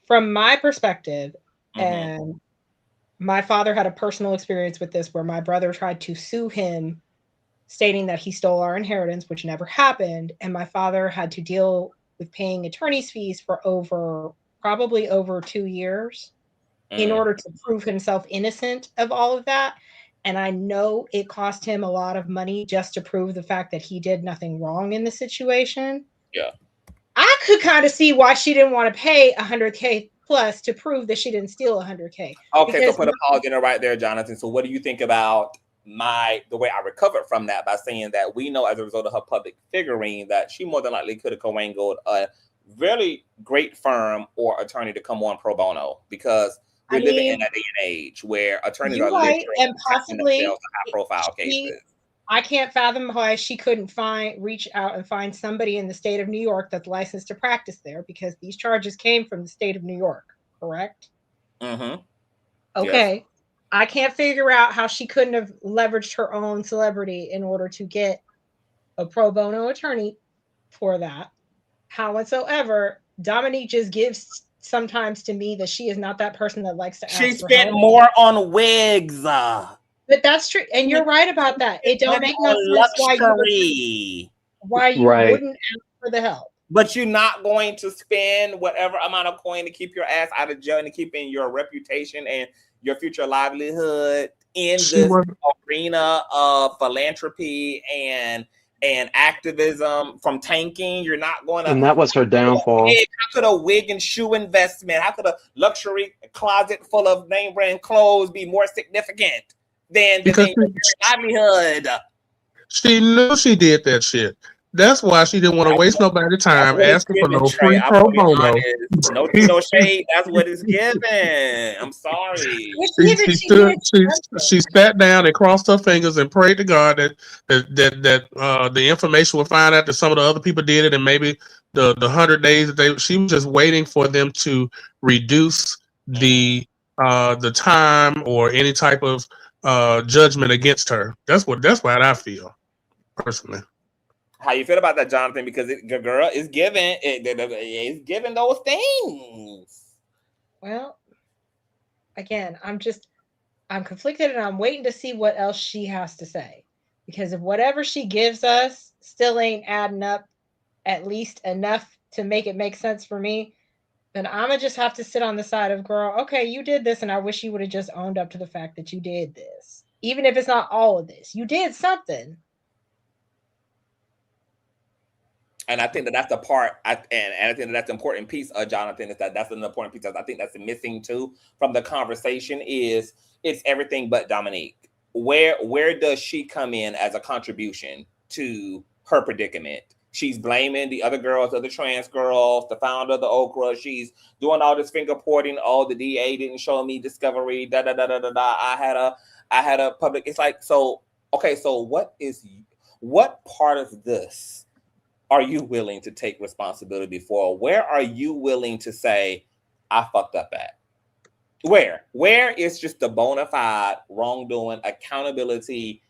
S9: from my perspective, and my father had a personal experience with this where my brother tried to sue him stating that he stole our inheritance, which never happened, and my father had to deal with paying attorney's fees for probably over 2 years in order to prove himself innocent of all of that. And I know it cost him a lot of money just to prove the fact that he did nothing wrong in the situation.
S2: Yeah.
S9: I could kind of see why she didn't want to pay $100K plus to prove that she didn't steal $100K.
S2: Okay, so put a pause in it right there, Jonathan. So what do you think about the way I recovered from that by saying that we know as a result of her public figuring that she more than likely could have coangled a really great firm or attorney to come on pro bono, because we're living in a day and age where attorneys are literally
S9: and possibly
S2: high-profile cases.
S9: I can't fathom why she couldn't reach out and find somebody in the state of New York that's licensed to practice there, because these charges came from the state of New York, correct?
S2: Mm-hmm.
S9: Okay.
S2: Yes.
S9: I can't figure out how she couldn't have leveraged her own celebrity in order to get a pro bono attorney for that. However, Dominique just gives sometimes to me that she is not that person that likes to ask
S2: She
S9: for
S2: spent
S9: help.
S2: more on wigs.
S9: But that's true, and you're right about that. It don't make no sense why you wouldn't ask for the help.
S2: But you're not going to spend whatever amount of coin to keep your ass out of jail and to keeping your reputation and your future livelihood in this arena of philanthropy and activism from tanking. You're not going to.
S8: And that was her downfall.
S2: How could a wig and shoe investment, how could a luxury closet full of name brand clothes be more significant than your livelihood?
S7: She knew she did that shit. That's why she didn't want to waste nobody's time asking for no free pro bono.
S2: No shade. That's what it's given. I'm sorry.
S7: She sat down and crossed her fingers and prayed to God that the information would find out that some of the other people did it, and maybe the 100 days that she was just waiting for them to reduce the time or any type of judgment against her. That's what I feel personally.
S2: How you feel about that, Jonathan? Because girl is giving it's giving those things.
S9: Well, again, I'm conflicted, and I'm waiting to see what else she has to say, because if whatever she gives us still ain't adding up at least enough to make it make sense for me, then I'm gonna just have to sit on the side of, girl, okay, you did this, and I wish you would have just owned up to the fact that you did this, even if it's not all of this. You did something.
S2: And I think that's the part, and I think that's the important piece of Jonathan, is that's an important piece. I think that's missing too from the conversation is it's everything but Dominique. Where does she come in as a contribution to her predicament? She's blaming the other girls, the other trans girls, the founder of the Okra. She's doing all this finger pointing. Oh, the DA didn't show me discovery. Da da da da da da. I had a public. It's like, so okay. So what part of this are you willing to take responsibility for? Where are you willing to say, I fucked up at? Where is just the bona fide wrongdoing, accountability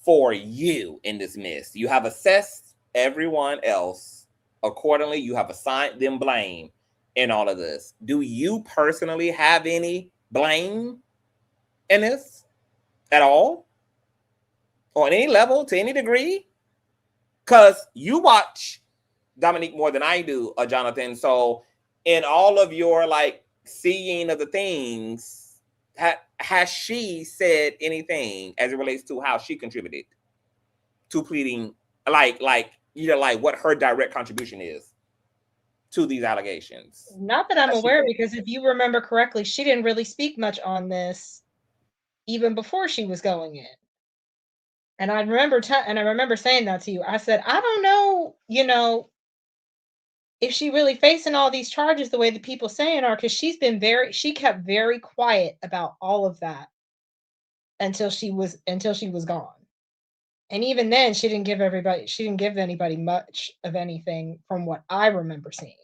S2: for you in this mess? You have assessed everyone else accordingly. You have assigned them blame in all of this. Do you personally have any blame in this at all? Or on any level, to any degree? Because you watch Dominique more than I do, Jonathan. So in all of your like seeing of the things, has she said anything as it relates to how she contributed to pleading, like what her direct contribution is to these allegations?
S9: Not that I'm aware, because if you remember correctly, she didn't really speak much on this even before she was going in. And I remember saying that to you. I said, I don't know, if she really facing all these charges the way the people saying are, because she kept very quiet about all of that until she was gone. And even then, she didn't give anybody much of anything from what I remember seeing.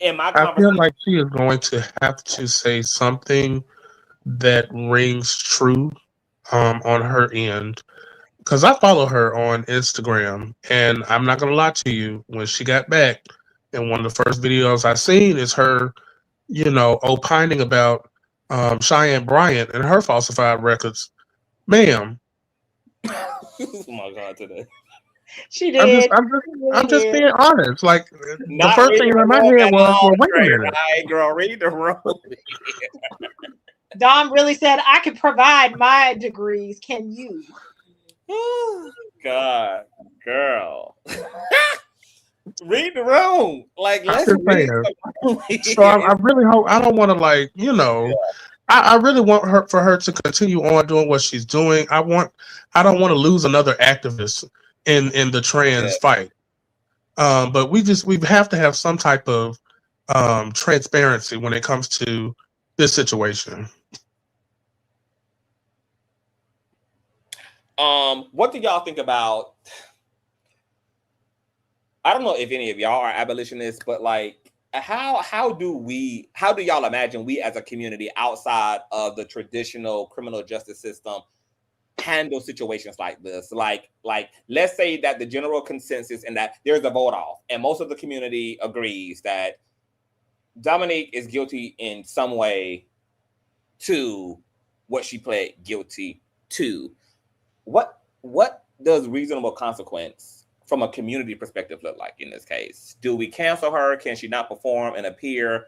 S7: I feel like she is going to have to say something that rings true on her end. Because I follow her on Instagram, and I'm not going to lie to you, when she got back, and one of the first videos I seen is her, opining about Cheyenne Bryant and her falsified records. Ma'am.
S2: Oh my God, today.
S9: She did.
S7: I'm just being honest. Like, the
S2: Not
S7: first thing in my head was, well, wait a minute.
S2: Right, girl, read the room.
S9: Dom really said, I could provide my degrees. Can you?
S2: God, girl. Read the room. Like, let's read.
S7: So I really hope, I don't want to I really want for her to continue on doing what she's doing. I don't want to lose another activist in the trans fight. But we have to have some type of transparency when it comes to this situation.
S2: What do y'all think about? I don't know if any of y'all are abolitionists, but like, how do y'all imagine we as a community outside of the traditional criminal justice system handle situations like this? Like let's say that the general consensus and that there's a vote off, and most of the community agrees that Dominique is guilty in some way to what she pled guilty to. What does reasonable consequence from a community perspective look like in this case? Do we cancel her? Can she not perform and appear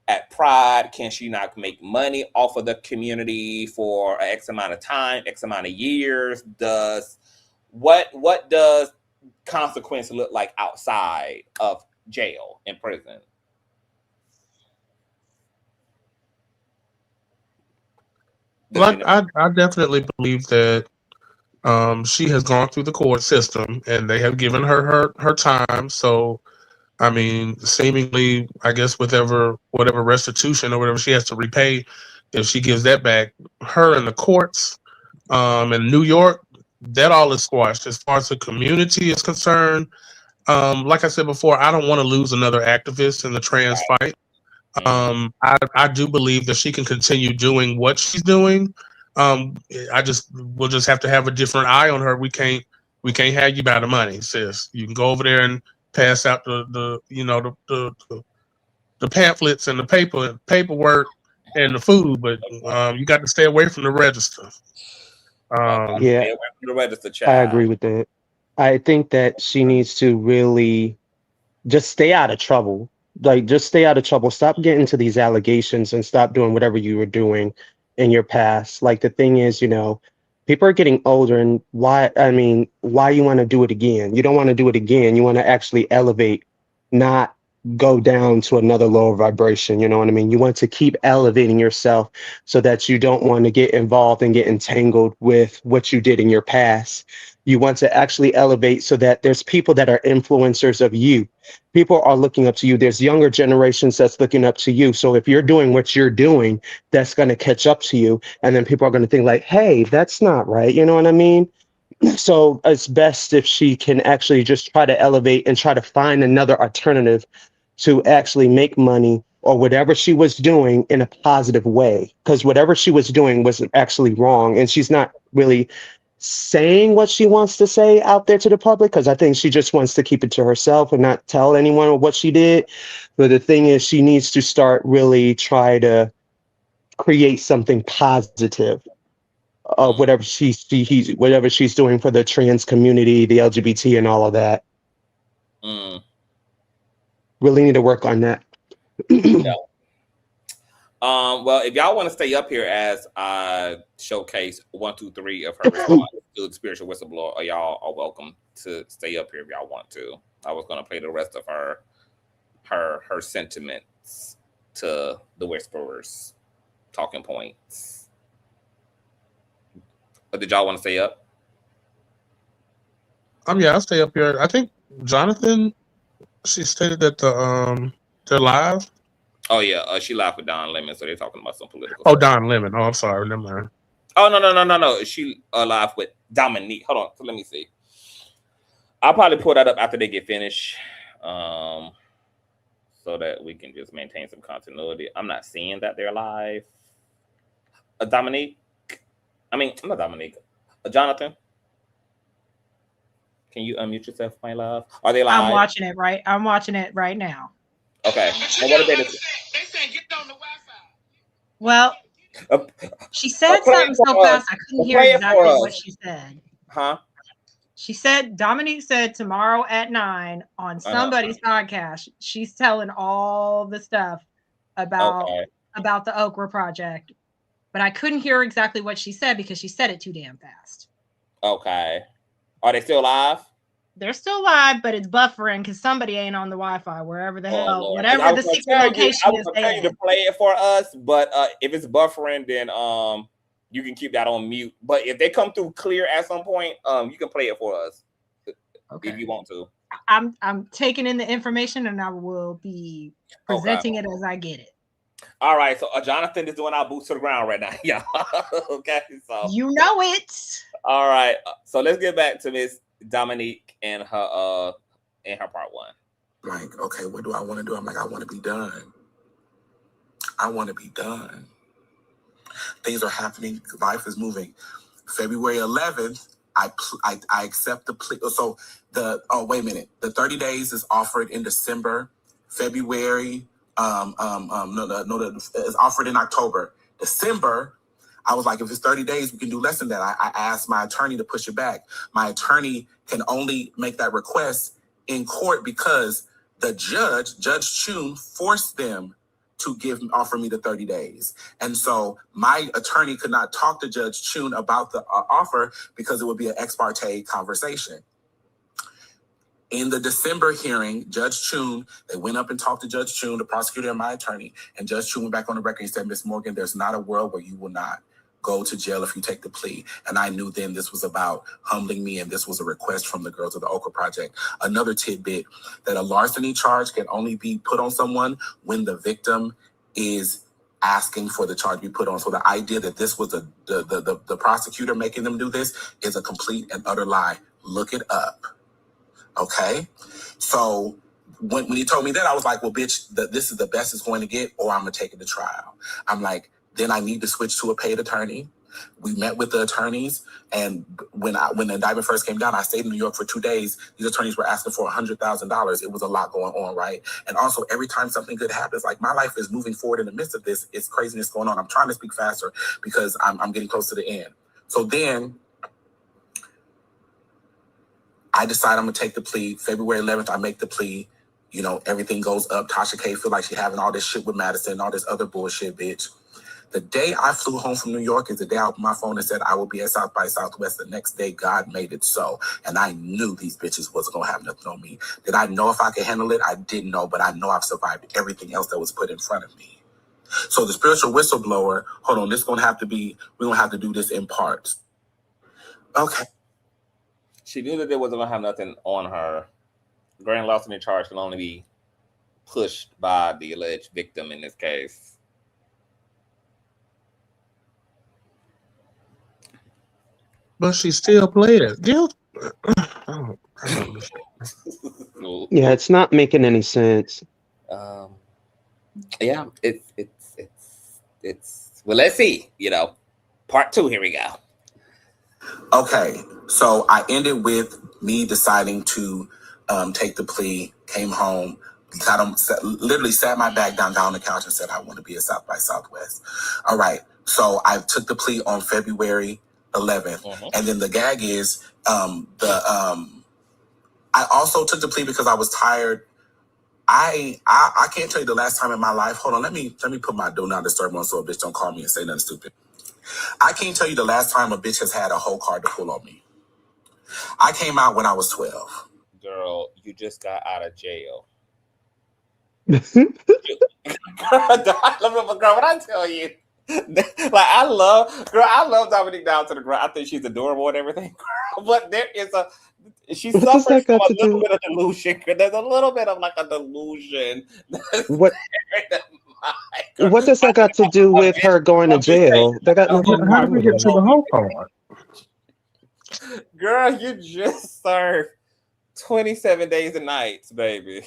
S2: at Pride? Can she not make money off of the community for X amount of time, X amount of years? What does consequence look like outside of jail and prison?
S7: Like, I definitely believe that she has gone through the court system and they have given her time. So, I mean, seemingly, I guess whatever restitution or whatever she has to repay, if she gives that back, her in the courts in New York, that all is squashed. As far as the community is concerned, like I said before, I don't want to lose another activist in the trans fight. I do believe that she can continue doing what she's doing. We'll just have to have a different eye on her. We can't have you by the money, sis. You can go over there and pass out the pamphlets and the paperwork and the food, but you got to stay away from the register.
S8: Yeah,
S2: the register,
S8: I agree with that. I think that she needs to really just stay out of trouble. Like, just stay out of trouble. Stop getting to these allegations and stop doing whatever you were doing in your past. Like, the thing is, people are getting older, and why you want to do it again? You don't want to do it again. You want to actually elevate, not go down to another lower vibration. You know what I mean? You want to keep elevating yourself so that you don't want to get involved and get entangled with what you did in your past. You want to actually elevate so that there's people that are influencers of you. People are looking up to you. There's younger generations that's looking up to you. So if you're doing what you're doing, that's going to catch up to you. And then people are going to think like, hey, that's not right. You know what I mean? So it's best if she can actually just try to elevate and try to find another alternative to actually make money or whatever she was doing in a positive way. Because whatever she was doing was actually wrong. And she's not really saying what she wants to say out there to the public, because I think she just wants to keep it to herself and not tell anyone what she did. But the thing is, she needs to start really try to create something positive of whatever she's doing for the trans community, the LGBT, and all of that. Really need to work on that.
S2: Yeah. Well, if y'all want to stay up here as I showcase 1, 2, 3 of her response to the spiritual whistleblower, y'all are welcome to stay up here if y'all want to. I was going to play the rest of her sentiments to the whisperers. talking points. But did y'all want to stay up?
S7: Yeah, I'll stay up here. I think Jonathan, she stated that they're live.
S2: Oh yeah, she live with Don Lemon, so they're talking about some political.
S7: Oh, Don Lemon. Oh, I'm sorry, never mind.
S2: Oh no. She live with Dominique. Hold on, so let me see. I'll probably pull that up after they get finished, so that we can just maintain some continuity. I'm not seeing that they're live. Dominique, not Dominique. Jonathan, can you unmute yourself, my love? Are they live?
S9: I'm watching it right now.
S2: Okay. Well, what did they say?
S10: They said get on the Wi-Fi.
S9: Well, she said something so fast I couldn't hear exactly what she said.
S2: Huh?
S9: She said, Dominique said tomorrow at 9 on somebody's podcast, she's telling all the stuff about the Okra Project. But I couldn't hear exactly what she said because she said it too damn fast.
S2: Okay. Are they still live?
S9: They're still live, but it's buffering because somebody ain't on the Wi-Fi, wherever the hell, whatever the secret location is.
S2: I was going to play it for us, but if it's buffering, then you can keep that on mute. But if they come through clear at some point, you can play it for us if you want to.
S9: I'm taking in the information and I will be presenting it as I get it.
S2: All right, so Jonathan is doing our boots to the ground right now. Yeah. Okay, so
S9: you know it.
S2: All right, so let's get back to Miss Dominique and her part one.
S6: Like, okay, what do I want to do? I'm like, I want to be done. I want to be done. Things are happening. Life is moving. February 11th, I accept the plea. So wait a minute. The 30 days is offered in December. February. It's offered in October. December, I was like, if it's 30 days, we can do less than that. I asked my attorney to push it back. My attorney can only make that request in court because the Judge Chun, forced them to offer me the 30 days. And so my attorney could not talk to Judge Chun about the offer because it would be an ex parte conversation. In the December hearing, Judge Chun, they went up and talked to Judge Chun, the prosecutor and my attorney, and Judge Chun went back on the record and said, Ms. Morgan, there's not a world where you will not go to jail if you take the plea. And I knew then this was about humbling me, and this was a request from the girls of the Okra Project. Another tidbit, that a larceny charge can only be put on someone when the victim is asking for the charge to be put on. So the idea that this was the prosecutor making them do this is a complete and utter lie. Look it up. Okay? So when he told me that, I was like, well, bitch, this is the best it's going to get, or I'm going to take it to trial. I'm like, then I need to switch to a paid attorney. We met with the attorneys, and when the indictment first came down, I stayed in New York for 2 days. These attorneys were asking for $100,000. It was a lot going on, right? And also, every time something good happens, like my life is moving forward in the midst of this, it's craziness going on. I'm trying to speak faster because I'm getting close to the end. So then I decide I'm going to take the plea. February 11th, I make the plea. You know, everything goes up. Tasha K feel like she's having all this shit with Madison, all this other bullshit, bitch. The day I flew home from New York is the day I opened my phone and said I will be at South by Southwest. The next day, God made it so. And I knew these bitches wasn't going to have nothing on me. Did I know if I could handle it? I didn't know, but I know I've survived everything else that was put in front of me. So the spiritual whistleblower, hold on, we're going to have to do this in parts. Okay.
S2: She knew that there wasn't going to have nothing on her. Grand larceny charge can only be pushed by the alleged victim in this case.
S7: But she still played it. Guilt.
S8: Yeah, it's not making any sense.
S2: Yeah, it's well, let's see, part 2, here we go.
S6: Okay, so I ended with me deciding to take the plea, came home, literally sat my bag down on the couch and said, I want to be at South by Southwest. All right, so I took the plea on February 11th. Mm-hmm. And then the gag is I also took the plea because I was tired. I can't tell you the last time in my life. Hold on, let me put my do not disturb on so a bitch don't call me and say nothing stupid. I can't tell you the last time a bitch has had a whole card to pull on me. I came out when I was 12.
S2: Girl, you just got out of jail. Girl, what I tell you? I love Dominique down to the ground. I think she's adorable and everything, girl. But she
S8: What does
S2: suffers
S8: that
S2: from
S8: got
S2: a
S8: to
S2: little
S8: do?
S2: bit of delusion. There's a little bit of like a delusion.
S8: What what does that got to do with her going to
S2: I'm just saying,
S8: jail? That got
S7: How
S8: nothing to
S7: did
S8: do
S7: we
S8: with
S7: get
S8: it.
S7: to the whole part?
S2: girl, you just served 27 days and nights, baby,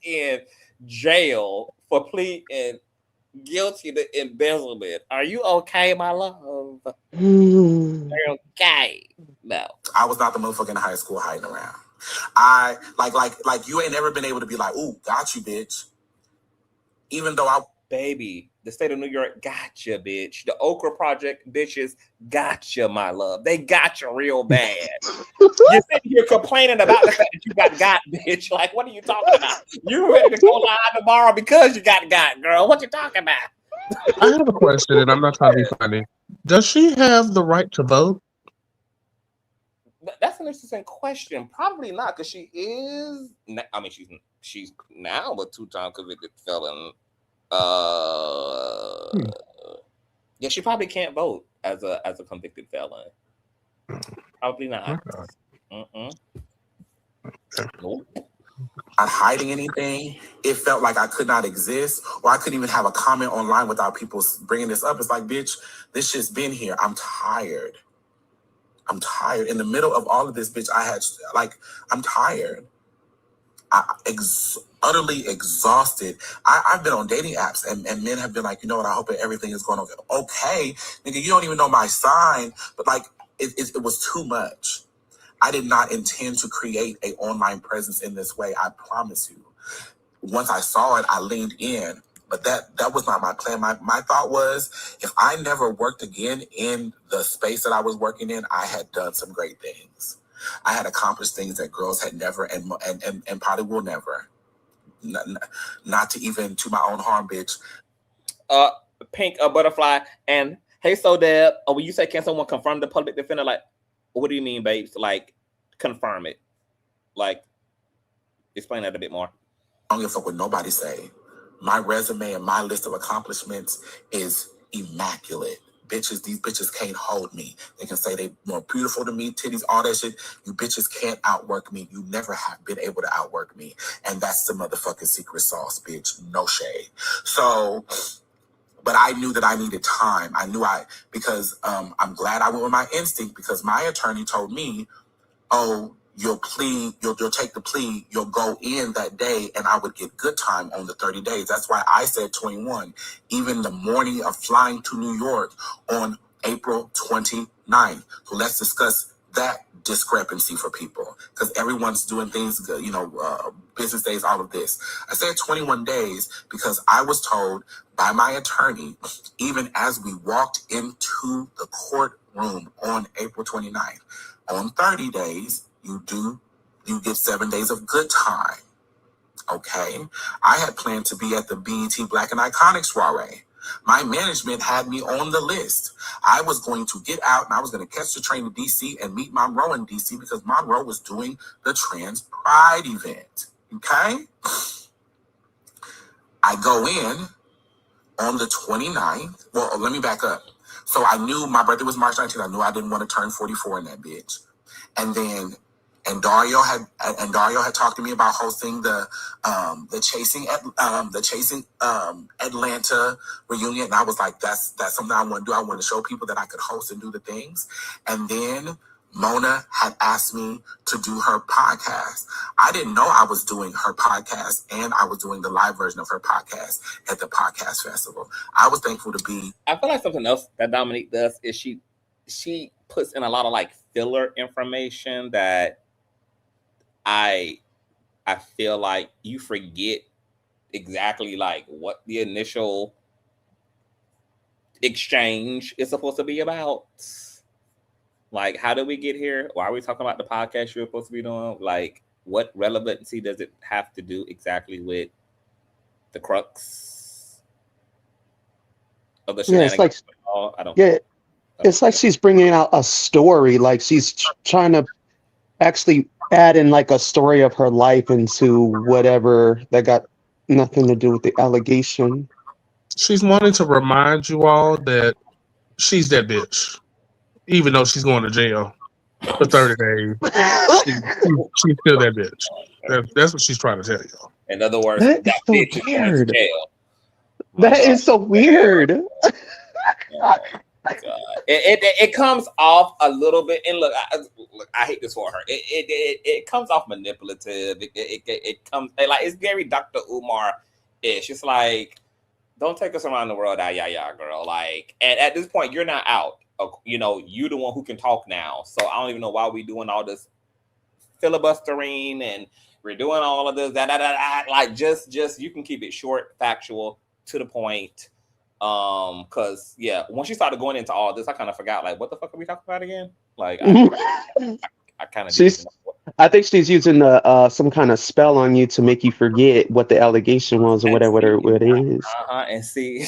S2: in jail for pleading guilty to embezzlement. Are you okay, my love?
S8: Hmm.
S2: Are you okay? No.
S6: I was not the motherfucker in high school hiding around. I like you ain't never been able to be like, ooh, got you, bitch. Even though I
S2: Baby, the state of New York gotcha, bitch. The Okra Project bitches gotcha, my love. They got you real bad. You're sitting here complaining about the fact that you got, bitch. Like, what are you talking about? You ready to go live tomorrow because you got, girl. What you talking about?
S7: I have a question, and I'm not trying to be funny. Does she have the right to vote?
S2: That's an interesting question. Probably not, because she is. I mean, she's now a two-time convicted felon. Yeah, she probably can't vote as a convicted felon. Probably not. Nope.
S6: not hiding anything. It felt like I could not exist, or I couldn't even have a comment online without people bringing this up. It's like, bitch, this shit's been here. I'm tired. In the middle of all of this, bitch, I'm tired. Utterly exhausted. I've been on dating apps and men have been like, you know what, I hope everything is going okay. Nigga, you don't even know my sign. But like, it was too much. I did not intend to create an online presence in this way. I promise you. Once I saw it, I leaned in. But that was not my plan. My thought was, if I never worked again in the space that I was working in, I had done some great things. I had accomplished things that girls had never and probably will never. Not to even to my own harm, bitch.
S2: Pink butterfly and hey, so Deb, when you say can someone confirm the public defender, like, what do you mean, babes? Like, confirm it. Like, explain that a bit more.
S6: I don't give a fuck what nobody say. My resume and my list of accomplishments is immaculate. These bitches can't hold me. They can say they more beautiful to me, titties, all that shit. You bitches can't outwork me. You never have been able to outwork me. And that's the motherfucking secret sauce, bitch. No shade. So, but I knew that I needed time. Because I'm glad I went with my instinct, because my attorney told me, oh, you'll take the plea, you'll go in that day, and I would get good time on the 30 days. That's why I said 21, even the morning of flying to New York on April 29th. So let's discuss that discrepancy for people, because everyone's doing things, business days, all of this. I said 21 days because I was told by my attorney, even as we walked into the courtroom on April 29th, on 30 days, you get 7 days of good time. Okay? I had planned to be at the BET Black and Iconic soiree. My management had me on the list. I was going to get out and I was going to catch the train to DC and meet Monroe in DC, because Monroe was doing the Trans Pride event. Okay? I go in on the 29th. Well, let me back up. So I knew my birthday was March 19th. I knew I didn't want to turn 44 in that bitch. And Dario had talked to me about hosting the Chasing Atlanta reunion, and I was like, that's something I want to do. I want to show people that I could host and do the things. And then Mona had asked me to do her podcast. I didn't know I was doing her podcast, and I was doing the live version of her podcast at the podcast festival. I was thankful to be.
S2: I feel like something else that Dominique does is she puts in a lot of like filler information that I feel like you forget exactly like what the initial exchange is supposed to be about. Like, how did we get here? Why are we talking about the podcast you're supposed to be doing? Like, what relevancy does it have to do exactly with the crux of the shenanigans?
S8: It's like she's bringing out a story. Like she's trying to actually add in like a story of her life into whatever that got nothing to do with the allegation.
S7: She's wanting to remind you all that she's that bitch, even though she's going to jail for 30 days. She's still that bitch. That's what she's trying to tell y'all.
S2: In other words,
S8: That is
S2: that
S8: so
S2: bitch is going to
S8: weird.
S2: jail. My
S8: That
S2: God.
S8: is so weird.
S2: Oh, God. It comes off a little bit, and look, I hate this for her. It comes off manipulative. It comes like it's very Dr. Umar-ish. It's like, don't take us around the world, yeah, girl. Like, and at this point, you're not out. You know, you're the one who can talk now. So I don't even know why we're doing all this filibustering and we're doing all of this. Like, just you can keep it short, factual, to the point. Because yeah, once you started going into all this, I kind of forgot. Like, what the fuck are we talking about again? Like, I kind of didn't know.
S8: I think she's using the some kind of spell on you to make you forget what the allegation was or whatever it is.
S2: And see,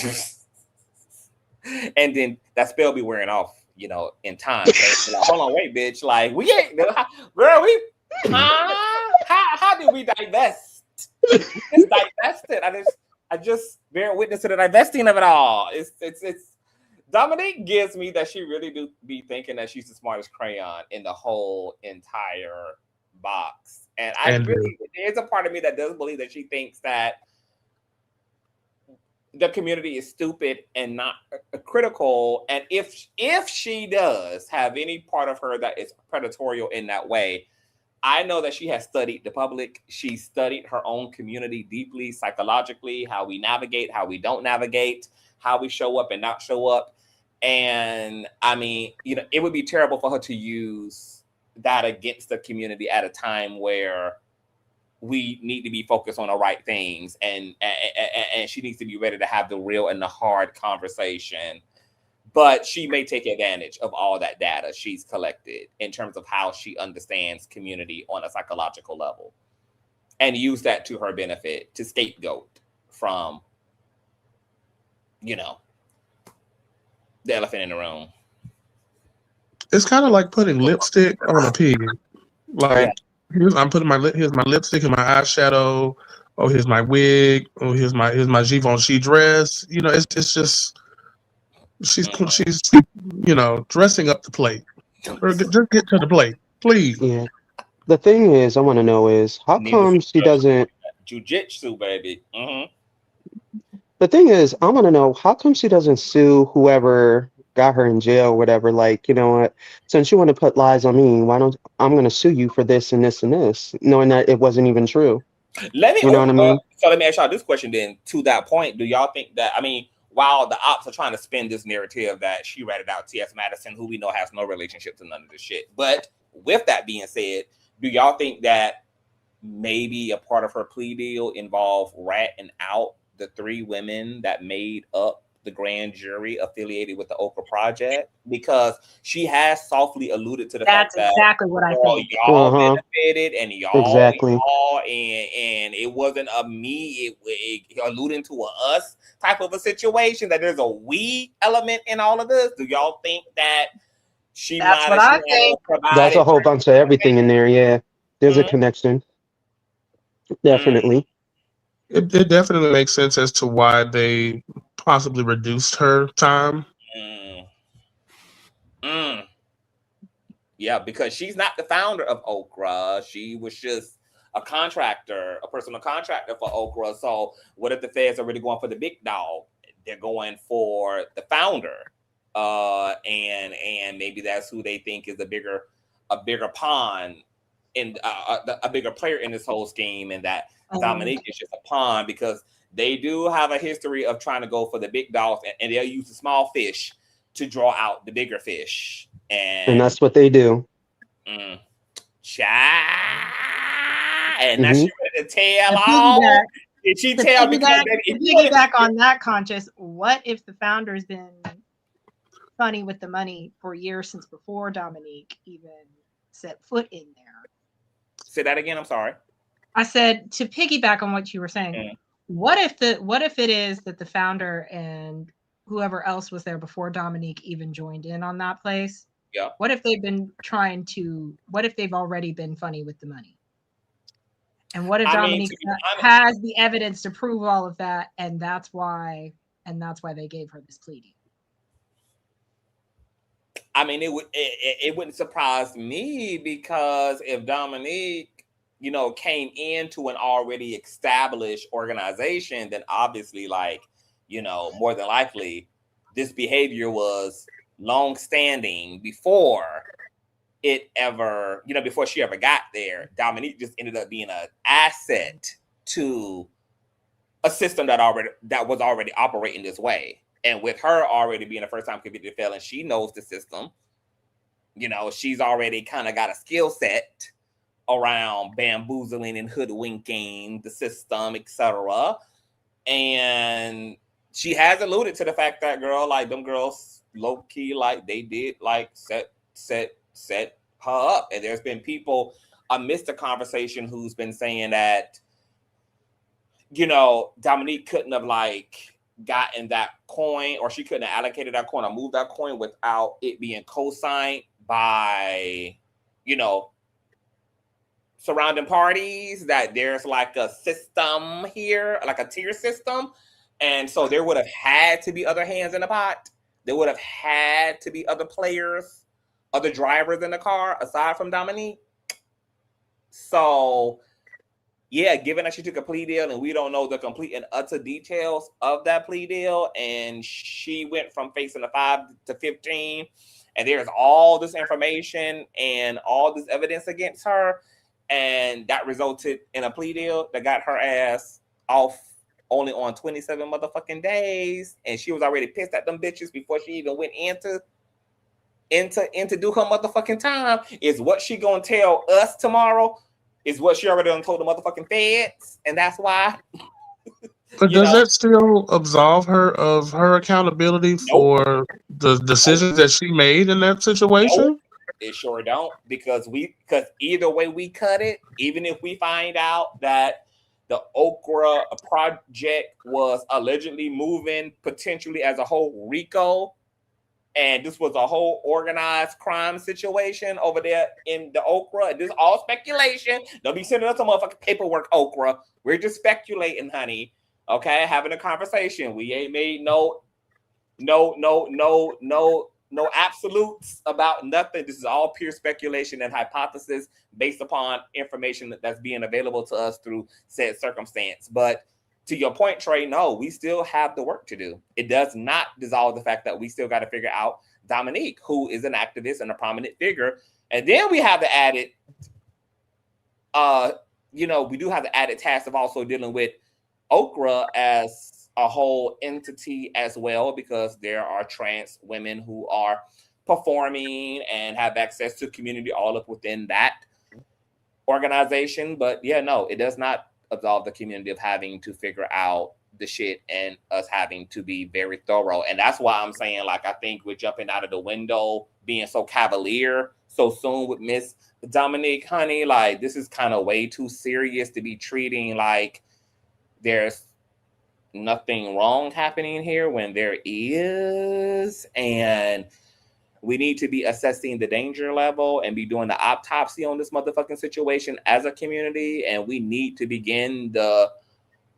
S2: and then that spell be wearing off, you know, in time. So like, hold on, wait, bitch. Like, we ain't, girl, how did we divest? Just divested. I just bear witness to the divesting of it all. It's Dominique gives me that she really do be thinking that she's the smartest crayon in the whole entire box. And there's a part of me that does believe that she thinks that the community is stupid and not critical. And if she does have any part of her that is predatorial in that way, I know that she has studied the public. She studied her own community deeply, psychologically, how we navigate, how we don't navigate, how we show up and not show up. And I mean, you know, it would be terrible for her to use that against the community at a time where we need to be focused on the right things. And she needs to be ready to have the real and the hard conversation. But she may take advantage of all that data she's collected in terms of how she understands community on a psychological level and use that to her benefit to scapegoat from, you know, the elephant in the room.
S7: It's kind of like putting lipstick on a pig. Like, here's my lipstick and my eyeshadow. Oh, here's my wig. Oh, here's my Givenchy dress. You know, it's just she's you know, dressing up the plate. Or just get to the plate, please.
S8: Yeah. The thing is, I want to know is how come she doesn't
S2: Jiu-jitsu, baby.
S8: The thing is, I want to know how come she doesn't sue whoever got her in jail or whatever. Like, you know what? Since you want to put lies on me, I'm going to sue you for this and this and this, knowing that it wasn't even true. You know what I mean?
S2: So let me ask y'all this question then. To that point, do y'all think that, I mean, while the ops are trying to spin this narrative that she ratted out T.S. Madison, who we know has no relationship to none of this shit. But with that being said, do y'all think that maybe a part of her plea deal involved ratting out the 3 women that made up the grand jury affiliated with the Oprah Project? Because she has softly alluded to the fact that
S9: exactly what I think.
S2: Y'all benefited and y'all
S8: exactly.
S2: And it wasn't a me, it alluding to a us type of a situation, that there's a we element in all of this. Do y'all think that
S9: That's what I think.
S8: That's a whole bunch of everything in there. Yeah, there's a connection. Definitely.
S7: It definitely makes sense as to why they possibly reduced her time.
S2: Yeah, because she's not the founder of Oprah. She was just a contractor, a personal contractor for Oprah. So what if the feds are really going for the big dog? They're going for the founder. And maybe that's who they think is a bigger pawn in a bigger player in this whole scheme, and that Dominique is just a pawn, because they do have a history of trying to go for the big dogs, and they'll use the small fish to draw out the bigger fish. And
S8: that's what they do.
S2: And that's she ready to tell all. Did she tell? Because
S9: piggyback on that, Conscious, what if the founder's been funny with the money for years, since before Dominique even set foot in there?
S2: Say that again. I'm sorry.
S9: I said, to piggyback on what you were saying, what if it is that the founder and whoever else was there before Dominique even joined in on that place?
S2: Yeah.
S9: What if they've already been funny with the money? And what if Dominique has the evidence to prove all of that, and that's why and that's why they gave her this plea deal.
S2: I mean, it wouldn't surprise me, because if Dominique, you know, came into an already established organization, then obviously, like, you know, more than likely this behavior was long-standing before it ever, you know, before she ever got there. Dominique just ended up being an asset to a system that was already operating this way. And with her already being a first-time convicted felon, she knows the system. You know, she's already kind of got a skill set around bamboozling and hoodwinking the system, etc. And she has alluded to the fact that, girl, like, them girls low-key, like, they did, like, set her up. And there's been people amidst the conversation who's been saying that, you know, Dominique couldn't have, like, gotten that coin, or she couldn't have allocated that coin or moved that coin without it being co-signed by, you know, surrounding parties, that there's like a system here, like a tier system. And so there would have had to be other hands in the pot. There would have had to be other players, other drivers in the car aside from Dominique. So yeah, given that she took a plea deal and we don't know the complete and utter details of that plea deal, and she went from facing a 5 to 15, and there's all this information and all this evidence against her, and that resulted in a plea deal that got her ass off only on 27 motherfucking days, and she was already pissed at them bitches before she even went into do her motherfucking time. Is what she gonna tell us tomorrow? Is what she already done told the motherfucking feds, and that's why.
S7: But does that still absolve her of her accountability for the decisions that she made in that situation?
S2: Nope. It sure don't, because either way we cut it, even if we find out that the Okra project was allegedly moving potentially as a whole RICO, and this was a whole organized crime situation over there in the Okra. This is all speculation. Don't be sending us some motherfucking paperwork, Okra. We're just speculating, honey. Okay, having a conversation. We ain't made no absolutes about nothing. This is all pure speculation and hypothesis based upon information that's being available to us through said circumstance. But to your point, Trey, no, we still have the work to do. It does not dissolve the fact that we still got to figure out Dominique, who is an activist and a prominent figure. And then we have the added, we do have the added task of also dealing with Okra as a whole entity as well, because there are trans women who are performing and have access to community all up within that organization. But yeah, no, it does not absolve the community of having to figure out the shit and us having to be very thorough. And that's why I'm saying, like, I think we're jumping out of the window being so cavalier so soon with Miss Dominique, honey. Like, this is kind of way too serious to be treating like there's nothing wrong happening here when there is. And we need to be assessing the danger level and be doing the autopsy on this motherfucking situation as a community. And we need to begin the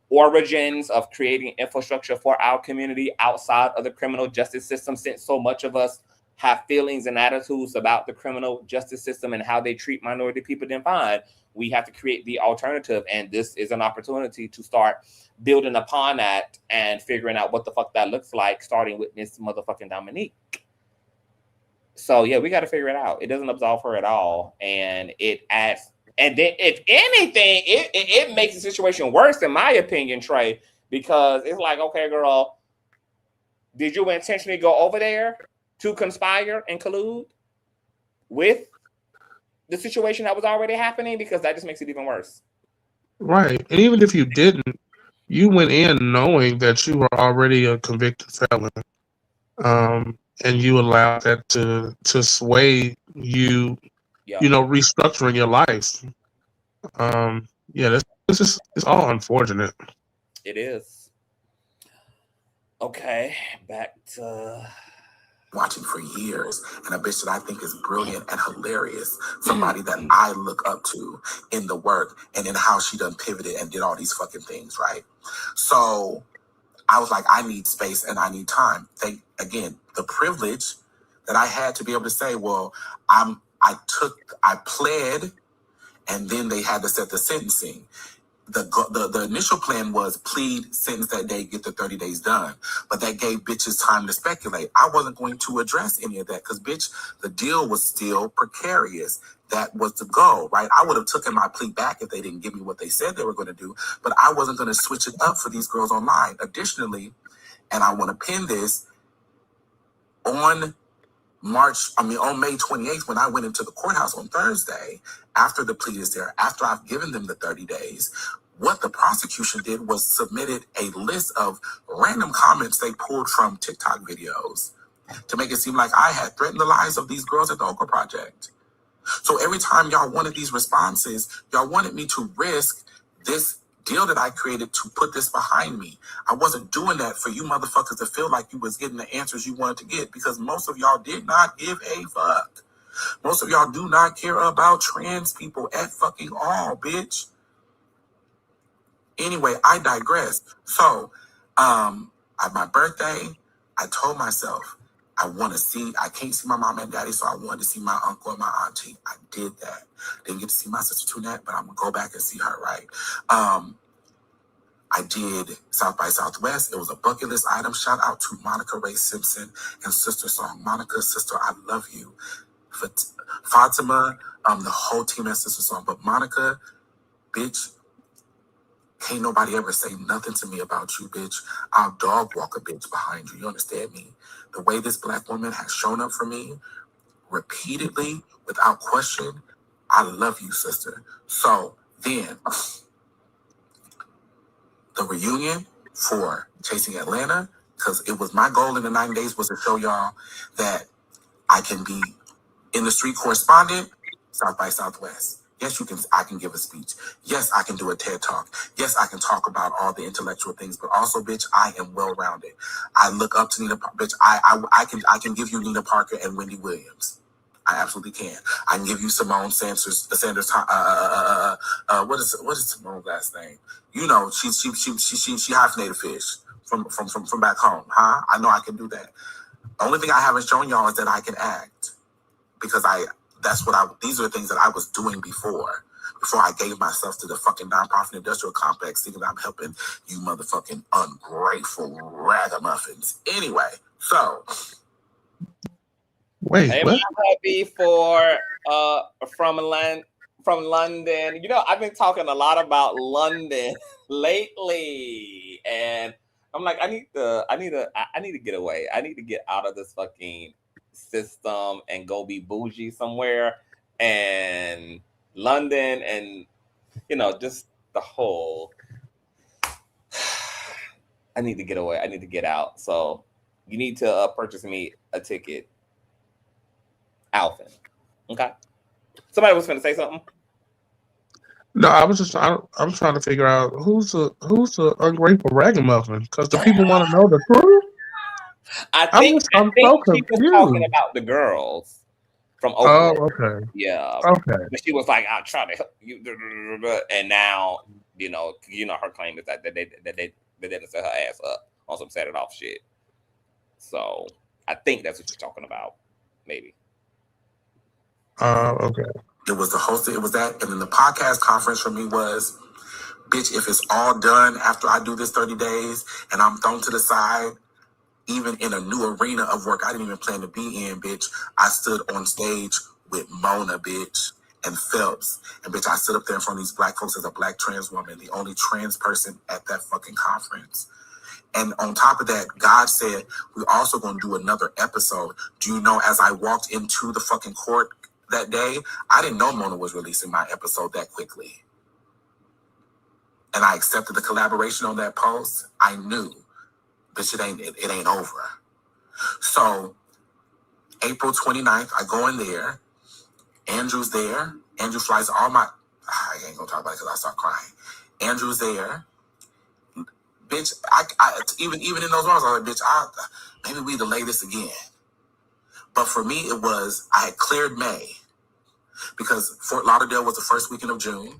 S2: origins of creating infrastructure for our community outside of the criminal justice system, since so much of us have feelings and attitudes about the criminal justice system and how they treat minority people. Then fine, we have to create the alternative. And this is an opportunity to start building upon that and figuring out what the fuck that looks like, starting with Miss motherfucking Dominique. So yeah, we got to figure it out. It doesn't absolve her at all, and it adds. And then, if anything, it makes the situation worse, in my opinion, Trey, because it's like, okay, girl, did you intentionally go over there to conspire and collude with the situation that was already happening? Because that just makes it even worse.
S7: Right. And even if you didn't, you went in knowing that you were already a convicted felon. And you allowed that to sway you, restructuring your life. This is, it's all unfortunate.
S2: It is. Okay, back to
S6: watching for years, and a bitch that I think is brilliant and hilarious, somebody that I look up to in the work and in how she done pivoted and did all these fucking things, right? So I was like, I need space and I need time. Again, the privilege that I had to be able to say, well, I pled, and then they had to set the sentencing. The initial plan was plead, sentence that day, get the 30 days done. But that gave bitches time to speculate. I wasn't going to address any of that because, bitch, the deal was still precarious. That was the goal, right? I would have taken my plea back if they didn't give me what they said they were going to do, but I wasn't going to switch it up for these girls online. Additionally, and I want to pin this, on May 28th, when I went into the courthouse on Thursday, after the plea is there, after I've given them the 30 days, what the prosecution did was submitted a list of random comments they pulled from TikTok videos to make it seem like I had threatened the lives of these girls at the Okra Project. So every time y'all wanted these responses, y'all wanted me to risk this deal that I created to put this behind me. I wasn't doing that for you motherfuckers to feel like you was getting the answers you wanted to get, because most of y'all did not give a fuck. Most of y'all do not care about trans people at fucking all, bitch. Anyway, I digress. So, at my birthday, I told myself, I can't see my mom and daddy, so I wanted to see my uncle and my auntie. I did that. Didn't get to see my sister Tunette, but I'm going to go back and see her, right? I did South by Southwest. It was a bucket list item. Shout out to Monica Ray Simpson and Sister Song. Monica, sister, I love you. Fatima, the whole team at Sister Song. But Monica, bitch, can't nobody ever say nothing to me about you, bitch. I'll dog walk a bitch behind you. You understand me? The way this Black woman has shown up for me repeatedly, without question, I love you, sister. So then, the reunion for Chasing Atlanta, because it was my goal in the 9 days was to show y'all that I can be in the street correspondent, South by Southwest. Yes, I can give a speech. Yes, I can do a TED Talk. Yes, I can talk about all the intellectual things, but also, bitch, I am well-rounded. I look up to Nina, bitch, I can give you Nina Parker and Wendy Williams. I absolutely can. I can give you Simone Sanders, what is Simone's last name? You know, she hyphenated fish from back home, huh? I know I can do that. The only thing I haven't shown y'all is that I can act, because these are the things that I was doing before I gave myself to the fucking nonprofit industrial complex, thinking I'm helping you motherfucking ungrateful ragamuffins. Anyway, so.
S7: Wait,
S2: hey,
S7: what?
S2: Happy for from London. You know, I've been talking a lot about London lately, and I'm like, I need to get away. I need to get out of this fucking system and go be bougie somewhere. And London, and you know, just the whole. I need to get away. I need to get out. So you need to purchase me a ticket. Alvin. Okay. Somebody was going to say something.
S7: No, I was trying to figure out who's the ungrateful ragamuffin, because the people want to know the truth.
S2: I think
S7: I'm
S2: she
S7: so
S2: was
S7: confused.
S2: talking about the girls from Oakland.
S7: Oh, okay.
S2: Yeah.
S7: Okay.
S2: But she was like, "I'll try to help you," and now you know her claim is that they didn't set her ass up on some set it off shit. So I think that's what she's talking about, maybe.
S7: Okay.
S6: It was the host. It was that, and then the podcast conference for me was, bitch, if it's all done after I do this 30 days and I'm thrown to the side, even in a new arena of work I didn't even plan to be in, bitch, I stood on stage with Mona, bitch, and Phelps. And bitch, I stood up there in front of these Black folks as a Black trans woman, the only trans person at that fucking conference. And on top of that, God said, we're also going to do another episode. Do you know, as I walked into the fucking court that day, I didn't know Mona was releasing my episode that quickly. And I accepted the collaboration on that post. I knew, bitch, it ain't over. So April 29th, I go in there. Andrew's there. Andrew flies all my, I ain't gonna talk about it because I start crying. Andrew's there. Bitch, I even in those moments, I was like, bitch, maybe we delay this again. But for me, it was, I had cleared May because Fort Lauderdale was the first weekend of June.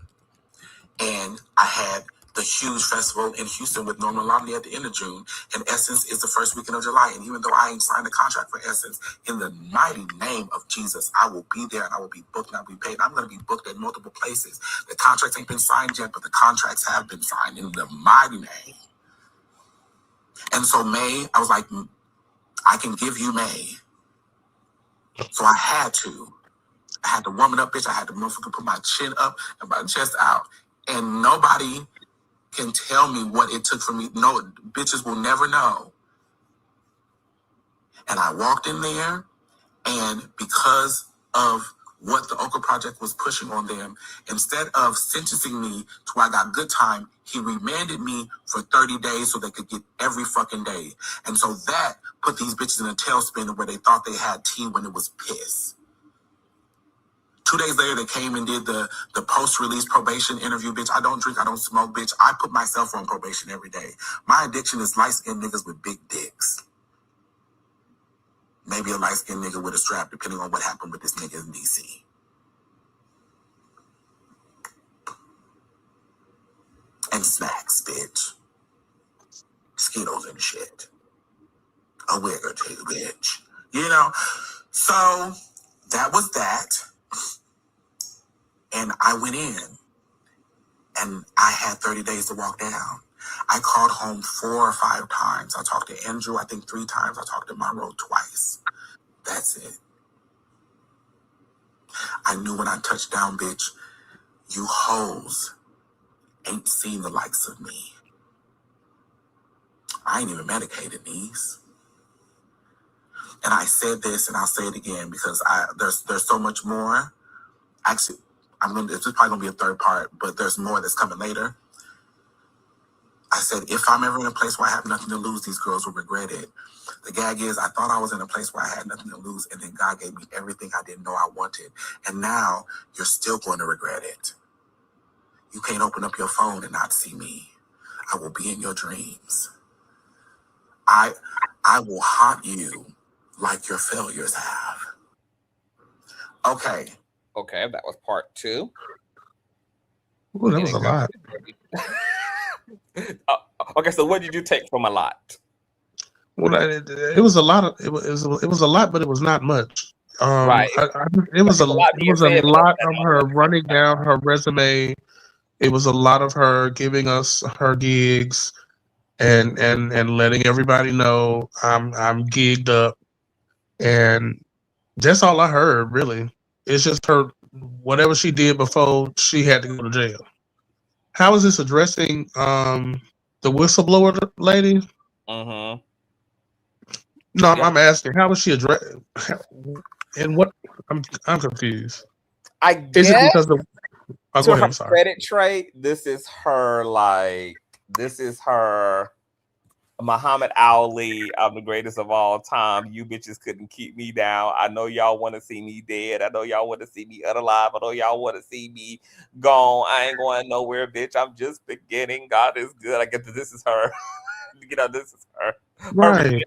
S6: And I had the huge festival in Houston with Norman Lomley at the end of June, and Essence is the first weekend of July. And even though I ain't signed a contract for Essence, in the mighty name of Jesus, I will be there and I will be booked and I will be paid. I'm going to be booked at multiple places. The contracts ain't been signed yet, but the contracts have been signed in the mighty name. And so May, I was like, I can give you May. So I had to warm it up, bitch. I had to motherfucking put my chin up and my chest out. And nobody can tell me what it took for me. No, bitches will never know. And I walked in there, and because of what the Oka Project was pushing on them, instead of sentencing me to where I got good time, he remanded me for 30 days so they could get every fucking day. And so that put these bitches in a tailspin where they thought they had tea when it was piss. 2 days later, they came and did the post-release probation interview, bitch. I don't drink, I don't smoke, bitch. I put myself on probation every day. My addiction is light-skinned niggas with big dicks. Maybe a light-skinned nigga with a strap, depending on what happened with this nigga in D.C. And snacks, bitch. Skittles and shit. A wig or two, bitch. You know? So, that was that. And I went in, and I had 30 days to walk down. I called home 4 or 5 times. I talked to Andrew, I think 3 times. I talked to Monroe twice. That's it. I knew when I touched down, bitch, you hoes ain't seen the likes of me. I ain't even medicated these. And I said this, and I'll say it again, because there's so much more. Actually, this is probably gonna be a third part, but there's more that's coming later. I said, if I'm ever in a place where I have nothing to lose, these girls will regret it. The gag is, I thought I was in a place where I had nothing to lose, and then God gave me everything I didn't know I wanted. And now you're still going to regret it. You can't open up your phone and not see me. I will be in your dreams. I will haunt you like your failures have. Okay.
S2: Okay, that was part 2.
S7: Ooh, that was a lot.
S2: Okay, so what did you take from a lot?
S7: Well, it was a lot of it was a lot, but it was not much.
S2: Right.
S7: It was a lot of her running down her resume. It was a lot of her giving us her gigs and letting everybody know I'm gigged up, and that's all I heard really. It's just her whatever she did before she had to go to jail. How is this addressing the whistleblower lady?
S2: Mm-hmm.
S7: No, I'm asking, how was she addressing? And what? I'm confused.
S2: I guess
S7: is it because of
S2: to her credit trait, this is her Muhammad Ali. I'm the greatest of all time. You bitches couldn't keep me down. I know y'all want to see me dead. I know y'all want to see me unalive. I know y'all want to see me gone. I ain't going nowhere, bitch. I'm just beginning. God is good. I get that this is her. This is her.
S7: Right.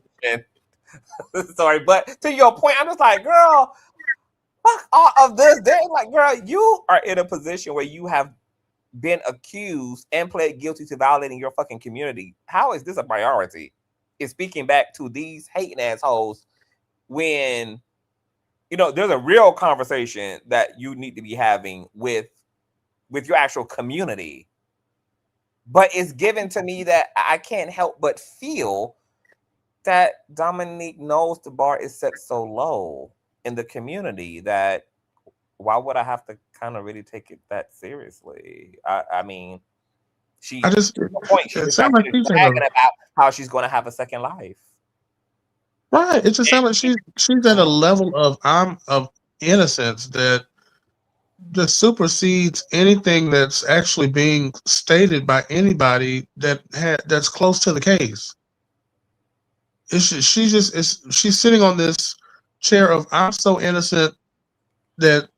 S2: Sorry, but to your point, I'm just like, girl, fuck all of this. They're like, girl, you are in a position where you have been accused and pled guilty to violating your fucking community. How is this a priority? It's speaking back to these hating assholes when, there's a real conversation that you need to be having with your actual community. But it's given to me that I can't help but feel that Dominique knows the bar is set so low in the community that why would I have to kind of really take it that seriously? I mean, she's bragging about how she's going to have a second life.
S7: Right. It just sounds like she's at a level of innocence that just supersedes anything that's actually being stated by anybody that's close to the case. She's sitting on this chair of I'm so innocent that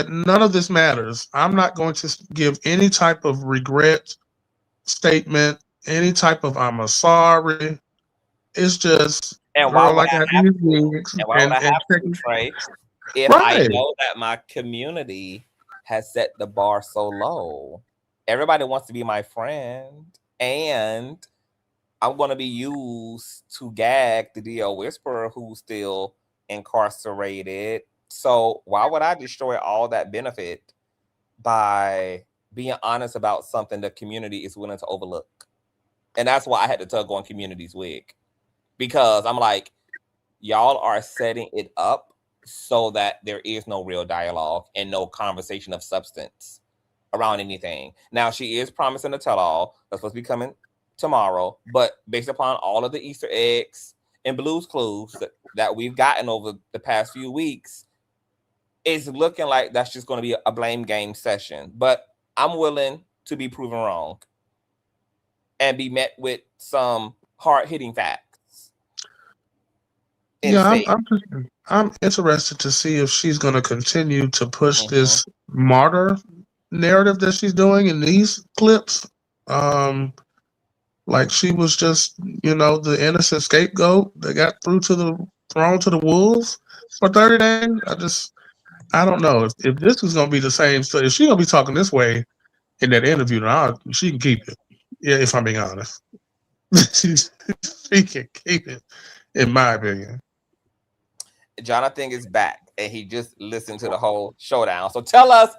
S7: none of this matters. I'm not going to give any type of regret statement, any type of I'm sorry. It's just
S2: and why would I have to, Trey, if I know that my community has set the bar so low? everybody wants to be my friend, and I'm going to be used to gag the DL Whisperer who's still incarcerated. So why would I destroy all that benefit by being honest about something the community is willing to overlook? And that's why I had to tug on Community's wig, because I'm like, y'all are setting it up so that there is no real dialogue and no conversation of substance around anything. Now, she is promising a tell-all that's supposed to be coming tomorrow, but based upon all of the Easter eggs and Blue's Clues that we've gotten over the past few weeks, it's looking like that's just going to be a blame game session. But I'm willing to be proven wrong and be met with some hard-hitting facts.
S7: Yeah, I'm interested to see if she's going to continue to push this martyr narrative that she's doing in these clips. Like she was just, the innocent scapegoat that got thrown to the wolves for 30 days. I don't know if this is going to be the same. So if she's going to be talking this way in that interview, then she can keep it. Yeah, if I'm being honest, she can keep it, in my opinion.
S2: Jonathan is back, and he just listened to the whole showdown. So tell us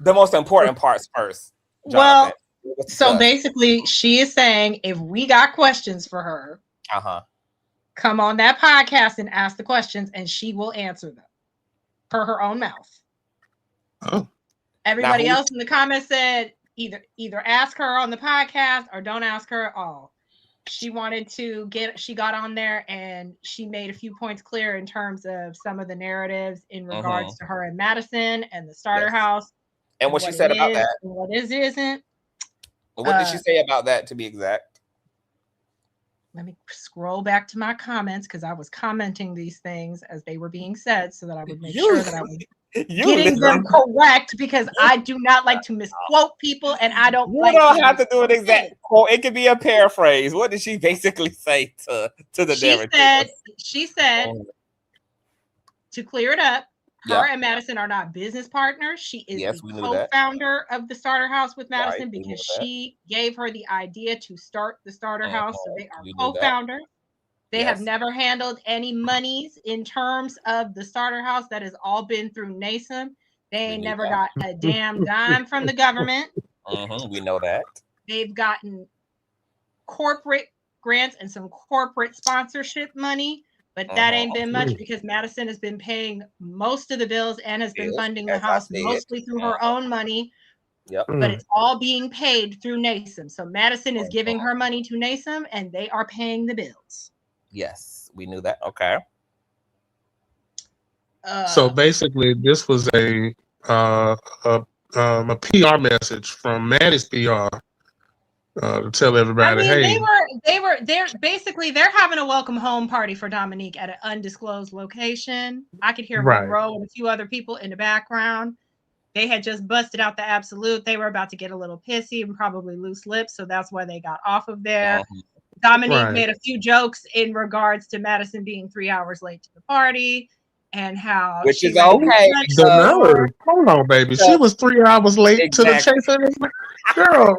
S2: the most important parts first, Jonathan.
S9: Well, so basically, she is saying if we got questions for her, come on that podcast and ask the questions, and she will answer them per her own mouth.
S7: Oh.
S9: Everybody else in the comments said either ask her on the podcast or don't ask her at all. She got on there and she made a few points clear in terms of some of the narratives in regards to her and Madison and the starter house.
S2: And what she said about that.
S9: And what isn't.
S2: What did she say about that, to be exact?
S9: Let me scroll back to my comments, because I was commenting these things as they were being said so that I would make sure that I was getting them correct, because I do not like to misquote people, and I don't
S2: have to do an exact quote. It could be a paraphrase. What did she basically say to the narrative?
S9: She said, to clear it up, her and Madison are not business partners. She is the co-founder of the starter house with Madison, because she gave her the idea to start the starter house. So they are co-founders. They have never handled any monies in terms of the starter house. That has all been through NASM. They ain't never got a damn dime from the government.
S2: We know that.
S9: They've gotten corporate grants and some corporate sponsorship money, but that ain't been much, because Madison has been paying most of the bills and has been funding the house mostly through her own money. But it's all being paid through NASM. So Madison is giving her money to NASM, and they are paying the bills.
S2: Yes, we knew that. Okay.
S7: So basically, this was a PR message from Maddie's PR to tell everybody, hey.
S9: They're having a welcome home party for Dominique at an undisclosed location. I could hear Monroe and a few other people in the background. They had just busted out the absolute. They were about to get a little pissy and probably loose lips, so that's why they got off of there. Dominique made a few jokes in regards to Madison being 3 hours late to the party, and how
S2: which is okay.
S7: Hold on, baby. She was 3 hours late to the chasing. Girl.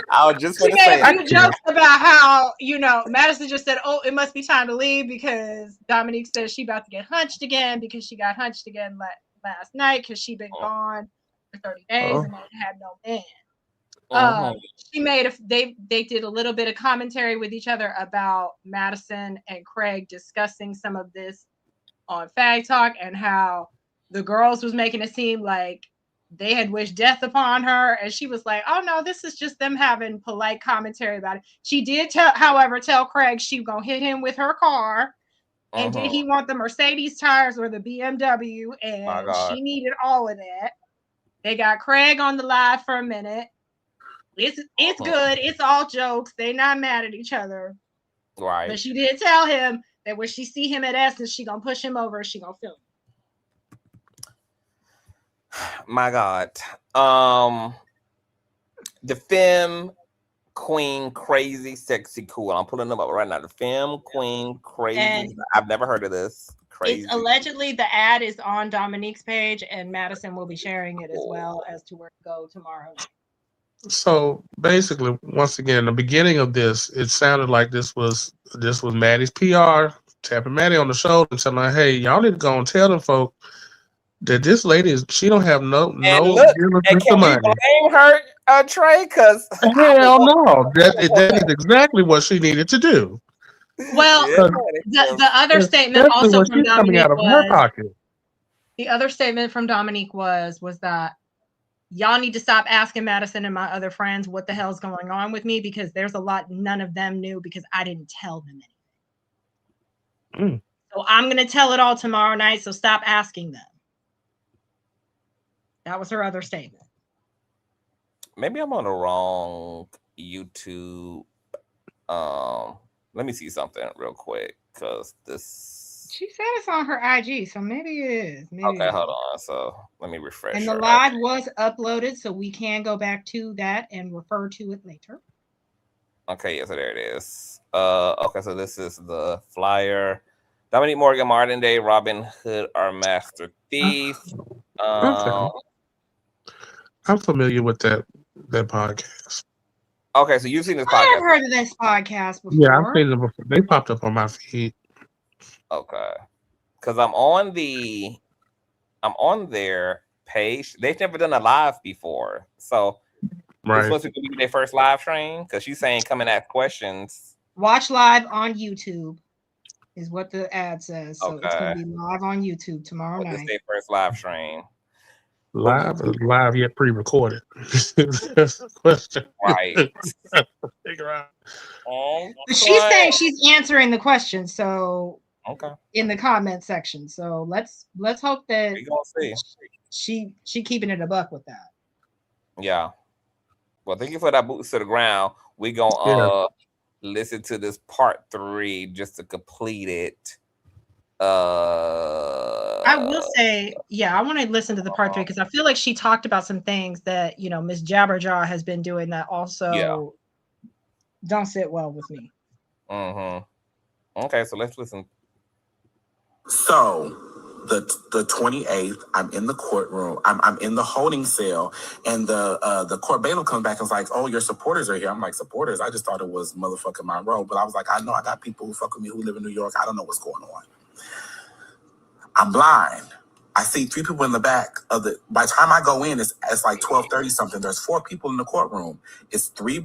S2: I was just
S9: going to say a few jokes about how, Madison just said, oh, it must be time to leave, because Dominique says she about to get hunched again, because she got hunched again last night because she been gone for 30 days and had no man. They did a little bit of commentary with each other about Madison and Craig discussing some of this on Fag Talk, and how the girls was making it seem like they had wished death upon her, and she was like, oh no, this is just them having polite commentary about it. She did however tell Craig she gonna hit him with her car, and did he want the Mercedes tires or the BMW, and she needed all of that. They got Craig on the live for a minute. It's good. It's all jokes. They not mad at each other.
S2: Right.
S9: But she did tell him that when she see him at Essence, she gonna push him over and she gonna film him.
S2: My God. The Femme Queen Crazy Sexy Cool. I'm pulling them up right now. The Femme Queen Crazy. I've never heard of this. crazy.
S9: It's allegedly the ad is on Dominique's page, and Madison will be sharing it as well as to where to go tomorrow night.
S7: So basically, once again, the beginning of this, it sounded like this was Maddie's PR tapping Maddie on the shoulder and telling her, "Hey, y'all need to go and tell them folk that this lady she don't have no
S2: And look,
S7: dealings
S2: and
S7: with
S2: can
S7: the
S2: we
S7: money."
S2: blame her, Trey? Because
S7: Hell no, that is exactly what she needed to do.
S9: Well,
S2: yeah,
S9: the other statement
S7: Especially
S9: also
S7: when
S9: from
S7: she's coming out
S9: Dominique
S7: of her
S9: was
S7: pocket.
S9: the other statement from Dominique was that y'all need to stop asking Madison and my other friends what the hell's going on with me, because there's a lot none of them knew because I didn't tell them anything. So I'm going to tell it all tomorrow night, so stop asking them. That was her other statement.
S2: Maybe I'm on the wrong YouTube. Let me see something real quick because this.
S9: She said it's on her IG, so maybe it is.
S2: Okay, hold on. So let me refresh.
S9: And the live was uploaded, so we can go back to that and refer to it later.
S2: Okay, yeah, so there it is. Okay, so this is the flyer. Dominique Morgan, Martin Day, Robin Hood, our master thief.
S7: I'm familiar with that podcast.
S2: Okay, so you've seen this podcast.
S9: I have heard of this podcast before.
S7: Yeah, I've seen them before. They popped up on my feed.
S2: Okay, because I'm on their page. They've never done a live before, so it's supposed to be their first live stream. Because she's saying come and ask questions.
S9: Watch live on YouTube is what the ad says. So it's going to be live on YouTube tomorrow night.
S2: It's their first live stream.
S7: Live yet pre-recorded. That's the question.
S2: Right.
S7: Figure out.
S9: But she's saying she's answering the question. So
S2: okay,
S9: in the comment section. So let's hope that
S2: we gonna see.
S9: She keeping it a buck with that.
S2: Yeah. Well, thank you for that boots to the ground. We gonna listen to this part 3 just to complete it.
S9: I will say, I want to listen to the part 3 because I feel like she talked about some things that Miss Jabberjaw has been doing that also don't sit well with me.
S2: Okay, so let's listen.
S6: So the 28th, I'm in the courtroom. I'm in the holding cell, and the court bailiff comes back and is like, "Oh, your supporters are here." I'm like, "Supporters? I just thought it was motherfucking Monroe." But I was like, "I know I got people who fuck with me who live in New York. I don't know what's going on." I'm blind. I see 3 people in the back of the. By the time I go in, it's like 12:30 something. There's 4 people in the courtroom. It's three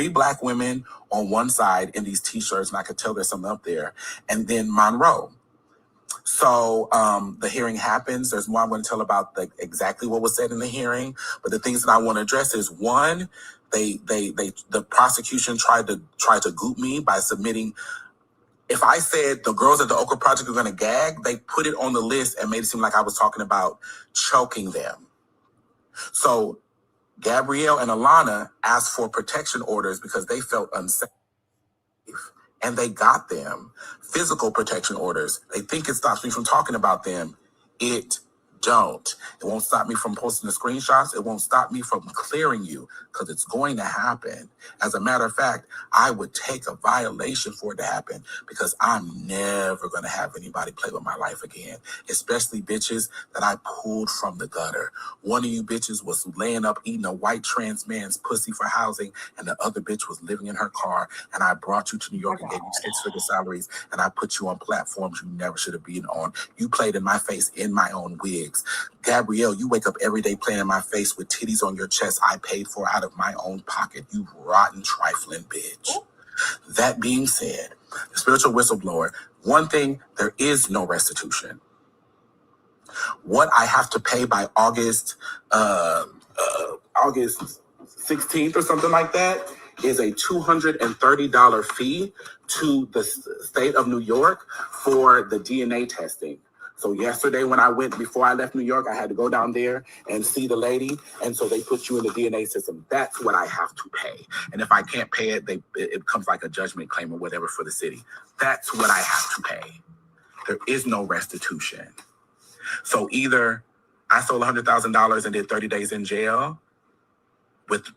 S6: black women on one side in these t-shirts, and I could tell there's something up there, and then Monroe. So the hearing happens. There's more I'm going to tell about exactly what was said in the hearing. But the things that I want to address is, one, the prosecution tried to goop me by submitting. If I said the girls at the Okra Project are going to gag, they put it on the list and made it seem like I was talking about choking them. So Gabrielle and Alana asked for protection orders because they felt unsafe. And they got them. Physical protection orders. They think it stops me from talking about them. It don't. It won't stop me from posting the screenshots. It won't stop me from clearing you because it's going to happen. As a matter of fact, I would take a violation for it to happen because I'm never going to have anybody play with my life again, especially bitches that I pulled from the gutter. One of you bitches was laying up eating a white trans man's pussy for housing, and the other bitch was living in her car, and I brought you to New York and gave you 6-figure salaries, and I put you on platforms you never should have been on. You played in my face in my own wig. Gabrielle, you wake up every day playing in my face with titties on your chest I paid for out of my own pocket, you rotten, trifling bitch. That being said, the spiritual whistleblower, one thing, there is no restitution. What I have to pay by August 16th or something like that is a $230 fee to the state of New York for the DNA testing. So yesterday when I went, before I left New York, I had to go down there and see the lady. And so they put you in the DNA system. That's what I have to pay. And if I can't pay it, it becomes like a judgment claim or whatever for the city. That's what I have to pay. There is no restitution. So either I stole $100,000 and did 30 days in jail with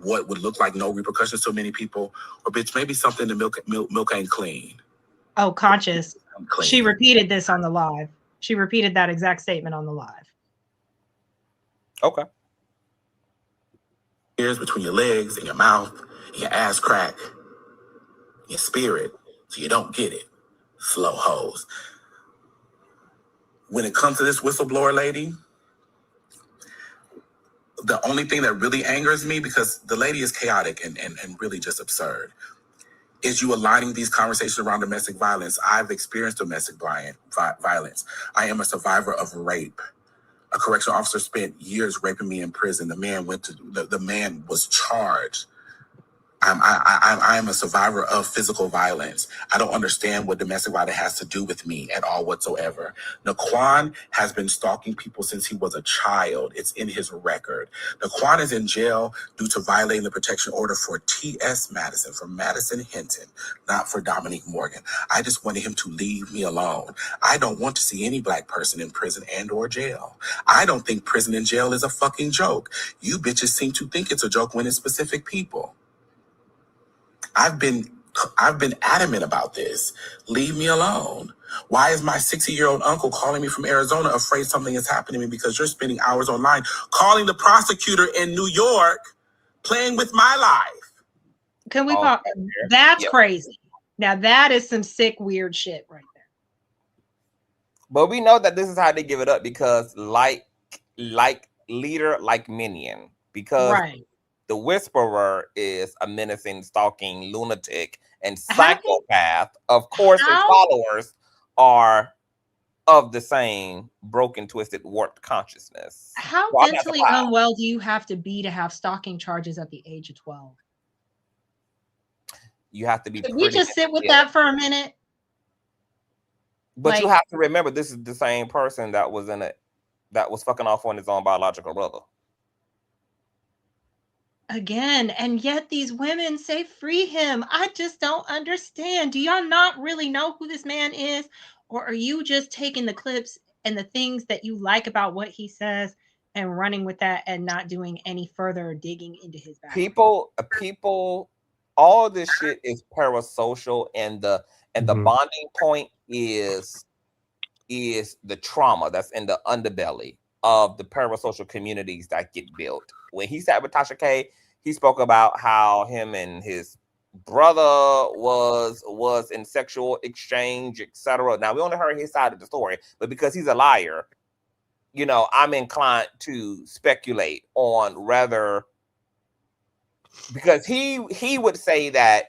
S6: what would look like no repercussions to many people, or bitch, maybe something the milk ain't clean.
S9: Oh, Conscious.
S6: I'm clean.
S9: She repeated this on the live. She repeated that exact statement on the live.
S2: Okay.
S6: Ears between your legs and your mouth, and your ass crack, your spirit, so you don't get it. Slow hoes. When it comes to this whistleblower lady, the only thing that really angers me, because the lady is chaotic and really just absurd, is you aligning these conversations around domestic violence. I've experienced domestic violence. I am a survivor of rape. A correctional officer spent years raping me in prison. The man the man was charged. I'm a survivor of physical violence. I don't understand what domestic violence has to do with me at all whatsoever. Naquan has been stalking people since he was a child. It's in his record. Naquan is in jail due to violating the protection order for T.S. Madison, for Madison Hinton, not for Dominique Morgan. I just wanted him to leave me alone. I don't want to see any black person in prison and or jail. I don't think prison and jail is a fucking joke. You bitches seem to think it's a joke when it's specific people. I've been adamant about this. Leave me alone. Why is my 60-year-old uncle calling me from Arizona afraid something is happening to me because you're spending hours online calling the prosecutor in New York, playing with my life?
S9: Can we pause? That's crazy. Now that is some sick, weird shit right there.
S2: But we know that this is how they give it up because like leader, like minion. Because
S9: right.
S2: The Whisperer is a menacing, stalking lunatic and psychopath. Of course, his followers are of the same broken, twisted, warped consciousness.
S9: How mentally unwell do you have to be to have stalking charges at the age of 12?
S2: You have to be.
S9: Could we just sit with that for a minute?
S2: But you have to remember, this is the same person that was in it, that was fucking off on his own biological brother.
S9: Again, and yet these women say free him. I just don't understand. Do y'all not really know who this man is? Or are you just taking the clips and the things that you like about what he says and running with that and not doing any further digging into his background?
S2: People, all of this shit is parasocial, and the bonding point is the trauma that's in the underbelly of the parasocial communities that get built. When he sat with Tasha K, he spoke about how him and his brother was in sexual exchange, etc. Now, we only heard his side of the story, but because he's a liar, you know, I'm inclined to speculate on whether, because he would say that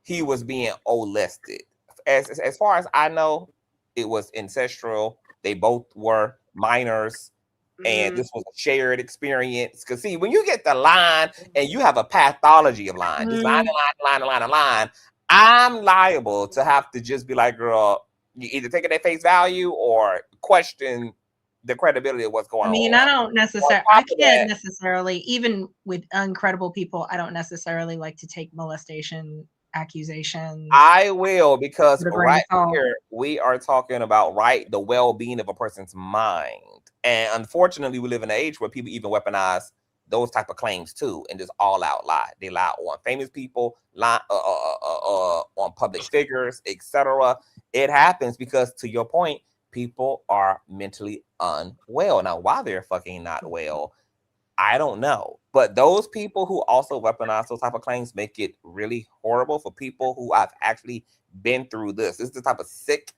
S2: he was being molested. As far as I know, it was ancestral. They both were minors. And this was a shared experience. Because see, when you get the line and you have a pathology of lying, just line, I'm liable to have to just be like, girl, you either take it at face value or question the credibility of what's going on.
S9: I mean, I can't necessarily, even with uncredible people, I don't necessarily like to take molestation accusations.
S2: I will, because right here we are talking about the well-being of a person's mind. And unfortunately, we live in an age where people even weaponize those type of claims too, and just all out lie. They lie on famous people, lie on public figures, etc. It happens because, to your point, people are mentally unwell. Now, why they're fucking not well, I don't know. But those people who also weaponize those type of claims make it really horrible for people who have actually been through this. This is the type of sick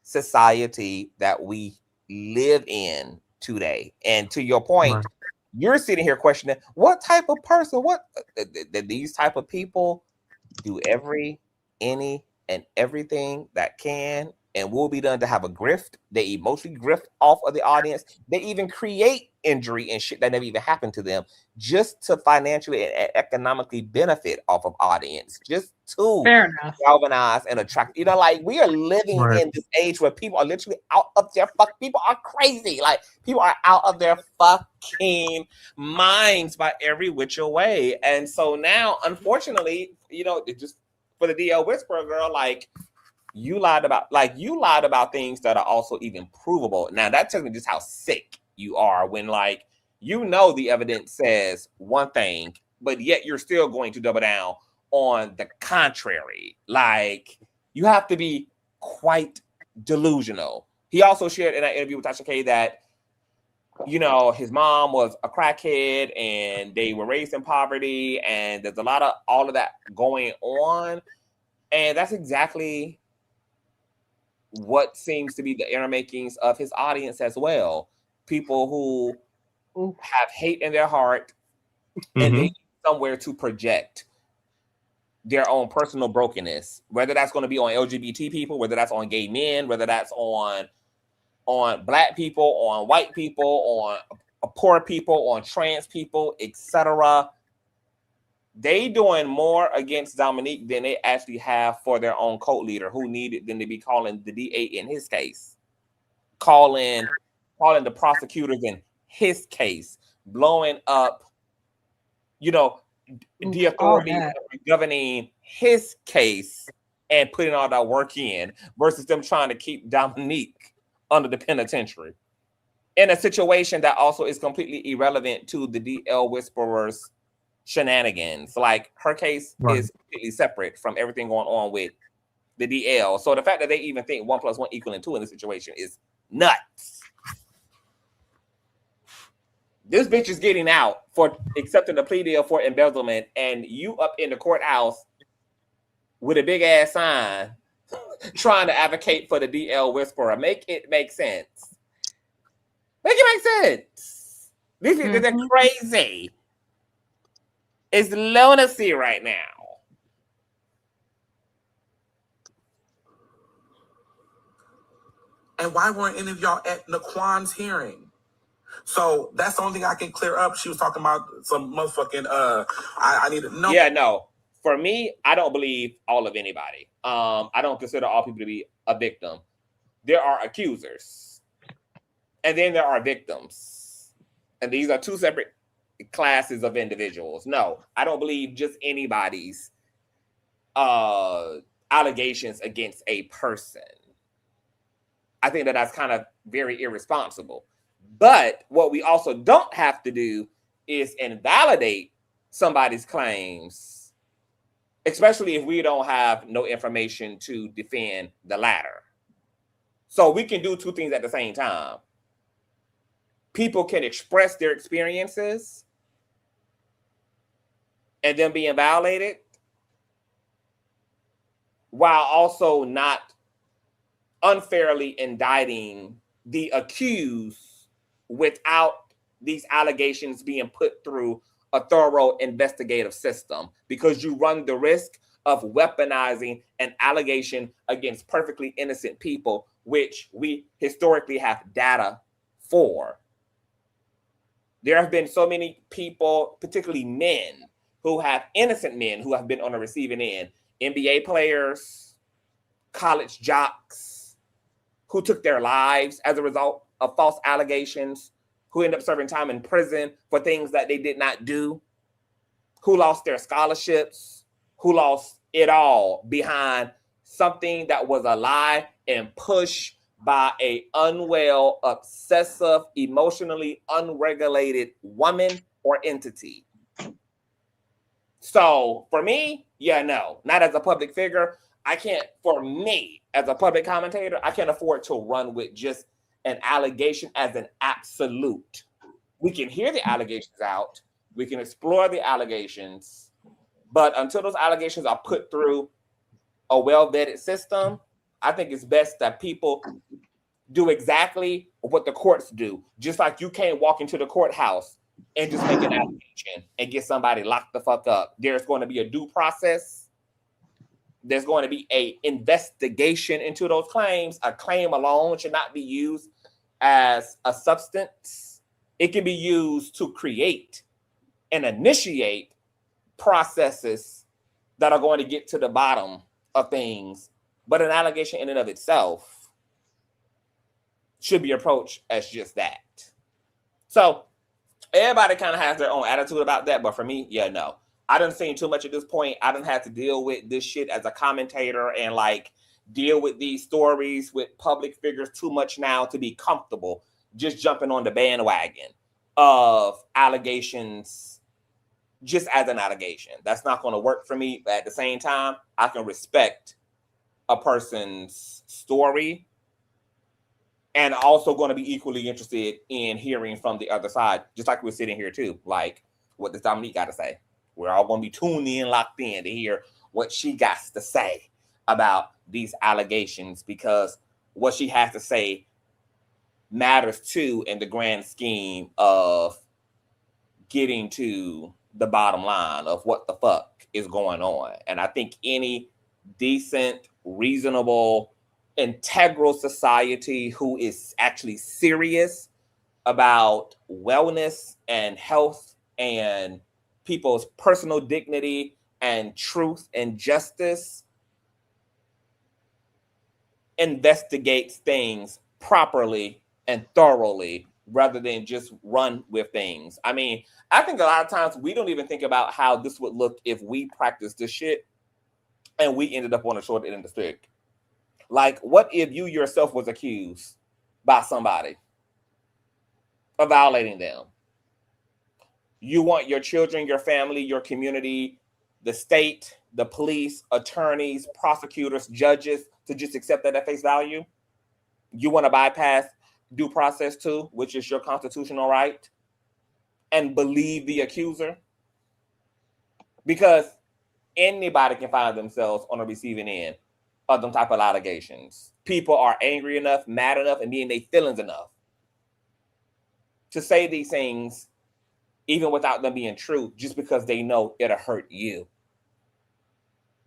S2: society that we live in today. And to your point, you're sitting here questioning what type of person, these type of people do any and everything that can and will be done to have a grift. They emotionally grift off of the audience. They even create injury and shit that never even happened to them just to financially and economically benefit off of audience, just to galvanize and attract. You know, like, we are living in this age where people are literally out of their people are crazy. Like, people are out of their fucking minds by every which way. And so now, unfortunately, you know, it just for the DL Whisperer girl, like, you lied about things that are also even provable. Now, that tells me just how sick you are when, like, you know, the evidence says one thing, but yet you're still going to double down on the contrary. Like, you have to be quite delusional. He also shared in that interview with Tasha K that, you know, his mom was a crackhead and they were raised in poverty, and there's a lot of all of that going on. And that's exactly what seems to be the inner makings of his audience as well. People who have hate in their heart and they need somewhere to project their own personal brokenness, whether that's going to be on LGBT people, whether that's on gay men, whether that's on Black people, on white people, on poor people, on trans people, etc. They doing more against Dominique than they actually have for their own cult leader, who needed them to be calling the DA in his case, calling the prosecutors in his case, blowing up, you know, the authorities governing his case and putting all that work in, versus them trying to keep Dominique under the penitentiary in a situation that also is completely irrelevant to the DL Whisperer's shenanigans. Like, her case is completely separate from everything going on with the DL. So the fact that they even think 1 + 1 = 2 in this situation is nuts. This bitch is getting out for accepting the plea deal for embezzlement, and you up in the courthouse with a big ass sign trying to advocate for the DL Whisperer. Make it make sense. Make it make sense. These people are crazy. It's lunacy right now.
S6: And why weren't any of y'all at Naquan's hearing? So that's the only thing I can clear up. She was talking about some motherfucking I need to know.
S2: Yeah, no. For me, I don't believe all of anybody. I don't consider all people to be a victim. There are accusers, and then there are victims. And these are two separate classes of individuals. No, I don't believe just anybody's allegations against a person. I think that that's kind of very irresponsible. But what we also don't have to do is invalidate somebody's claims, especially if we don't have no information to defend the latter. So we can do two things at the same time. People can express their experiences and then being violated, while also not unfairly indicting the accused without these allegations being put through a thorough investigative system, because you run the risk of weaponizing an allegation against perfectly innocent people, which we historically have data for. There have been so many people, particularly men, innocent men who have been on the receiving end. NBA players, college jocks, who took their lives as a result of false allegations, who end up serving time in prison for things that they did not do, who lost their scholarships, who lost it all behind something that was a lie and pushed by a unwell, obsessive, emotionally unregulated woman or entity. So for me, yeah, no, not as a public figure. I can't, for me, as a public commentator, I can't afford to run with just an allegation as an absolute. We can hear the allegations out. We can explore the allegations. But until those allegations are put through a well-vetted system, I think it's best that people do exactly what the courts do. Just like you can't walk into the courthouse and just make an allegation and get somebody locked the fuck up. There's going to be a due process. There's going to be an investigation into those claims. A claim alone should not be used as a substance. It can be used to create and initiate processes that are going to get to the bottom of things. But an allegation in and of itself should be approached as just that. So everybody kind of has their own attitude about that. But for me, yeah, no. I done seen too much at this point. I done had to deal with this shit as a commentator and like deal with these stories with public figures too much now to be comfortable just jumping on the bandwagon of allegations just as an allegation. That's not going to work for me. But at the same time, I can respect a person's story and also going to be equally interested in hearing from the other side, just like we're sitting here too. Like, what does Dominique got to say? We're all going to be tuned in, locked in to hear what she got to say about these allegations, because what she has to say matters too in the grand scheme of getting to the bottom line of what the fuck is going on. And I think any decent, reasonable, integral society who is actually serious about wellness and health and people's personal dignity and truth and justice investigates things properly and thoroughly rather than just run with things. I mean, I think a lot of times we don't even think about how this would look if we practiced this shit and we ended up on the short end of the stick. Like, what if you yourself was accused by somebody of violating them? You want your children, your family, your community, the state, the police, attorneys, prosecutors, judges to just accept that at face value? You want to bypass due process too, which is your constitutional right, and believe the accuser? Because anybody can find themselves on the receiving end of them type of allegations. People are angry enough, mad enough, and being their feelings enough to say these things even without them being true, just because they know it'll hurt you.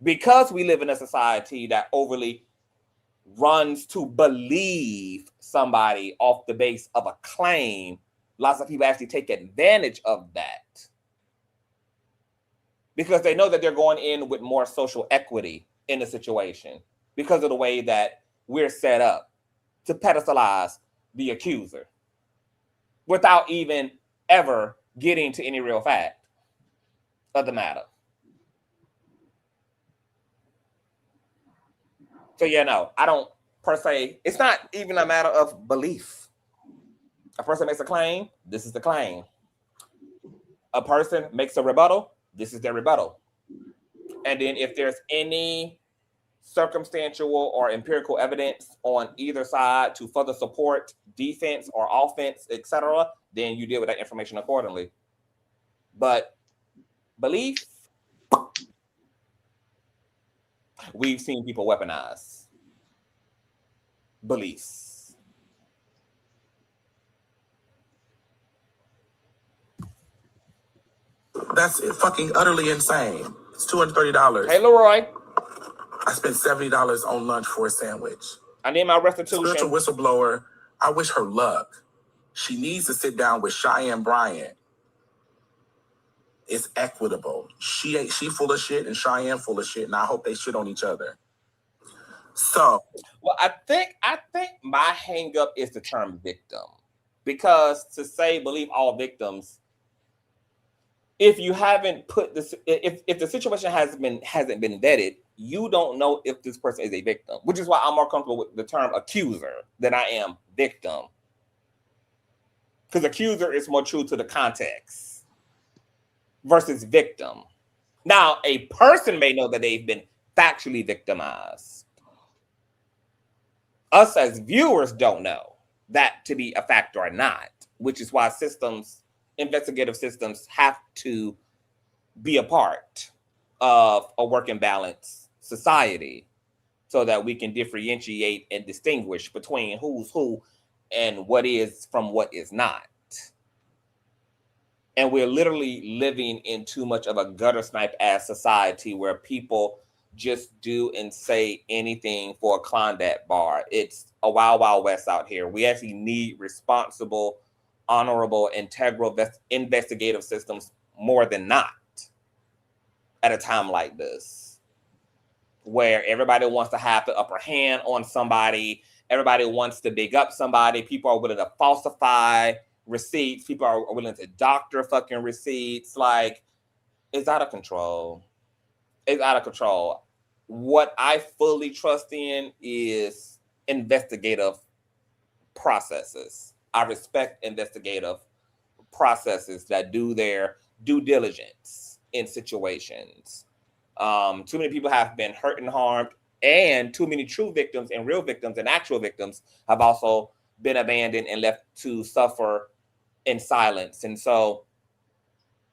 S2: Because we live in a society that overly runs to believe somebody off the base of a claim, lots of people actually take advantage of that because they know that they're going in with more social equity in the situation because of the way that we're set up to pedestalize the accuser without even ever getting to any real fact of the matter. So yeah, no, I don't per se. It's not even a matter of belief. A person makes a claim, this is the claim. A person makes a rebuttal, this is their rebuttal. And then if there's any circumstantial or empirical evidence on either side to further support defense or offense, etc., then you deal with that information accordingly. But belief, we've seen people weaponize beliefs.
S6: That's fucking utterly insane. It's $230.
S2: Hey, Leroy.
S6: I spent $70 on lunch for a sandwich.
S2: I need my restitution.
S6: Spiritual whistleblower, I wish her luck. She needs to sit down with Cheyenne Bryant. It's equitable. She full of shit and Cheyenne full of shit, and I hope they shit on each other. So,
S2: well, I think my hang up is the term victim, because to say believe all victims, if you haven't put this, if the situation hasn't been vetted, you don't know if this person is a victim, which is why I'm more comfortable with the term accuser than I am victim, because accuser is more true to the context versus victim. Now, a person may know that they've been factually victimized. Us as viewers don't know that to be a fact or not, which is why investigative systems have to be a part of a working balance society so that we can differentiate and distinguish between who's who and what is from what is not. And we're literally living in too much of a gutter snipe ass society where people just do and say anything for a Klondike bar. It's a wild, wild west out here. We actually need responsible, honorable, integral investigative systems more than not at a time like this, where everybody wants to have the upper hand on somebody. Everybody wants to big up somebody. People are willing to falsify receipts. People are willing to doctor fucking receipts. Like, it's out of control. It's out of control. What I fully trust in is investigative processes. I respect investigative processes that do their due diligence in situations. Too many people have been hurt and harmed, and too many true victims and real victims and actual victims have also been abandoned and left to suffer in silence. And so,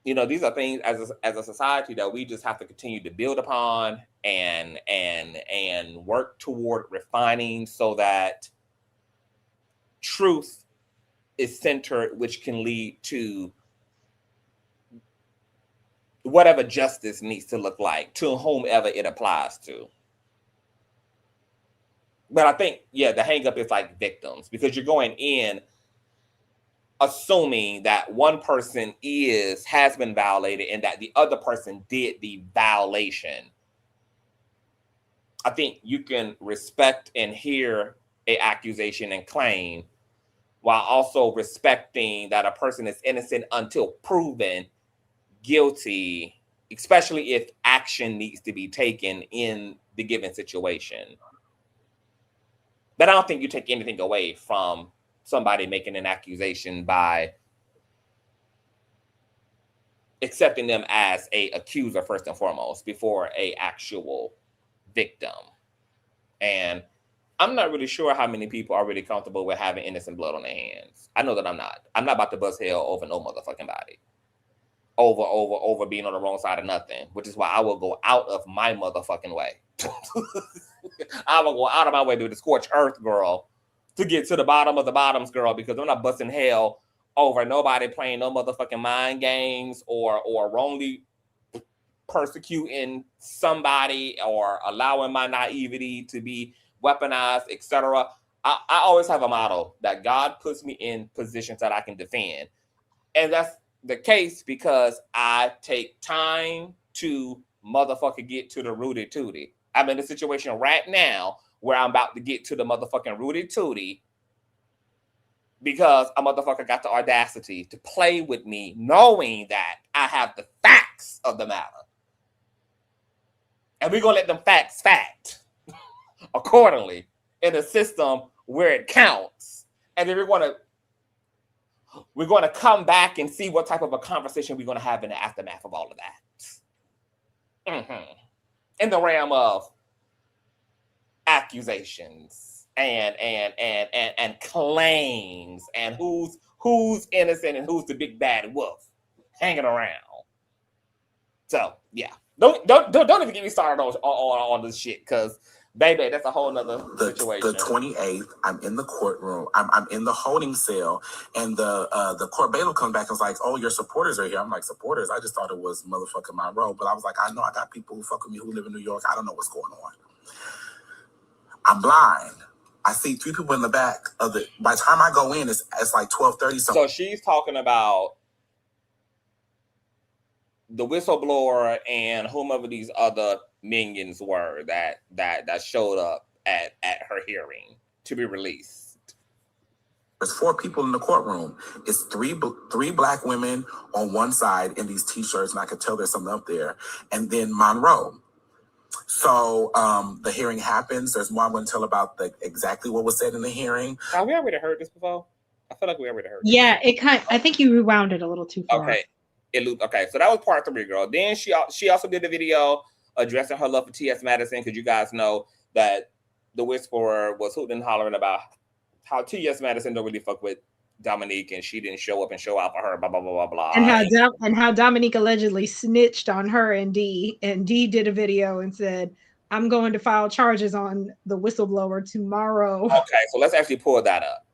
S2: you know, these are things as a society that we just have to continue to build upon and work toward refining so that truth is centered, which can lead to whatever justice needs to look like to whomever it applies to. But I think, yeah, the hang up is like victims, because you're going in assuming that one person has been violated and that the other person did the violation. I think you can respect and hear an accusation and claim while also respecting that a person is innocent until proven guilty, especially if action needs to be taken in the given situation. But I don't think you take anything away from somebody making an accusation by accepting them as a accuser first and foremost before a actual victim. And I'm not really sure how many people are really comfortable with having innocent blood on their hands. I know that I'm not. I'm not about to bust hell over no motherfucking body. Over being on the wrong side of nothing, which is why I will go out of my motherfucking way. I will go out of my way to the scorched earth, girl, to get to the bottom of the bottoms, girl, because I'm not busting hell over nobody playing no motherfucking mind games or wrongly persecuting somebody or allowing my naivety to be weaponized, etc. I always have a motto that God puts me in positions that I can defend. And that's the case because I take time to motherfucker get to the rooty tooty. I'm in a situation right now where I'm about to get to the motherfucking rooty tooty because a motherfucker got the audacity to play with me knowing that I have the facts of the matter. And we're going to let them facts fact accordingly in a system where it counts. And then we're going to come back and see what type of a conversation we're going to have in the aftermath of all of that. In the realm of accusations and claims and who's innocent and who's the big bad wolf hanging around. So yeah, don't even get me started on this shit, because baby, that's a whole nother situation.
S6: The 28th, I'm in the courtroom. I'm in the holding cell, and the court bailiff comes back and was like, "Oh, your supporters are here." I'm like, "Supporters?" I just thought it was motherfucking Monroe, but I was like, "I know I got people who fuck with me who live in New York. I don't know what's going on." I'm blind. I see 3 people in the back of the. By the time I go in, it's like 12:30.
S2: So she's talking about the whistleblower and whomever these other minions were that showed up at her hearing to be released.
S6: There's 4 people in the courtroom. It's three black women on one side in these t-shirts, and I could tell there's something up there, and then Monroe. So the hearing happens. There's more I'm going to tell about exactly what was said in the hearing.
S2: Have we already heard this before? I feel like we already heard.
S9: Yeah, I think you rewound it a little too far.
S2: Okay. Okay, so that was part 3, girl. Then she also did a video addressing her love for T.S. Madison, because you guys know that the whisperer was hooting and hollering about how T.S. Madison don't really fuck with Dominique, and she didn't show up and show out for her, blah blah blah blah blah.
S9: And how Dominique allegedly snitched on her and Dee, and Dee did a video and said, "I'm going to file charges on the whistleblower tomorrow."
S2: Okay, so let's actually pull that up.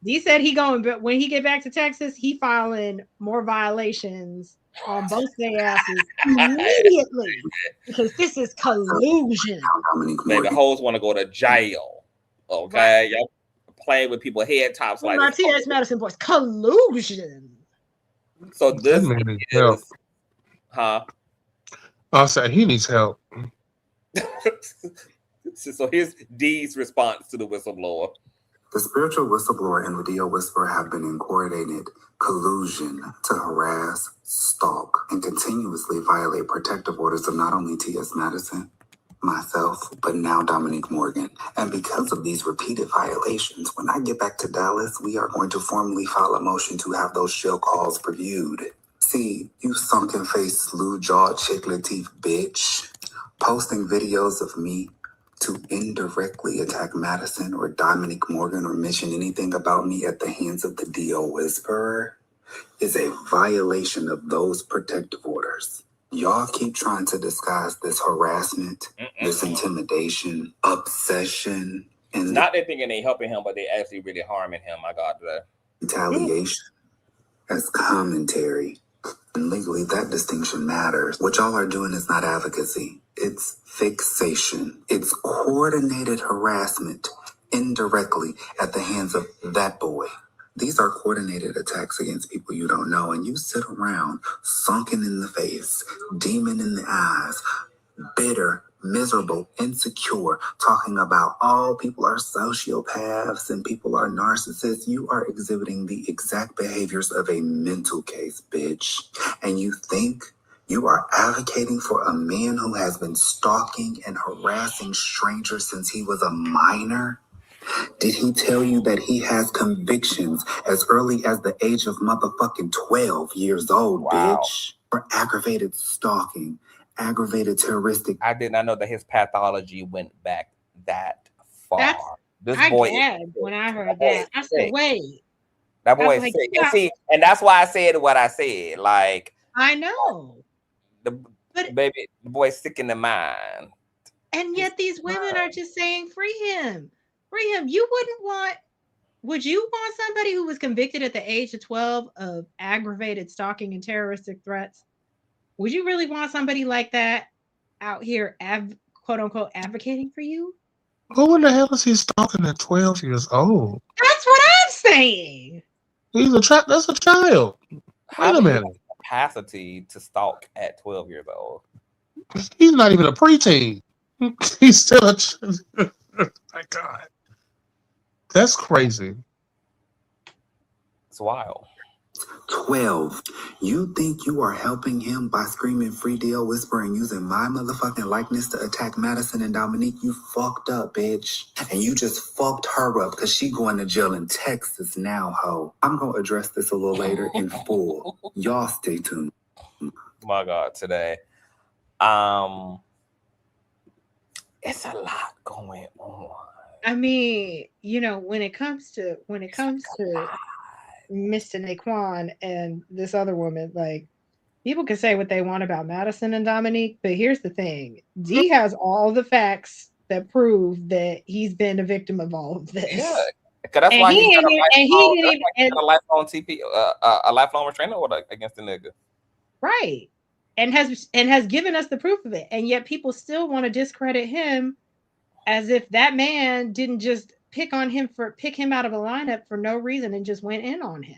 S9: Dee said but when he get back to Texas, he filing more violations on both their asses immediately, because this is collusion.
S2: Baby, hoes want to go to jail. Okay, y'all playing with people head tops like
S9: this. T.S. Madison boys, collusion.
S2: So this
S7: help.
S2: Huh?
S7: I'll say he needs help.
S2: So here's Dee's response to the whistleblower.
S10: The spiritual whistleblower and radio whisperer have been in coordinated collusion to harass, stalk, and continuously violate protective orders of not only T.S. Madison, myself, but now Dominique Morgan. And because of these repeated violations, when I get back to Dallas, we are going to formally file a motion to have those shell calls reviewed. See, you sunken-faced, slew-jawed, chiclet-teeth bitch, posting videos of me To indirectly attack Madison or Dominique Morgan or mention anything about me at the hands of the DO Whisperer is a violation of those protective orders. Y'all keep trying to disguise this harassment, this intimidation, obsession, and
S2: Not they thinking they helping him, but they actually really harming him. My God,
S10: retaliation as commentary. And legally, that distinction matters. What y'all are doing is not advocacy. It's fixation. It's coordinated harassment indirectly at the hands of that boy. These are coordinated attacks against people you don't know, and you sit around sunken in the face, demon in the eyes, bitter, miserable, insecure, talking about all people are sociopaths and people are narcissists. You are exhibiting the exact behaviors of a mental case, bitch. And you think you are advocating for a man who has been stalking and harassing strangers since he was a minor? Did he tell you that he has convictions as early as the age of motherfucking 12 years old, bitch? For aggravated stalking, aggravated terroristic.
S2: I did not know that his pathology went back that far.
S9: I gagged when I heard that. I said, wait.
S2: That boy is sick. And see, and that's why I said what I said. Like,
S9: I know.
S2: The boy's sick in the mind.
S9: And yet these women are just saying, free him. Free him. Would you want somebody who was convicted at the age of 12 of aggravated stalking and terroristic threats? Would you really want somebody like that out here, quote unquote, advocating for you?
S7: Who in the hell is he stalking at 12 years old?
S9: That's what I'm saying.
S7: That's a child. Wait a minute.
S2: Capacity to stalk at 12 years old.
S7: He's not even a preteen. He's still a my God. That's crazy.
S2: It's wild.
S10: 12. You think you are helping him by screaming free DO Whisper and using my motherfucking likeness to attack Madison and Dominique? You fucked up, bitch. And you just fucked her up because she going to jail in Texas now, ho. I'm going to address this a little later in full. Y'all stay tuned.
S2: My God, today. It's a lot going on.
S9: I mean, when it comes to Mr. Naquan and this other woman, like, people can say what they want about Madison and Dominique, but here's the thing. D has all the facts that prove that he's been a victim of all of this.
S2: Yeah. That's why he got a lifelong TP, a lifelong restraining order against the nigga.
S9: Right. And has given us the proof of it. And yet people still want to discredit him as if that man didn't just pick him out of a lineup for no reason and just went in on him.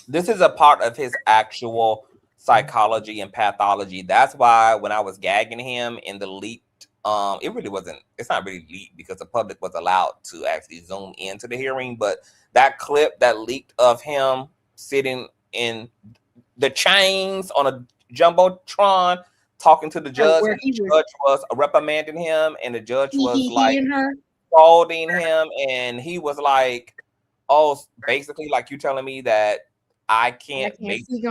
S2: This is a part of his actual psychology and pathology. That's why when I was gagging him in the leaked, it's not really leaked because the public was allowed to actually zoom into the hearing, but that clip that leaked of him sitting in the chains on a jumbotron talking to the judge, and the judge was reprimanding him, and the judge was like scolding him, and he was like, "Oh, basically, like you telling me that I can't basically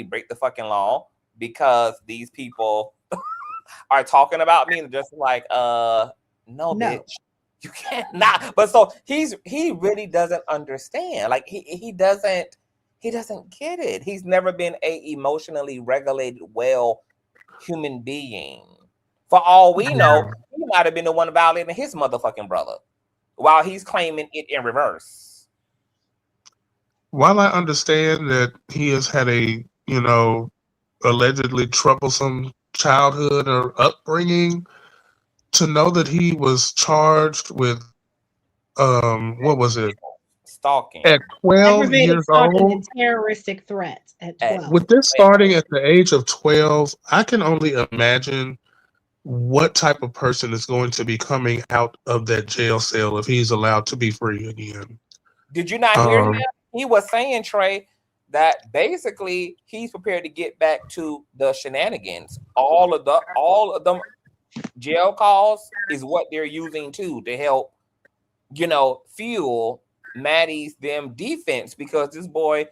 S2: break the fucking law because these people are talking about me," and just like, no, bitch, you cannot. But so he really doesn't understand. Like he doesn't get it. He's never been a emotionally regulated, well human being. For all we know, he might have been the one violating his motherfucking brother while he's claiming it in reverse.
S7: While I understand that he has had a, allegedly troublesome childhood or upbringing, to know that he was charged with, what was it?
S2: Stalking
S7: at 12 years old
S9: and terroristic threats at 12.
S7: With this starting at the age of 12, I can only imagine what type of person is going to be coming out of that jail cell if he's allowed to be free again.
S2: Did you not hear him? He was saying, Trey, that basically he's prepared to get back to the shenanigans. All of them jail calls is what they're using to help, fuel Maddie's defense, because this boy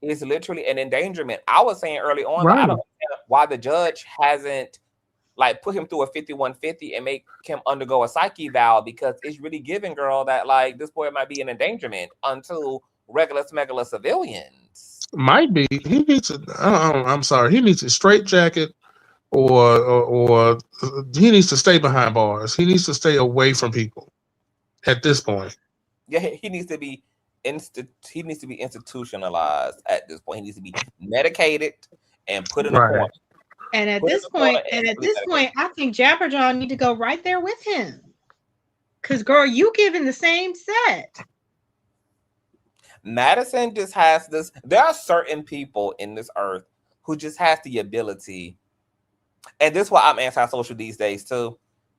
S2: is literally an endangerment. I was saying early on, I don't understand why the judge hasn't like put him through a 5150 and make him undergo a psyche eval, because it's really giving, girl, that like this boy might be an endangerment unto regular smuggler civilians.
S7: Might be. He needs a. I'm sorry. He needs a straight jacket, or he needs to stay behind bars. He needs to stay away from people. At this point,
S2: Yeah, he needs to be institutionalized at this point. He needs to be medicated and put in a
S7: right?
S2: corner.
S9: And at this point, I think Jabberjaw need to go right there with him. Cause girl, you giving the same set.
S2: Madison just has this. There are certain people in this earth who just has the ability, and this is why I'm antisocial these days too,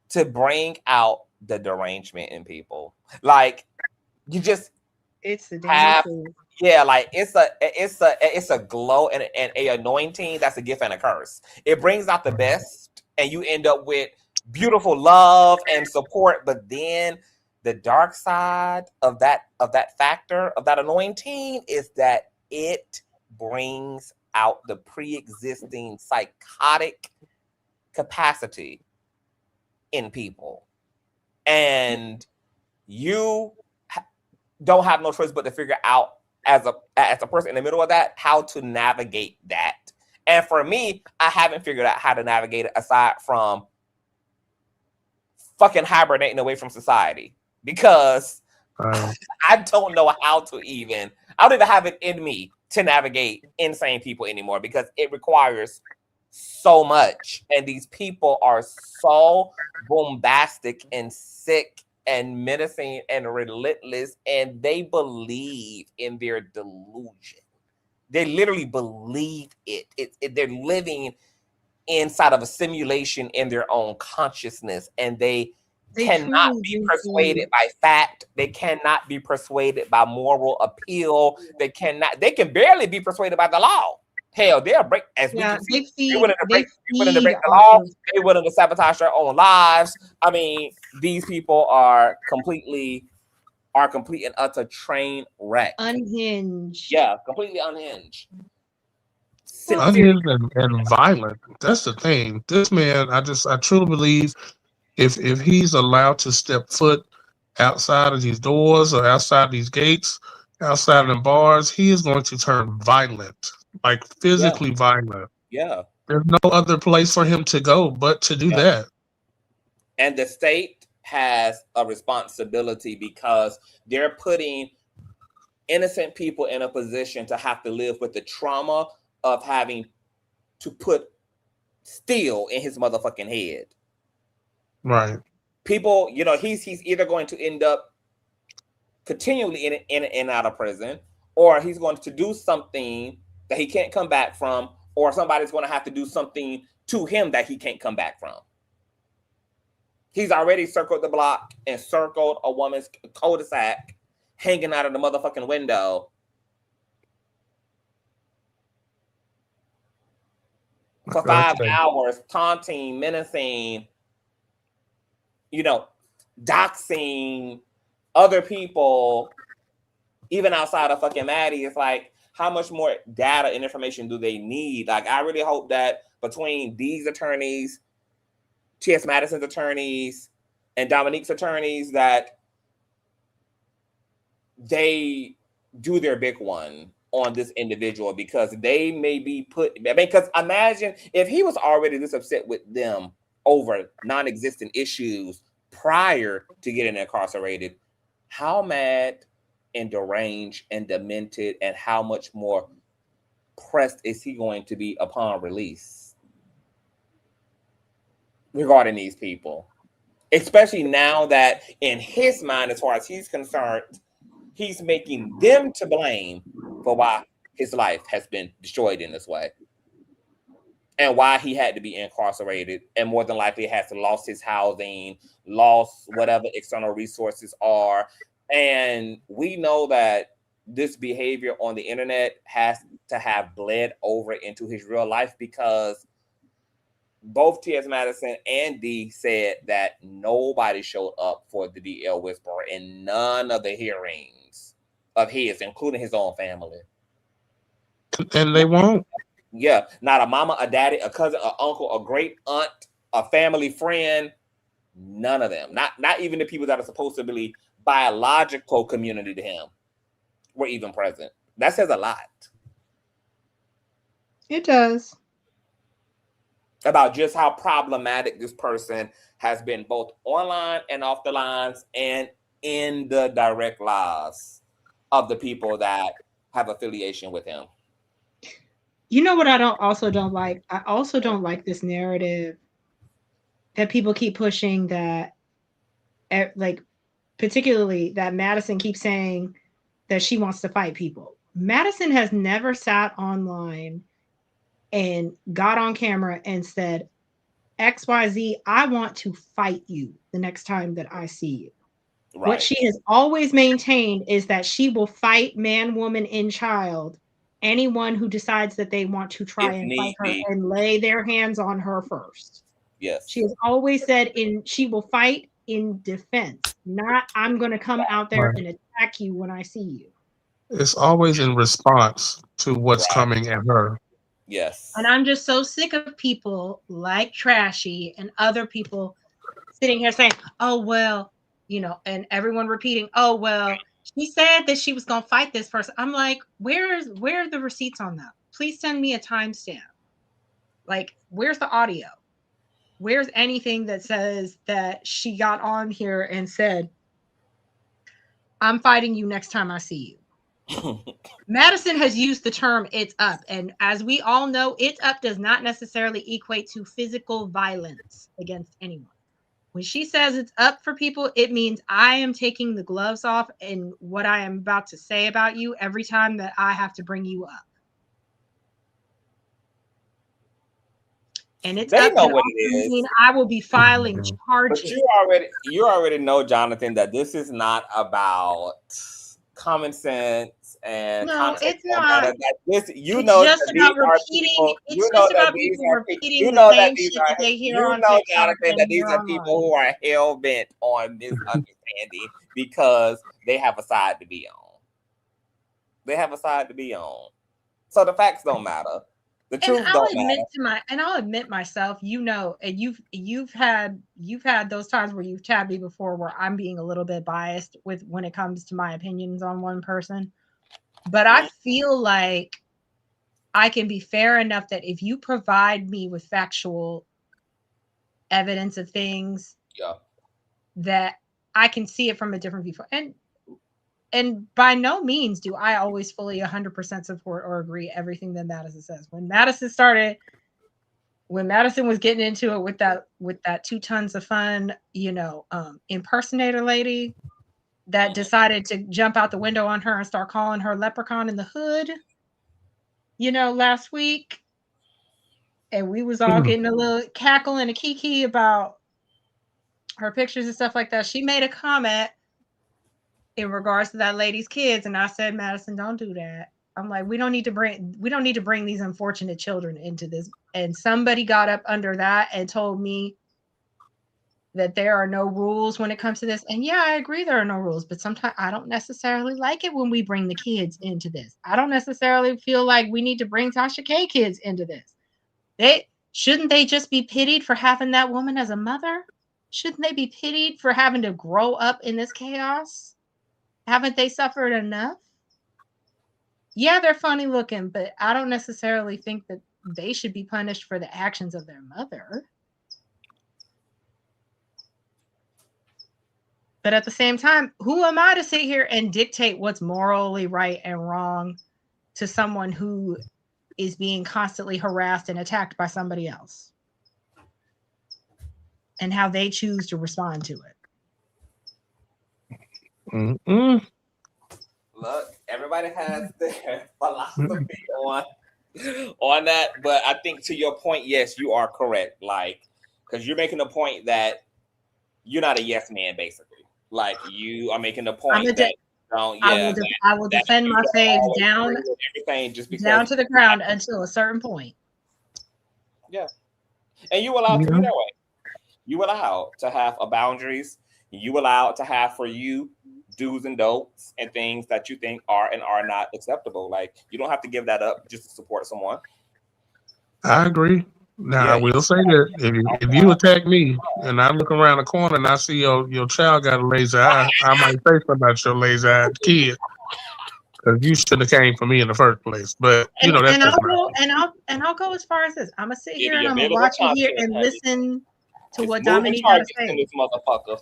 S2: to bring out the derangement in people. Like you just have, yeah, like it's a glow and a anointing that's a gift and a curse. It brings out the best, and you end up with beautiful love and support, but then the dark side of that factor of that anointing is that it brings out the pre-existing psychotic capacity in people, and you don't have no choice but to figure out as a person in the middle of that how to navigate that. And for me, I haven't figured out how to navigate it aside from fucking hibernating away from society, because I don't know how to even, I don't even have it in me to navigate insane people anymore, because it requires so much. And these people are so bombastic and sick and menacing and relentless, and they believe in their delusion. They literally believe it. They're living inside of a simulation in their own consciousness, and they cannot be persuaded by fact. They cannot be persuaded by moral appeal. They can barely be persuaded by the law. Hell, they'll break, as we can see, they're willing to break the law. They're willing to sabotage their own lives. I mean, these people are complete and utter train wreck.
S9: Unhinged.
S2: Yeah, completely unhinged.
S7: Unhinged and violent. That's the thing. This man, I truly believe if he's allowed to step foot outside of these doors or outside of these gates, outside of the bars, he is going to turn violent, like physically violent.
S2: Yeah.
S7: There's no other place for him to go but to do that.
S2: And the state has a responsibility, because they're putting innocent people in a position to have to live with the trauma of having to put steel in his motherfucking head.
S7: Right.
S2: People, you know, he's either going to end up continually in and out of prison, or he's going to do something that he can't come back from, or somebody's going to have to do something to him that he can't come back from. He's already circled the block and circled a woman's cul-de-sac, hanging out of the motherfucking window for 5 hours, taunting, menacing, you know, doxing other people, even outside of fucking Maddie. It's like, how much more data and information do they need? Like, I really hope that between these attorneys, T.S. Madison's attorneys, and Dominique's attorneys, that they do their big one on this individual, because they may be put, I mean, because imagine if he was already this upset with them over non-existent issues prior to getting incarcerated, how mad and deranged and demented and how much more pressed is he going to be upon release regarding these people? Especially now that in his mind, as far as he's concerned, he's making them to blame for why his life has been destroyed in this way, and why he had to be incarcerated, and more than likely has to lost his housing, lost whatever external resources are. And we know that this behavior on the internet has to have bled over into his real life, because both T.S. Madison and D said that nobody showed up for the DL Whisperer in none of the hearings of his, including his own family.
S7: And they won't.
S2: Yeah, not a mama, a daddy, a cousin, an uncle, a great aunt, a family friend. None of them, not even the people that are supposed to be biological community to him, were even present. That says a lot.
S9: It does.
S2: About just how problematic this person has been, both online and off the lines, and in the direct lives of the people that have affiliation with him.
S9: You know what I don't like? I also don't like this narrative that people keep pushing, that like particularly that Madison keeps saying that she wants to fight people. Madison has never sat online and got on camera and said, XYZ, I want to fight you the next time that I see you. Right. What she has always maintained is that she will fight man, woman, and child, anyone who decides that they want to try and fight her and lay their hands on her first.
S2: Yes.
S9: She has always said she will fight in defense, not I'm going to come out there and attack you when I see you.
S7: It's always in response to what's coming at her.
S2: Yes.
S9: And I'm just so sick of people like Trashy and other people sitting here saying, oh, well, you know, and everyone repeating, oh, well, she said that she was going to fight this person. I'm like, where are the receipts on that? Please send me a timestamp. Like, where's the audio? Where's anything that says that she got on here and said, I'm fighting you next time I see you? Madison has used the term "it's up," and as we all know, "it's up" does not necessarily equate to physical violence against anyone. When she says it's up for people, it means I am taking the gloves off and what I am about to say about you every time that I have to bring you up. And it's
S2: they
S9: up
S2: know what it is.
S9: Mean I will be filing charges.
S2: But you already know, Jonathan, that this is not about common sense and
S9: no, it's not.
S2: You know that these are people. You know that these are people. You know that these are. You know, Jonathan, that these are people who are hell bent on misunderstanding because they have a side to be on. They have a side to be on. So the facts don't matter. The truth don't matter.
S9: I'll admit myself, you know, and you've had those times where you've tabbed me before where I'm being a little bit biased with when it comes to my opinions on one person. But I feel like I can be fair enough that if you provide me with factual evidence of things, that I can see it from a different viewpoint. And by no means do I always fully 100% support or agree everything that Madison says. When Madison was getting into it with that 2 tons of fun, you know, impersonator lady that decided to jump out the window on her and start calling her leprechaun in the hood, you know, last week. And we was all getting a little cackle and a kiki about her pictures and stuff like that. She made a comment in regards to that lady's kids, and I said, Madison, don't do that. I'm like, we don't need to bring these unfortunate children into this. And somebody got up under that and told me that there are no rules when it comes to this. And yeah, I agree there are no rules, but sometimes I don't necessarily like it when we bring the kids into this. I don't necessarily feel like we need to bring Tasha K kids into this. Shouldn't they just be pitied for having that woman as a mother? Shouldn't they be pitied for having to grow up in this chaos? Haven't they suffered enough? Yeah, they're funny looking, but I don't necessarily think that they should be punished for the actions of their mother. But at the same time, who am I to sit here and dictate what's morally right and wrong to someone who is being constantly harassed and attacked by somebody else? And how they choose to respond to it.
S2: Look, everybody has their philosophy on that, but I think to your point, yes, you are correct. Like, because you're making the point that you're not a yes man, basically. Like, you are making the point that
S9: I will defend my faith down
S2: everything just because
S9: down to the ground until a certain point.
S2: Yeah, and you allowed to be that way. You allowed to have boundaries. You allowed to have for you do's and don'ts and things that you think are and are not acceptable. Like, you don't have to give that up just to support someone.
S7: I agree. Now
S2: Yeah,
S7: I will say that if you attack me and I look around the corner and I see your child got a lazy eye, I might say something about your lazy eyed kid because you shouldn't have came for me in the first place. But you know that's
S9: And
S7: just
S9: I'll
S7: my
S9: go
S7: opinion.
S9: and I'll go as far as this. I'm gonna sit
S2: give
S9: here
S2: me
S9: and I'm gonna
S2: available
S9: watch it here
S2: content,
S9: and
S2: honey.
S9: listen to
S2: It's
S9: what
S2: moving
S9: Dominique got to
S2: targets in
S9: say.
S2: this motherfucker.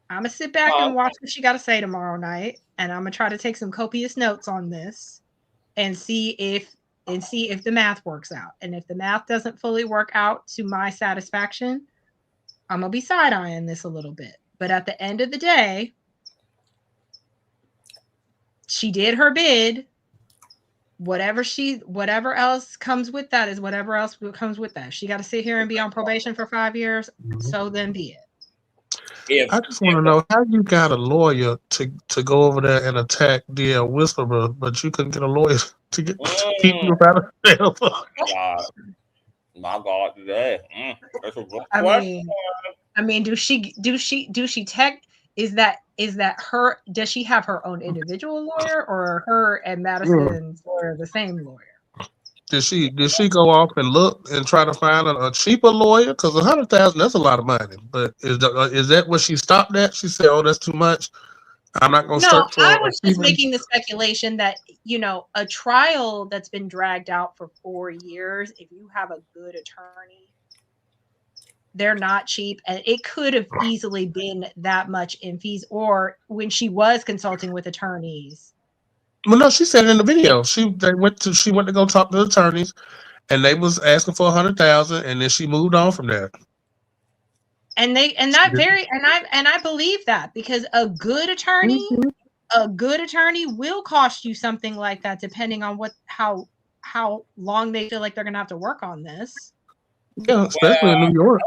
S9: I'm gonna sit back and watch what she got to say tomorrow night, and I'm gonna try to take some copious notes on this and see if the math works out. And if the math doesn't fully work out to my satisfaction, I'm gonna be side-eyeing this a little bit. But at the end of the day, she did her bid. Whatever else comes with that is whatever else comes with that. She got to sit here and be on probation for 5 years. So then be it.
S2: If
S7: I just want to know how you got a lawyer to go over there and attack the Whistleblower, but you couldn't get a lawyer to keep you out of jail.
S2: God, my God, today. That's a good
S9: I
S2: question.
S9: mean, do she tech? Is that her? Does she have her own individual lawyer, or her and Madison's lawyer the same lawyer?
S7: Did she go off and look and try to find a cheaper lawyer? Because $100,000, that's a lot of money. But is that what she stopped at? She said, "Oh, that's too much. I'm not going to
S9: No,
S7: search for
S9: I
S7: a
S9: was just
S7: cheaper."
S9: making the speculation that, a trial that's been dragged out for 4 years, if you have a good attorney, they're not cheap. And it could have easily been that much in fees, or when she was consulting with attorneys.
S7: Well, no, she said it in the video. She went to go talk to the attorneys, and they was asking for $100,000, and then she moved on from there.
S9: And I believe that, because a good attorney will cost you something like that, depending on how long they feel like they're gonna have to work on this.
S7: Yeah, especially in New York.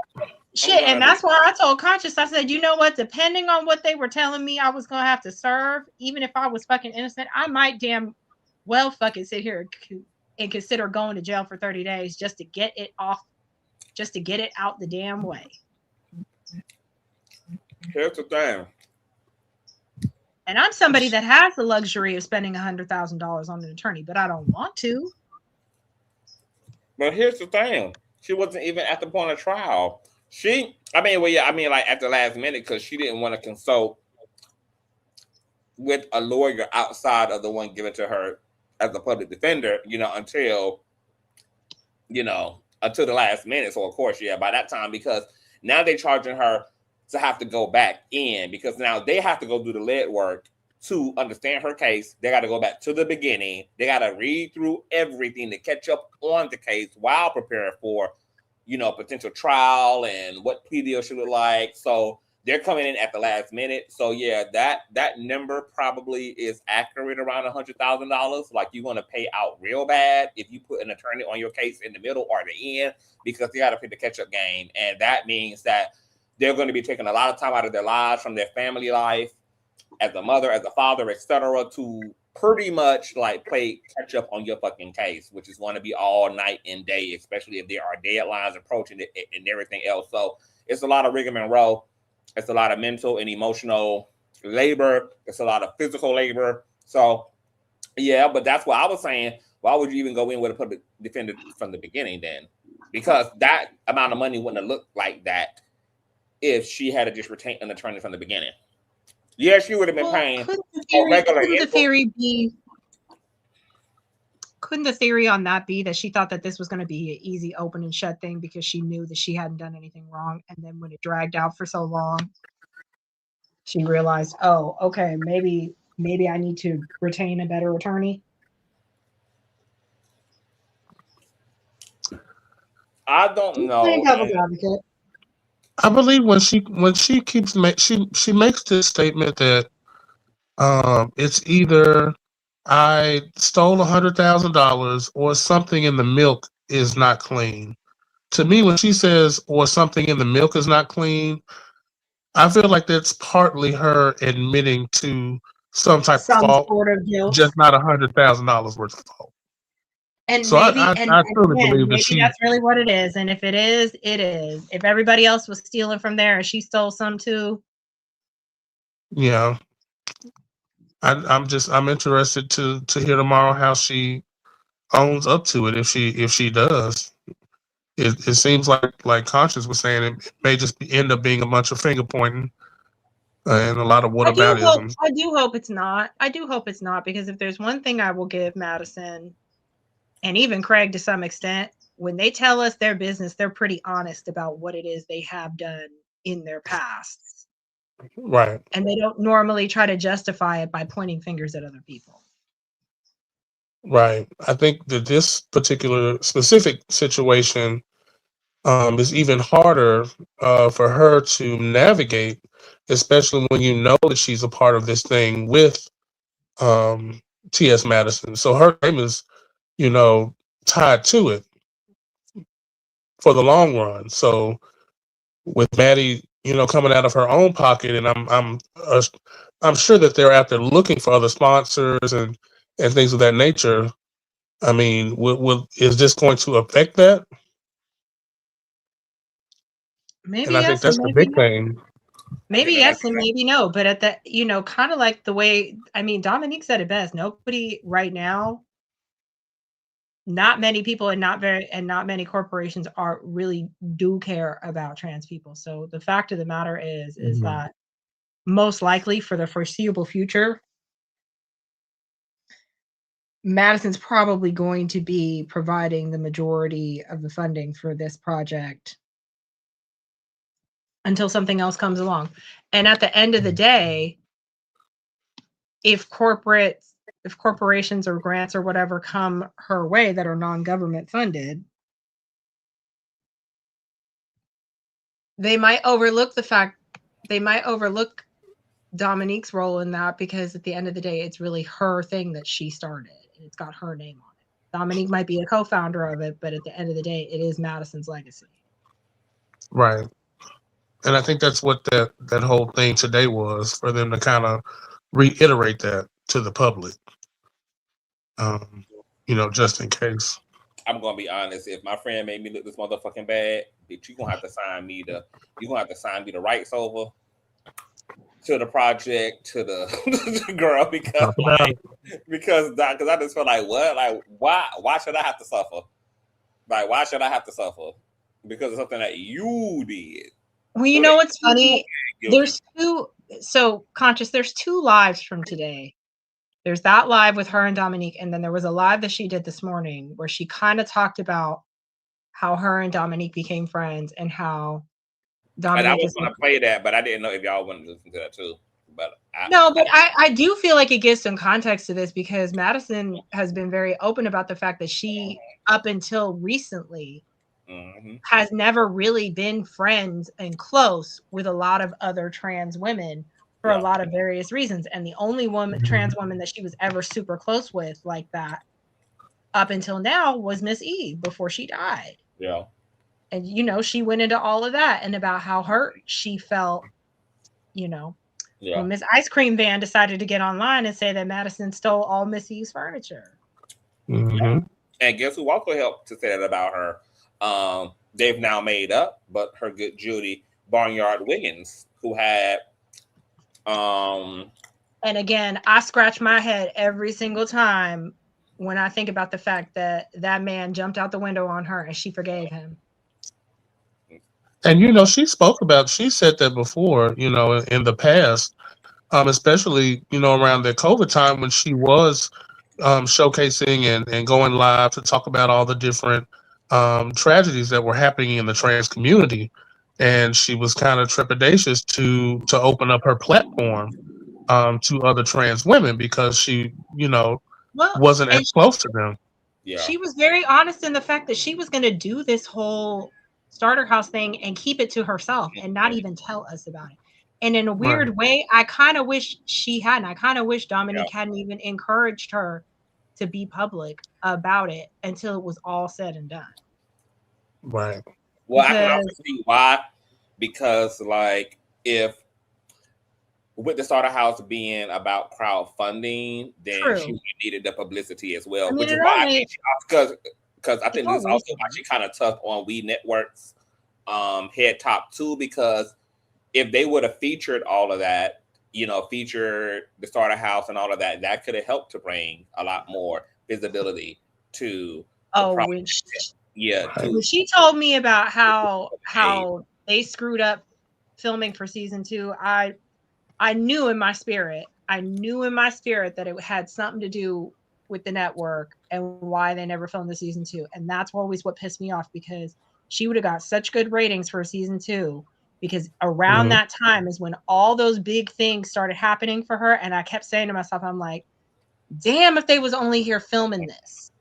S9: Shit, and that's why I told Conscious, I said, you know what, depending on what they were telling me I was gonna have to serve, even if I was fucking innocent, I might damn well fucking sit here and consider going to jail for 30 days just to get it off, just to get it out the damn way.
S2: Here's the thing.
S9: And I'm somebody that has the luxury of spending $100,000 on an attorney, but I don't want to.
S2: But here's the thing. She wasn't even at the point of trial. Like at the last minute, because she didn't want to consult with a lawyer outside of the one given to her as a public defender, until the last minute. So of course, by that time, because now they're charging her to have to go back in, because now they have to go do the lead work to understand her case. They got to go back to the beginning. They got to read through everything to catch up on the case while preparing for, potential trial and what plea deal should look like. So they're coming in at the last minute. So yeah, that number probably is accurate, around $100,000. Like, you're going to pay out real bad if you put an attorney on your case in the middle or the end, because they got to play the catch-up game. And that means that they're going to be taking a lot of time out of their lives, from their family life, as a mother, as a father, etc., to pretty much like play catch up on your fucking case, which is going to be all night and day, especially if there are deadlines approaching it and everything else. So it's a lot of rigmarole. It's a lot of mental and emotional labor. It's a lot of physical labor. So yeah, but that's what I was saying. Why would you even go in with a public defender from the beginning then? Because that amount of money wouldn't have looked like that if she had to just retain an attorney from the beginning. Yeah, she would have been paying a regular.
S9: Couldn't the theory on that be that she thought that this was going to be an easy open and shut thing, because she knew that she hadn't done anything wrong, and then when it dragged out for so long, she realized, oh, okay, maybe I need to retain a better attorney?
S2: I don't know.
S7: I believe when she makes this statement that it's either I stole $100,000 or something in the milk is not clean. To me, when she says or something in the milk is not clean, I feel like that's partly her admitting to some type of fault,
S9: sort of guilt,
S7: just not $100,000 worth of fault.
S9: And
S7: so
S9: maybe,
S7: I truly believe that
S9: maybe that's really what it is. And if it is, it is. If everybody else was stealing from there and she stole some too.
S7: Yeah. I'm interested to hear tomorrow how she owns up to it if she does. It seems like Conscious was saying it may just end up being a bunch of finger pointing and a lot of whataboutisms.
S9: I do hope it's not. I do hope it's not, because if there's one thing I will give Madison and even Craig to some extent, when they tell us their business, they're pretty honest about what it is they have done in their past.
S7: Right.
S9: And they don't normally try to justify it by pointing fingers at other people.
S7: Right. I think that this particular specific situation is even harder for her to navigate, especially when you know that she's a part of this thing with T.S. Madison. So her name is, tied to it for the long run. So with Maddie, coming out of her own pocket, and I'm sure that they're out there looking for other sponsors and things of that nature. I mean, is this going to affect that?
S9: Maybe
S7: And I think
S9: yes, and
S7: that's the
S9: maybe
S7: big
S9: no.
S7: thing.
S9: Maybe yes, and maybe no. But at the, kind of like the way, I mean, Dominique said it best. Nobody right now, not many people, and not many corporations really do care about trans people. So the fact of the matter is that most likely for the foreseeable future, Madison's probably going to be providing the majority of the funding for this project until something else comes along. And at the end of the day, if corporations or grants or whatever come her way that are non-government funded, they might overlook Dominique's role in that, because at the end of the day, it's really her thing that she started, and it's got her name on it. Dominique might be a co-founder of it, but at the end of the day, it is Madison's legacy.
S7: Right. And I think that's what that whole thing today was, for them to kind of reiterate that to the public. Just in case.
S2: I'm gonna be honest. If my friend made me look this motherfucking bad, bitch, you're gonna have to sign me the rights over to the project, to the girl, because I just feel like, what? Like, why should I have to suffer? Like, why should I have to suffer? Because of something that you did.
S9: Well, you know what's funny? There's two lives from today. There's that live with her and Dominique, and then there was a live that she did this morning where she kind of talked about how her and Dominique became friends and how Dominique.
S2: And I was going to play that, but I didn't know if y'all wanted to listen to that too. But
S9: I do feel like it gives some context to this, because Madison has been very open about the fact that she, up until recently, has never really been friends and close with a lot of other trans women for a lot of various reasons. And the only trans woman that she was ever super close with like that up until now was Miss Eve before she died.
S2: Yeah.
S9: And, she went into all of that and about how hurt she felt, when Miss Ice Cream Van decided to get online and say that Madison stole all Miss Eve's furniture.
S2: And guess who also helped to say that about her? They've now made up, but her good Judy Barnyard Wiggins, who had
S9: and again, I scratch my head every single time when I think about the fact that that man jumped out the window on her and she forgave him.
S7: And she said that before, in the past, especially around the COVID time when she was showcasing and going live to talk about all the different tragedies that were happening in the trans community, and she was kind of trepidatious to open up her platform to other trans women because she wasn't as close to them.
S9: She was very honest in the fact that she was going to do this whole starter house thing and keep it to herself and not even tell us about it. And in a weird way, I kind of wish she hadn't. I kind of wish Dominique hadn't even encouraged her to be public about it until it was all said and done.
S7: Right.
S2: Well, I can also see why. Because, like, if with the starter house being about crowdfunding, then she needed the publicity as well. Which is why, because I think this is also why she kind of tough on We Network's head top too. Because if they would have featured all of that, featured the starter house and all of that, that could have helped to bring a lot more visibility to
S9: when she told me about how they screwed up filming for season 2, I knew in my spirit that it had something to do with the network and why they never filmed the season 2. And that's always what pissed me off, because she would have got such good ratings for season 2, because around that time is when all those big things started happening for her. And I kept saying to myself, I'm like, damn, if they was only here filming this.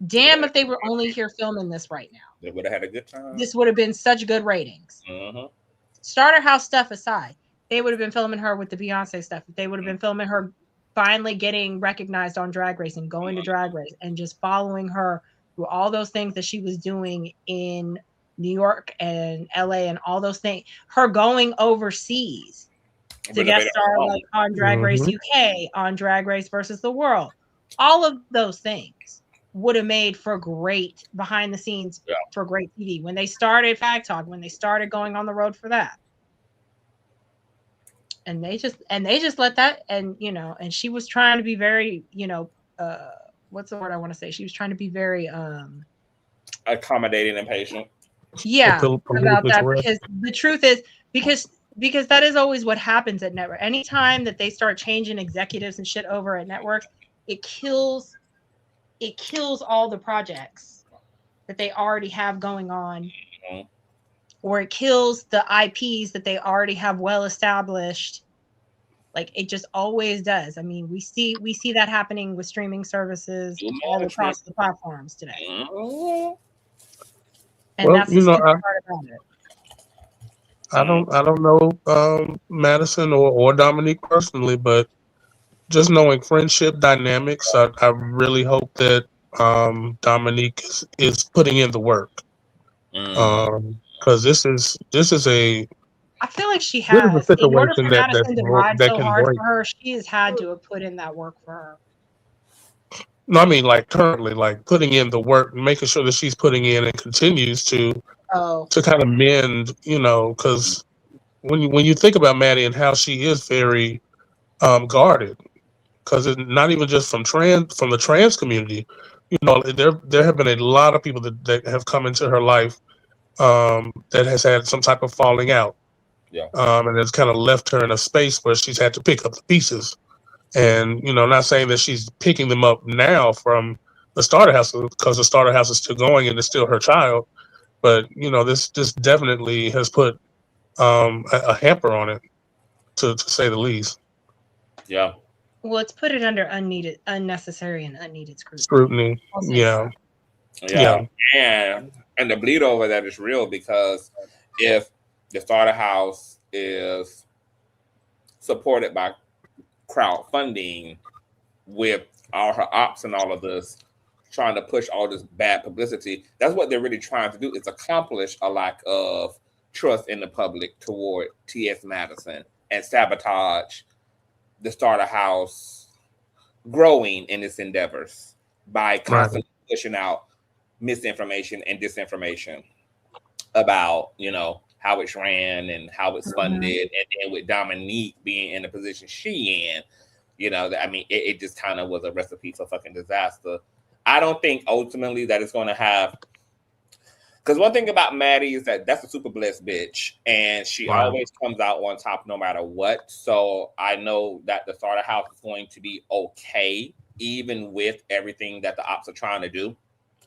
S9: Damn, if they were only here filming this right now.
S2: They would have had a good time.
S9: This would have been such good ratings. Starter House stuff aside, they would have been filming her with the Beyonce stuff. They would have been filming her finally getting recognized on Drag Race and going to Drag Race and just following her through all those things that she was doing in New York and LA and all those things. Her going overseas to guest star like on Drag Race UK, on Drag Race versus the World. All of those things would have made for great behind the scenes, for great TV. When they started Fag Talk, when they started going on the road for that. And they just let that, and and she was trying to be very, what's the word I want to say? She was trying to be very
S2: accommodating and patient.
S9: Yeah, about that, because the truth is, because that is always what happens at network. Anytime that they start changing executives and shit over at networks, it kills all the projects that they already have going on, or it kills the IPs that they already have well established. Like, it just always does. I mean, we see that happening with streaming services all across the platforms today. And that's the stupid part about it.
S7: I don't know Madison or Dominique personally, but just knowing friendship dynamics, I really hope that Dominique is putting in the work, because this is a.
S9: I feel like she has. In order for Madison to ride so hard for her, she has had to have put in that work for her.
S7: No, I mean, like, currently, like, putting in the work, making sure that she's putting in and continues to kind of mend, because when you think about Maddie and how she is very guarded, because it's not even just from the trans community, there have been a lot of people that have come into her life that has had some type of falling out. And it's kind of left her in a space where she's had to pick up the pieces. And, not saying that she's picking them up now from the starter house, because the starter house is still going and it's still her child. But, this definitely has put a hamper on it, to say the least.
S2: Yeah.
S9: Well, it's put it under unnecessary and unneeded
S7: scrutiny. Yeah.
S2: And the bleed over that is real, because if the starter house is supported by crowdfunding with all her ops and all of this, trying to push all this bad publicity, that's what they're really trying to do, is accomplish a lack of trust in the public toward T.S. Madison and sabotage the starter house growing in its endeavors by constantly pushing out misinformation and disinformation about, how it's ran and how it's funded. And then with Dominique being in the position she in, it just kind of was a recipe for fucking disaster. I don't think ultimately that it's going to have, because one thing about Maddie is that's a super blessed bitch, and she always comes out on top no matter what. So I know that the starter house is going to be okay, even with everything that the ops are trying to do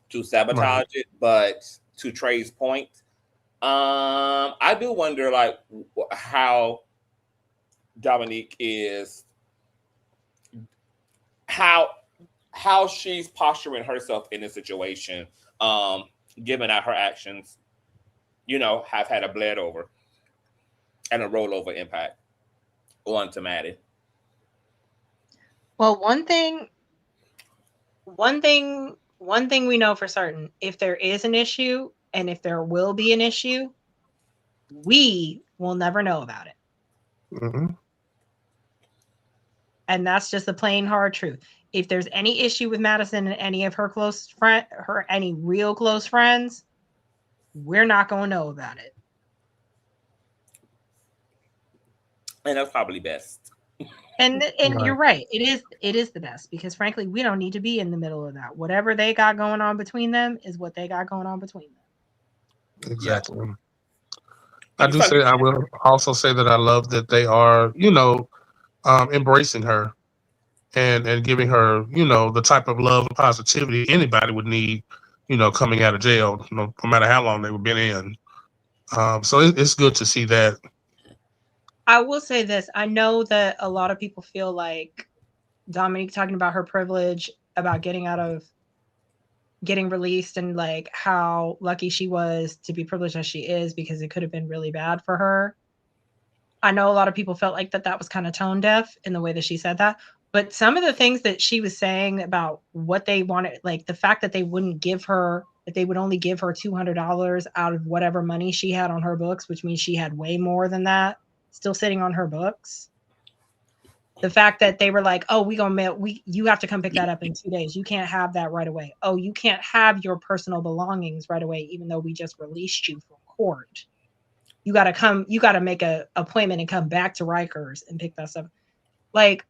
S2: to sabotage it. But to Trey's point, I do wonder, like, how Dominique is, how she's posturing herself in this situation, given that her actions, have had a bled over and a rollover impact onto Maddie.
S9: Well, one thing we know for certain: if there is an issue, and if there will be an issue, we will never know about it. And that's just the plain hard truth. If there's any issue with Madison and any of her any real close friends, we're not going to know about it.
S2: And that's probably best,
S9: And
S7: Right.
S9: you're right. It is the best because frankly, we don't need to be in the middle of that. Whatever they got going on between them is what they got going on between them.
S7: Exactly.
S2: And
S7: I
S2: you
S7: do
S2: said,
S7: say I will also say that I love that they are, embracing her and giving her, the type of love and positivity anybody would need, coming out of jail, no matter how long they've been in. So it's good to see that.
S9: I will say this. I know that a lot of people feel like Dominique talking about her privilege, about getting released and like how lucky she was to be privileged as she is because it could have been really bad for her. I know a lot of people felt like that was kind of tone deaf in the way that she said that, but some of the things that she was saying about what they wanted, like the fact that they would only give her $200 out of whatever money she had on her books, which means she had way more than that still sitting on her books. The fact that they were like, oh, you have to come pick that up in 2 days. You can't have that right away. Oh, you can't have your personal belongings right away, even though we just released you from court. You got to make an appointment and come back to Rikers and pick that stuff. Like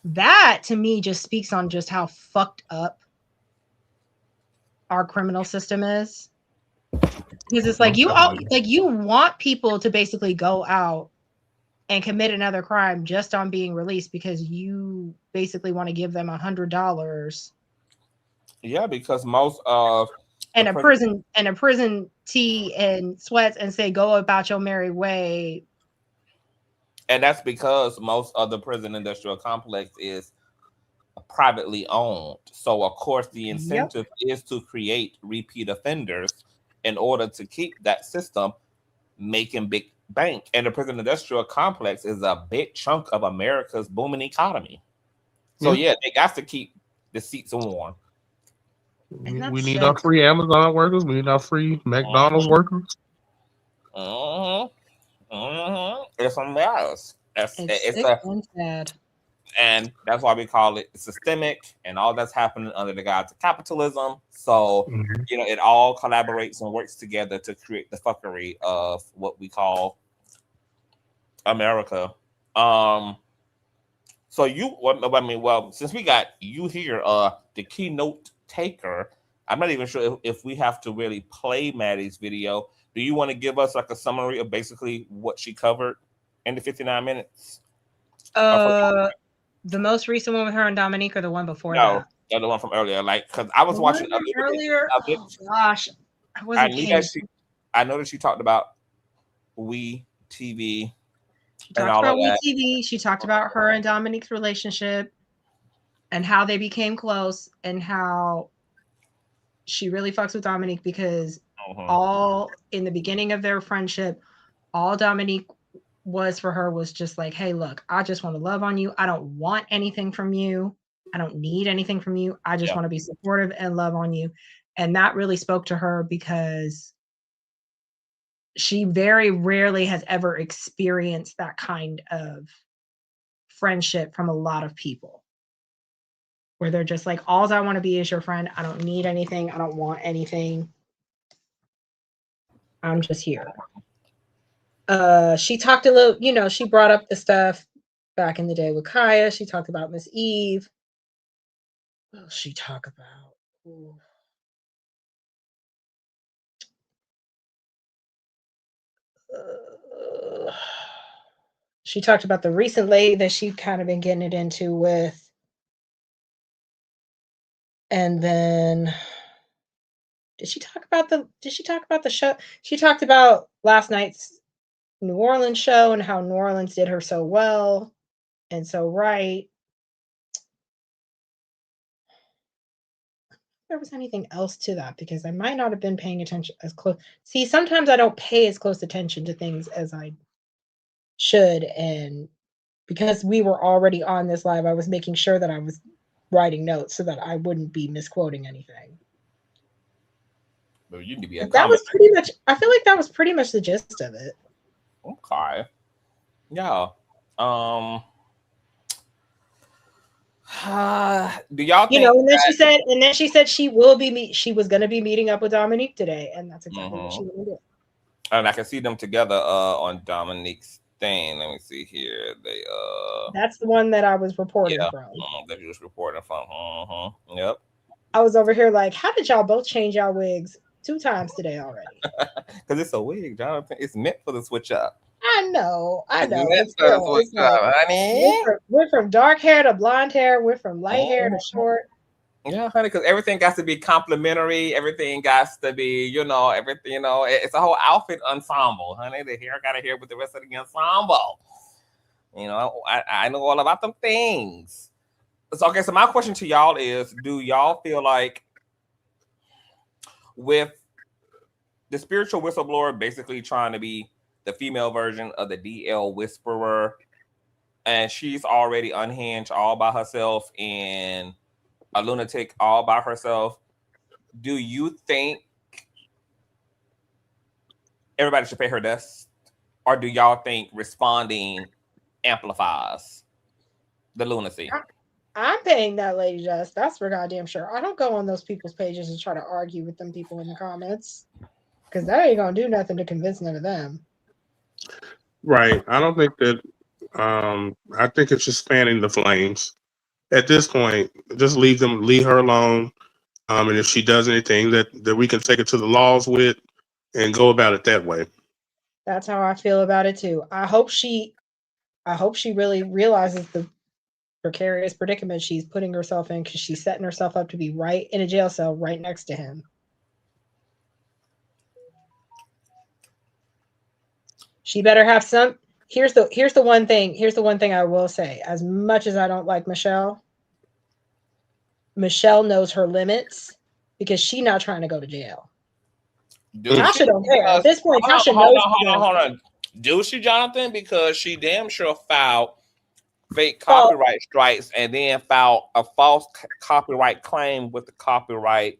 S9: that to me just speaks on just how fucked up our criminal system is. Because it's like you want people to basically go out and commit another crime just on being released because you basically want to give them $100.
S2: Yeah, because most of
S9: and a prison tea and sweats and say go about your merry way.
S2: And that's because most of the prison industrial complex is privately owned. So of course the incentive is to create repeat offenders in order to keep that system making big bank. And the prison industrial complex is a big chunk of America's booming economy. So yeah, they got to keep the seats warm.
S7: We need our free Amazon workers. We need our free McDonald's workers.
S2: It's a mess.
S9: It's sad.
S2: And that's why we call it systemic, and all that's happening under the guise of capitalism. So, it all collaborates and works together to create the fuckery of what we call America. So since we got you here, the keynote taker, I'm not even sure if we have to really play Maddie's video. Do you want to give us like a summary of basically what she covered in the 59 minutes?
S9: The most recent one with her and Dominique, or the one before that?
S2: No, the one from earlier. Like, because I was watching
S9: earlier. Oh gosh, I
S2: know that she talked about We TV.
S9: She talked about We TV. She talked about her and Dominique's relationship and how they became close and how she really fucks with Dominique because all in the beginning of their friendship, all Dominique was for her was just like, hey, look, I just want to love on you. I don't want anything from you. I don't need anything from you. I just want to be supportive and love on you. And that really spoke to her because she very rarely has ever experienced that kind of friendship from a lot of people where they're just like, all I want to be is your friend. I don't need anything. I don't want anything. I'm just here. She talked a little, she brought up the stuff back in the day with Kaya. She talked about Miss Eve. What else she talk about? She talked about the recent lady that she kind of been getting it into with. And then did she talk about the show? She talked about last night's New Orleans show and how New Orleans did her so well and so right. If there was anything else to that because I might not have been paying attention as close. See, sometimes I don't pay as close attention to things as I should, and because we were already on this live, I was making sure that I was writing notes so that I wouldn't be misquoting anything.
S2: But you need to be
S9: that was pretty much. I feel like that was pretty much the gist of it.
S2: Okay. Yeah. Do y'all think?
S9: And then she said she was going to be meeting up with Dominique today, and that's exactly what she wanted to do.
S2: And I can see them together on Dominique's thing. Let me see here. They
S9: That's the one that I was reporting
S2: yeah,
S9: from.
S2: that you was reporting from. Yep.
S9: I was over here like, how did y'all both change y'all wigs 2 times today already?
S2: Because it's a wig, Jonathan. It's meant for the switch up.
S9: I know.
S2: It's
S9: But
S2: meant for the
S9: still,
S2: switch
S9: it's like,
S2: up, honey.
S9: we're from dark hair to blonde hair. We're from light hair to short.
S2: Yeah, honey, because everything got to be complimentary. Everything got to be, you know, everything, you know, it's a whole outfit ensemble, honey. The hair got to hair with the rest of the ensemble. You know, I know all about them things. So, okay, so my question to y'all is, do y'all feel like with the spiritual whistleblower basically trying to be the female version of the DL whisperer, and she's already unhinged all by herself and a lunatic all by herself, do you think everybody should pay her dust? Or do y'all think responding amplifies the lunacy?
S9: I'm paying that lady dust. That's for goddamn sure. I don't go on those people's pages and try to argue with them people in the comments, because that ain't gonna do nothing to convince none of them.
S7: Right. I don't think that. I think it's just fanning the flames. At this point, just leave her alone. And if she does anything that we can take it to the laws with and go about it that way.
S9: That's how I feel about it too. I hope she really realizes the precarious predicament she's putting herself in, because she's setting herself up to be right in a jail cell right next to him. She better have some. Here's the one thing I will say. As much as I don't like Michelle knows her limits, because she's not trying to go to jail. Tasha don't care. At this point, Tasha knows.
S2: Hold on. Do she, Jonathan? Because she damn sure filed fake copyright strikes and then filed a false copyright claim with the Copyright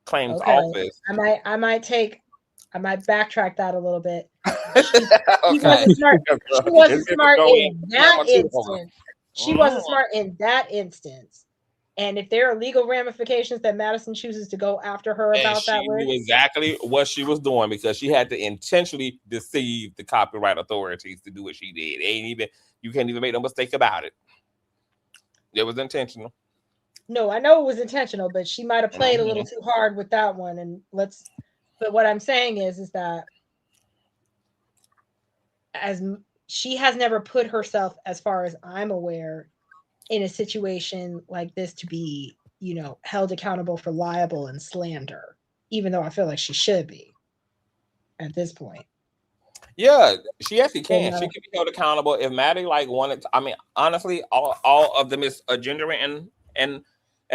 S2: Claims Office.
S9: I might backtrack that a little bit. She wasn't smart. She wasn't smart in that instance. She wasn't smart in that instance. And if there are legal ramifications that Madison chooses to go after her about that,
S2: she knew exactly what she was doing, because she had to intentionally deceive the copyright authorities to do what she did. You can't even make no mistake about it. It was intentional.
S9: No, I know it was intentional, but she might have played a little too hard with that one. But what I'm saying is that as she has never put herself, as far as I'm aware, in a situation like this to be, held accountable for libel and slander, even though I feel like she should be at this point.
S2: Yeah, she actually can. She can be held accountable if Maddie wanted to. I mean, honestly, all of them is gender and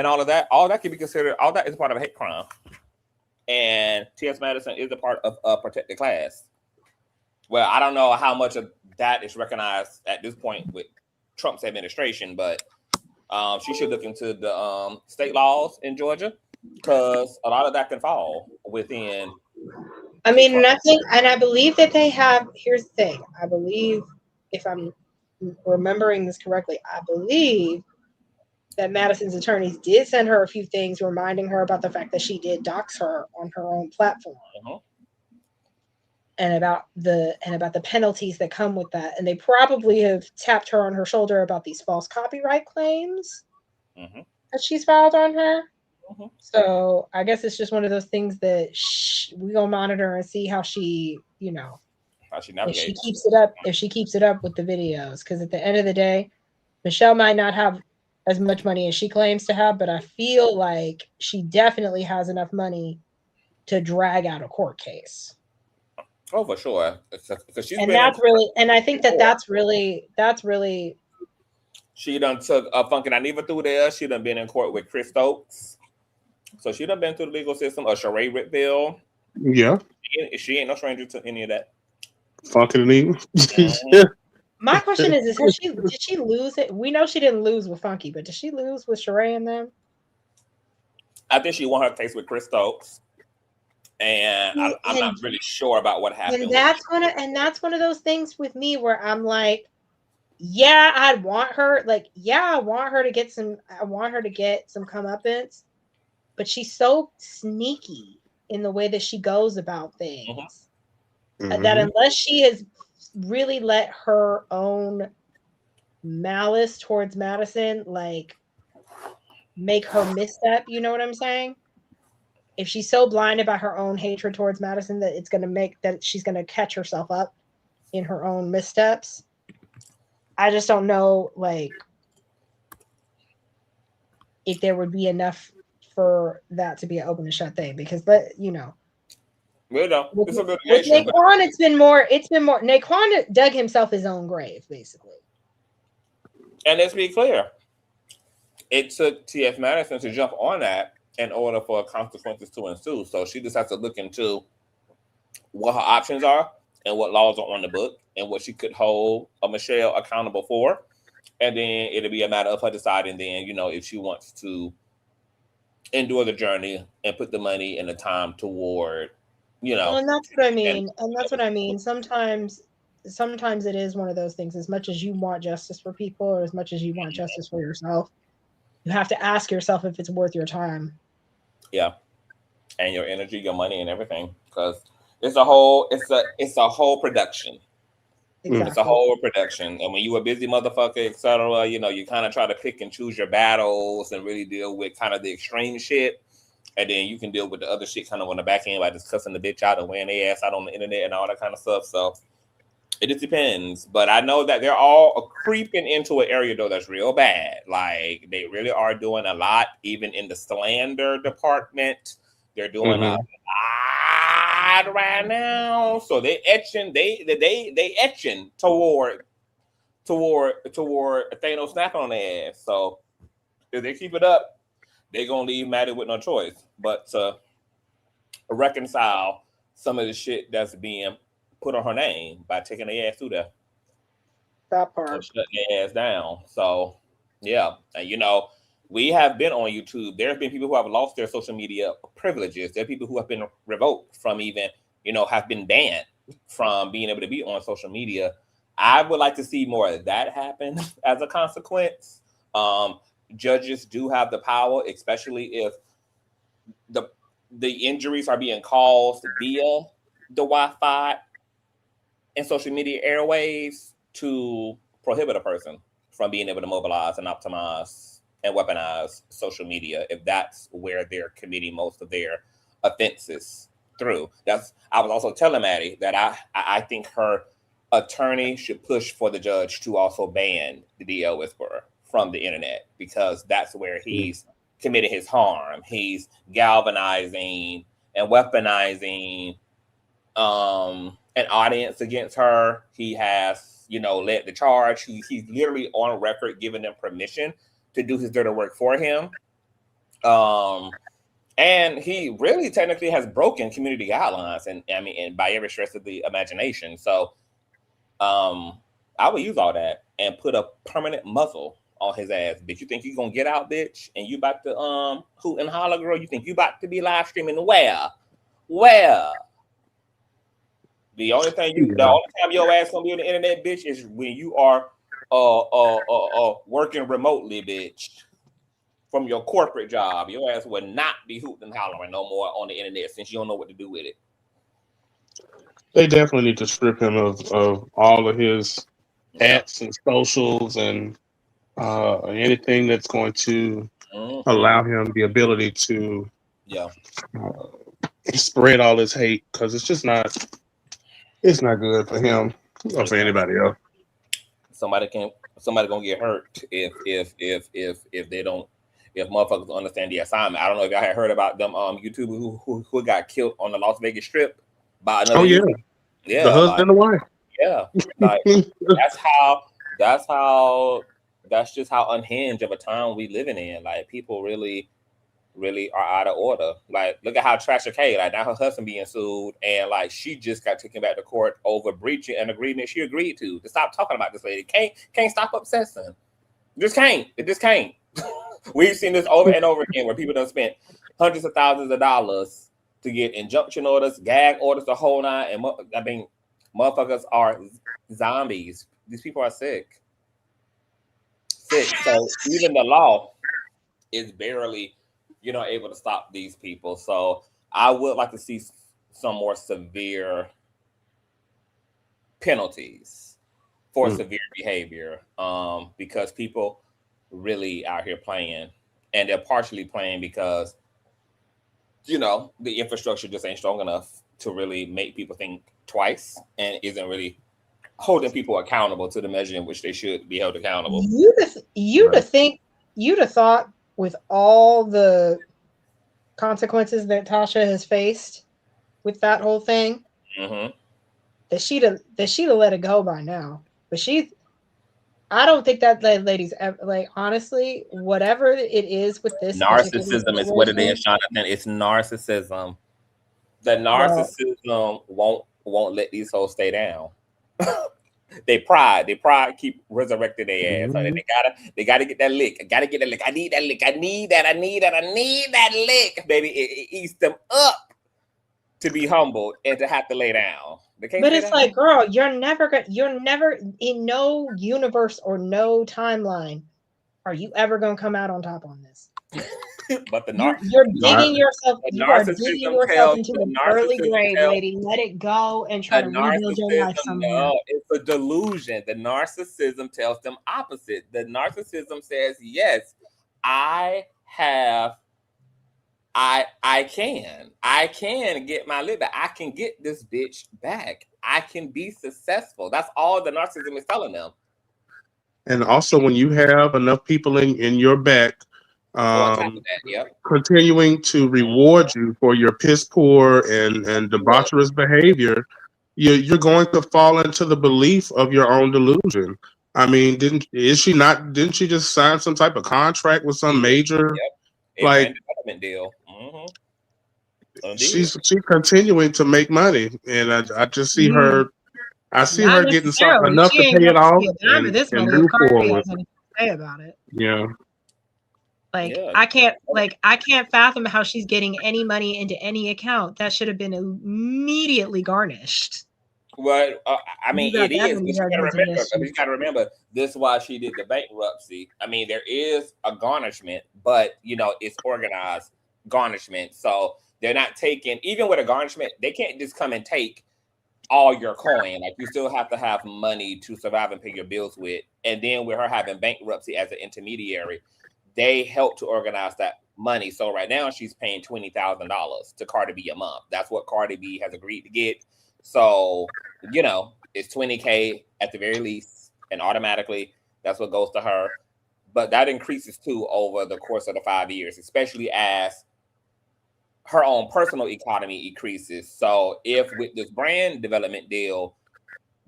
S2: all of that. All that can be considered. All that is part of a hate crime. And T.S. Madison is a part of a protected class. Well, I don't know how much of that is recognized at this point with Trump's administration, but she should look into the state laws in Georgia, because a lot of that can fall within.
S9: I mean, I believe that they have. Here's the thing. I believe, if I'm remembering this correctly, I believe that Madison's attorneys did send her a few things reminding her about the fact that she did dox her on her own platform. And about the penalties that come with that. And they probably have tapped her on her shoulder about these false copyright claims that she's filed on her. So I guess it's just one of those things that we gonna monitor and see how she,
S2: how she navigates.
S9: If she keeps it up with the videos. Because at the end of the day, Michelle might not have as much money as she claims to have, but I feel like she definitely has enough money to drag out a court case.
S2: Oh, for sure. Because she's
S9: I think that's really.
S2: She done took Funky Naniva through there. She done been in court with Chris Stokes. So she done been through the legal system. Or Sheree Ritville.
S7: Yeah.
S2: She ain't no stranger to any of that.
S7: Funky Naniva.
S9: My question is did she lose it? We know she didn't lose with Funky, but did she lose with Sheree and them?
S2: I think she won her case with Chris Stokes. And I'm not really sure about what happened.
S9: And that's one of those things with me where I'm like, yeah, I want her to get some comeuppance, but she's so sneaky in the way that she goes about things that unless she has really let her own malice towards Madison, like, make her misstep, you know what I'm saying? If she's so blinded by her own hatred towards Madison that it's going to make that she's going to catch herself up in her own missteps, I just don't know, like, if there would be enough for that to be an open and shut thing, because you know,
S2: with
S9: Naquan, it's been more. Naquan dug himself his own grave, basically.
S2: And let's be clear, it took T.S. Madison to jump on that in order for consequences to ensue. So she just has to look into what her options are and what laws are on the book and what she could hold Michelle accountable for. And then it'll be a matter of her deciding then, you know, if she wants to endure the journey and put the money and the time toward, you know.
S9: Well, and that's what I mean. And that's what I mean. Sometimes it is one of those things. As much as you want justice for people, or as much as you want justice for yourself, you have to ask yourself if it's worth your time.
S2: Yeah. And your energy, your money, and everything. Because it's a whole production.
S9: Exactly.
S2: It's a whole production. And when you a busy motherfucker, etc., you know, you kind of try to pick and choose your battles and really deal with kind of the extreme shit. And then you can deal with the other shit kind of on the back end by just cussing the bitch out and wearing their ass out on the internet and all that kind of stuff. So it just depends. But I know that they're all creeping into an area, though, that's real bad. Like, they really are doing a lot, even in the slander department. They're doing a lot right now. So they etching toward Thanos snapping on their ass. So if they keep it up, they're gonna leave Maddie with no choice but to reconcile some of the shit that's being put on her name by taking their ass through there.
S9: That part.
S2: Shut their ass down. So yeah, and you know, we have been on YouTube. There have been people who have lost their social media privileges. There are people who have been revoked from even, you know, have been banned from being able to be on social media. I would like to see more of that happen as a consequence. Judges do have the power, especially if the injuries are being caused via the Wi-Fi and social media airwaves, to prohibit a person from being able to mobilize and optimize and weaponize social media if that's where they're committing most of their offenses through. I was also telling Maddie that I think her attorney should push for the judge to also ban the DL Whisperer from the internet, because that's where he's committing his harm. He's galvanizing and weaponizing an audience against her. He has, you know, led the charge. He's literally on record giving them permission to do his dirty work for him. And he really technically has broken community guidelines, and by every stretch of the imagination. So I would use all that and put a permanent muzzle on his ass. Bitch, you think you gonna get out, bitch, and you about to hoot and holler, girl? You think you about to be live streaming where? The only time your ass gonna be on the internet, bitch, is when you are working remotely, bitch, from your corporate job. Your ass would not be hooting and hollering no more on the internet, since you don't know what to do with it.
S7: They definitely need to strip him of all of his apps and socials and anything that's going to allow him the ability to spread all his hate, because it's just not good for him or for anybody else. Somebody
S2: gonna get hurt if they don't, if motherfuckers understand the assignment. I don't know if y'all had heard about them YouTubers who got killed on the Las Vegas Strip by another YouTuber.
S7: The husband and the wife.
S2: Yeah, like that's just how unhinged of a time we living in. Like, people really are out of order. Like, look at how Trasha K, like, now her husband being sued, and like she just got taken back to court over breaching an agreement she agreed to stop talking about this lady. Can't stop obsessing. It just can't. We've seen this over and over again where people done spent hundreds of thousands of dollars to get injunction orders, gag orders, the whole nine. And motherfuckers are zombies. These people are sick. So even the law is barely, able to stop these people. So I would like to see some more severe penalties for severe behavior, because people really out here playing, and they're partially playing because, you know, the infrastructure just ain't strong enough to really make people think twice, and isn't really holding people accountable to the measure in which they should be held accountable.
S9: You'd have thought with all the consequences that Tasha has faced with that whole thing, that she'd have let it go by now. But I don't think that lady's ever, like, honestly, whatever it is with this
S2: narcissism is what it is, Jonathan. It's narcissism. The narcissism won't let these hoes stay down. They pride keep resurrecting their ass. So they gotta get that lick. I gotta get that lick. I need that lick. I need that lick. Baby, it eats them up to be humbled and to have to lay down.
S9: But it's like, girl, you're never in no universe or no timeline are you ever gonna come out on top on this.
S2: But
S9: you're digging yourself into an early grave, lady. Let it go and try to rebuild your life somewhere.
S2: No, it's a delusion. The narcissism tells them opposite. The narcissism says, yes, I can get my liver. I can get this bitch back. I can be successful. That's all the narcissism is telling them.
S7: And also, when you have enough people in your back, continuing to reward you for your piss poor and debaucherous behavior, you're going to fall into the belief of your own delusion. I mean, didn't she just sign some type of contract with some major like
S2: development deal?
S7: She's continuing to make money, and I just see her. I see her getting enough to pay it off and move forward.
S9: Say about it.
S7: Yeah.
S9: I can't fathom how she's getting any money into any account. That should have been immediately garnished.
S2: Well, I mean, it is. But you gotta remember, this is why she did the bankruptcy. I mean, there is a garnishment, but you know, it's organized garnishment. So they're not taking, even with a garnishment, they can't just come and take all your coin. Like, you still have to have money to survive and pay your bills with. And then with her having bankruptcy as an intermediary, they help to organize that money. So right now she's paying $20,000 to Cardi B a month. That's what Cardi B has agreed to get. So, you know, it's $20K at the very least, and automatically that's what goes to her. But that increases too over the course of the 5 years, especially as her own personal economy increases. So if with this brand development deal,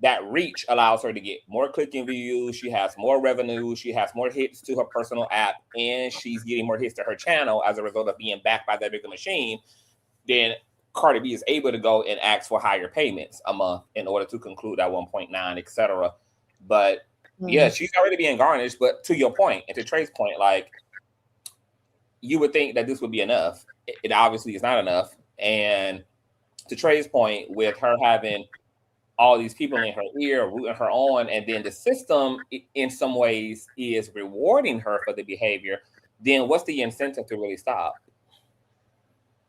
S2: that reach allows her to get more clicking views, she has more revenue, she has more hits to her personal app, and she's getting more hits to her channel as a result of being backed by that bigger machine, then Cardi B is able to go and ask for higher payments a month in order to conclude that 1.9, etc. But yeah, she's already being garnished. But to your point, and to Trey's point, like, you would think that this would be enough. It obviously is not enough. And to Trey's point, with her having all these people in her ear rooting her on, and then the system in some ways is rewarding her for the behavior, then what's the incentive to really stop?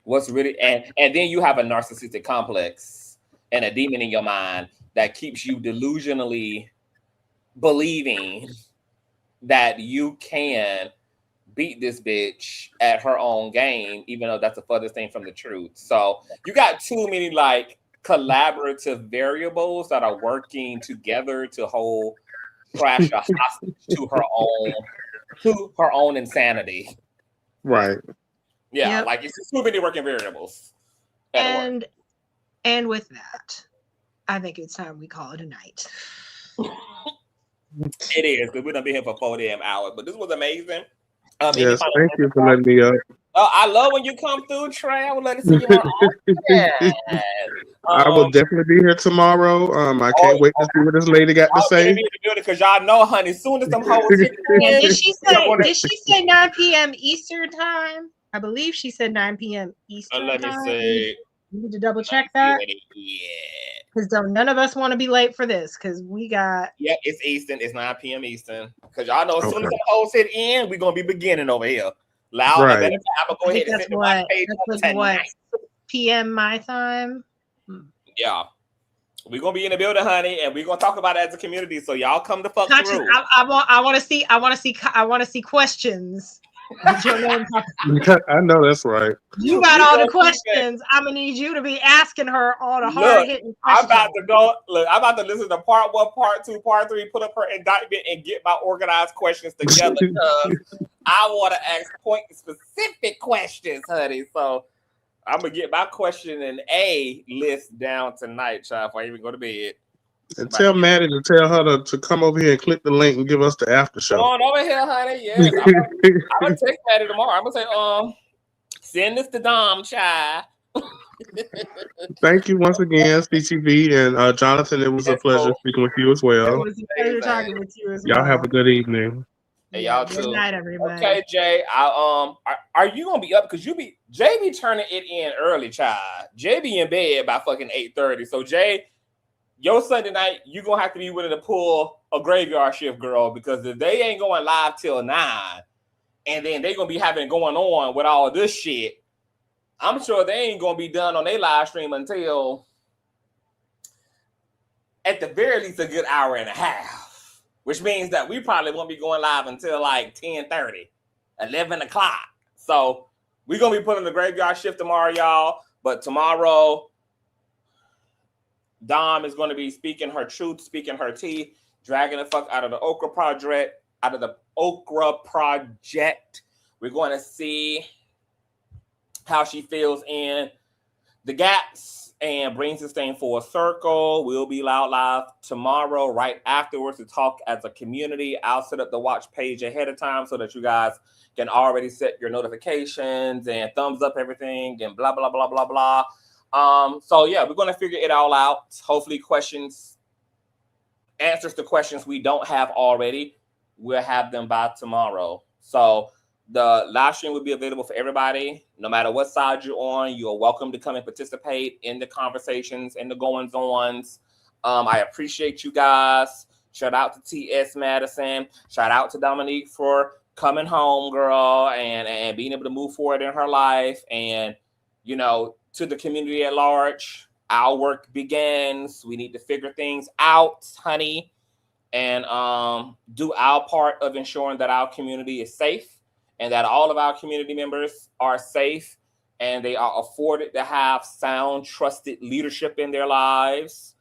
S2: What's really, and then you have a narcissistic complex and a demon in your mind that keeps you delusionally believing that you can beat this bitch at her own game, even though that's the furthest thing from the truth. So you got too many like collaborative variables that are working together to hold Crash a hostage to her own insanity.
S7: Right.
S2: Yeah, like it's just too many working variables.
S9: And with that, I think it's time we call it a night.
S2: It is, because we're gonna be here for 4 damn hours. But this was amazing.
S7: Yes, thank you for letting me up.
S2: Oh, I love when you come through, Trey. I would love to see you more often.
S7: I will definitely be here tomorrow. I can't wait to see what this lady got to say.
S2: Because y'all know, honey, as soon as them hoes hit
S9: did she say 9 p.m. Eastern time? I believe she said 9 p.m. Eastern
S2: let me
S9: time.
S2: see.
S9: You need to double check that.
S2: Yeah.
S9: Because none of us want to be late for this, because we got...
S2: Yeah, it's Eastern. It's 9 p.m. Eastern. Because y'all know as soon as the hoes hit in, we're going to be beginning over here. Loud.
S7: Right.
S2: I'm going to go ahead and send my page
S9: that's like what, 6 p.m. my time?
S2: Yeah. We're gonna be in the building, honey, and we're gonna talk about it as a community. So y'all come to fuck
S9: Conscious,
S2: through.
S9: I want to see questions. With your name.
S7: I know that's right.
S9: You got all the questions. I'm gonna need you to be asking her all the hard hitting
S2: I'm
S9: questions.
S2: about to go. Look, I'm about to listen to part 1, part 2, part 3. Put up her indictment and get my organized questions together. Because I want to ask point-specific questions, honey. So I'm gonna get my question in A list down tonight, child. Before I even go to bed.
S7: And tell Maddie to tell her to come over here and click the link and give us the after show.
S2: Come on over here, honey. Yes, I'm gonna text Maddie tomorrow. I'm gonna say, send this to Dom, child.
S7: Thank you once again, CCV and Jonathan. It was a pleasure speaking with you as well.
S9: It was a pleasure talking with you as well.
S7: Y'all have a good evening.
S2: Hey, y'all
S9: good
S2: too.
S9: night, everybody.
S2: Okay, Jay. Are you gonna be up? Because Jay be turning it in early, child. Jay be in bed by fucking 8:30. So Jay, your Sunday night, you gonna have to be willing to pull a graveyard shift, girl, because if they ain't going live till 9, and then they gonna be having going on with all this shit, I'm sure they ain't gonna be done on their live stream until at the very least a good hour and a half, which means that we probably won't be going live until like 10:30, 11 o'clock. So we're gonna be putting the graveyard shift tomorrow, y'all. But tomorrow, Dom is going to be speaking her truth, speaking her tea, dragging the fuck out of the Okra Project, We're going to see how she feels in the gaps and brings this thing full circle. We'll be live tomorrow, right afterwards, to talk as a community. I'll set up the watch page ahead of time so that you guys can already set your notifications and thumbs up everything and blah, blah, blah, blah, blah. So yeah, we're going to figure it all out. Hopefully answers to questions we don't have already, we'll have them by tomorrow. So the live stream will be available for everybody. No matter what side you're on, you're welcome to come and participate in the conversations and the goings-ons. I appreciate you guys. Shout out to T.S. Madison. Shout out to Dominique for coming home, girl, and being able to move forward in her life. And, to the community at large, our work begins. We need to figure things out, honey, and do our part of ensuring that our community is safe and that all of our community members are safe and they are afforded to have sound, trusted leadership in their lives.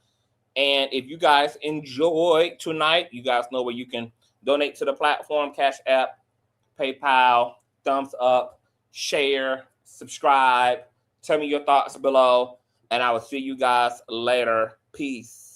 S2: And if you guys enjoyed tonight, you guys know where you can donate to the platform: Cash App, PayPal, thumbs up, share, subscribe. Tell me your thoughts below, and I will see you guys later. Peace.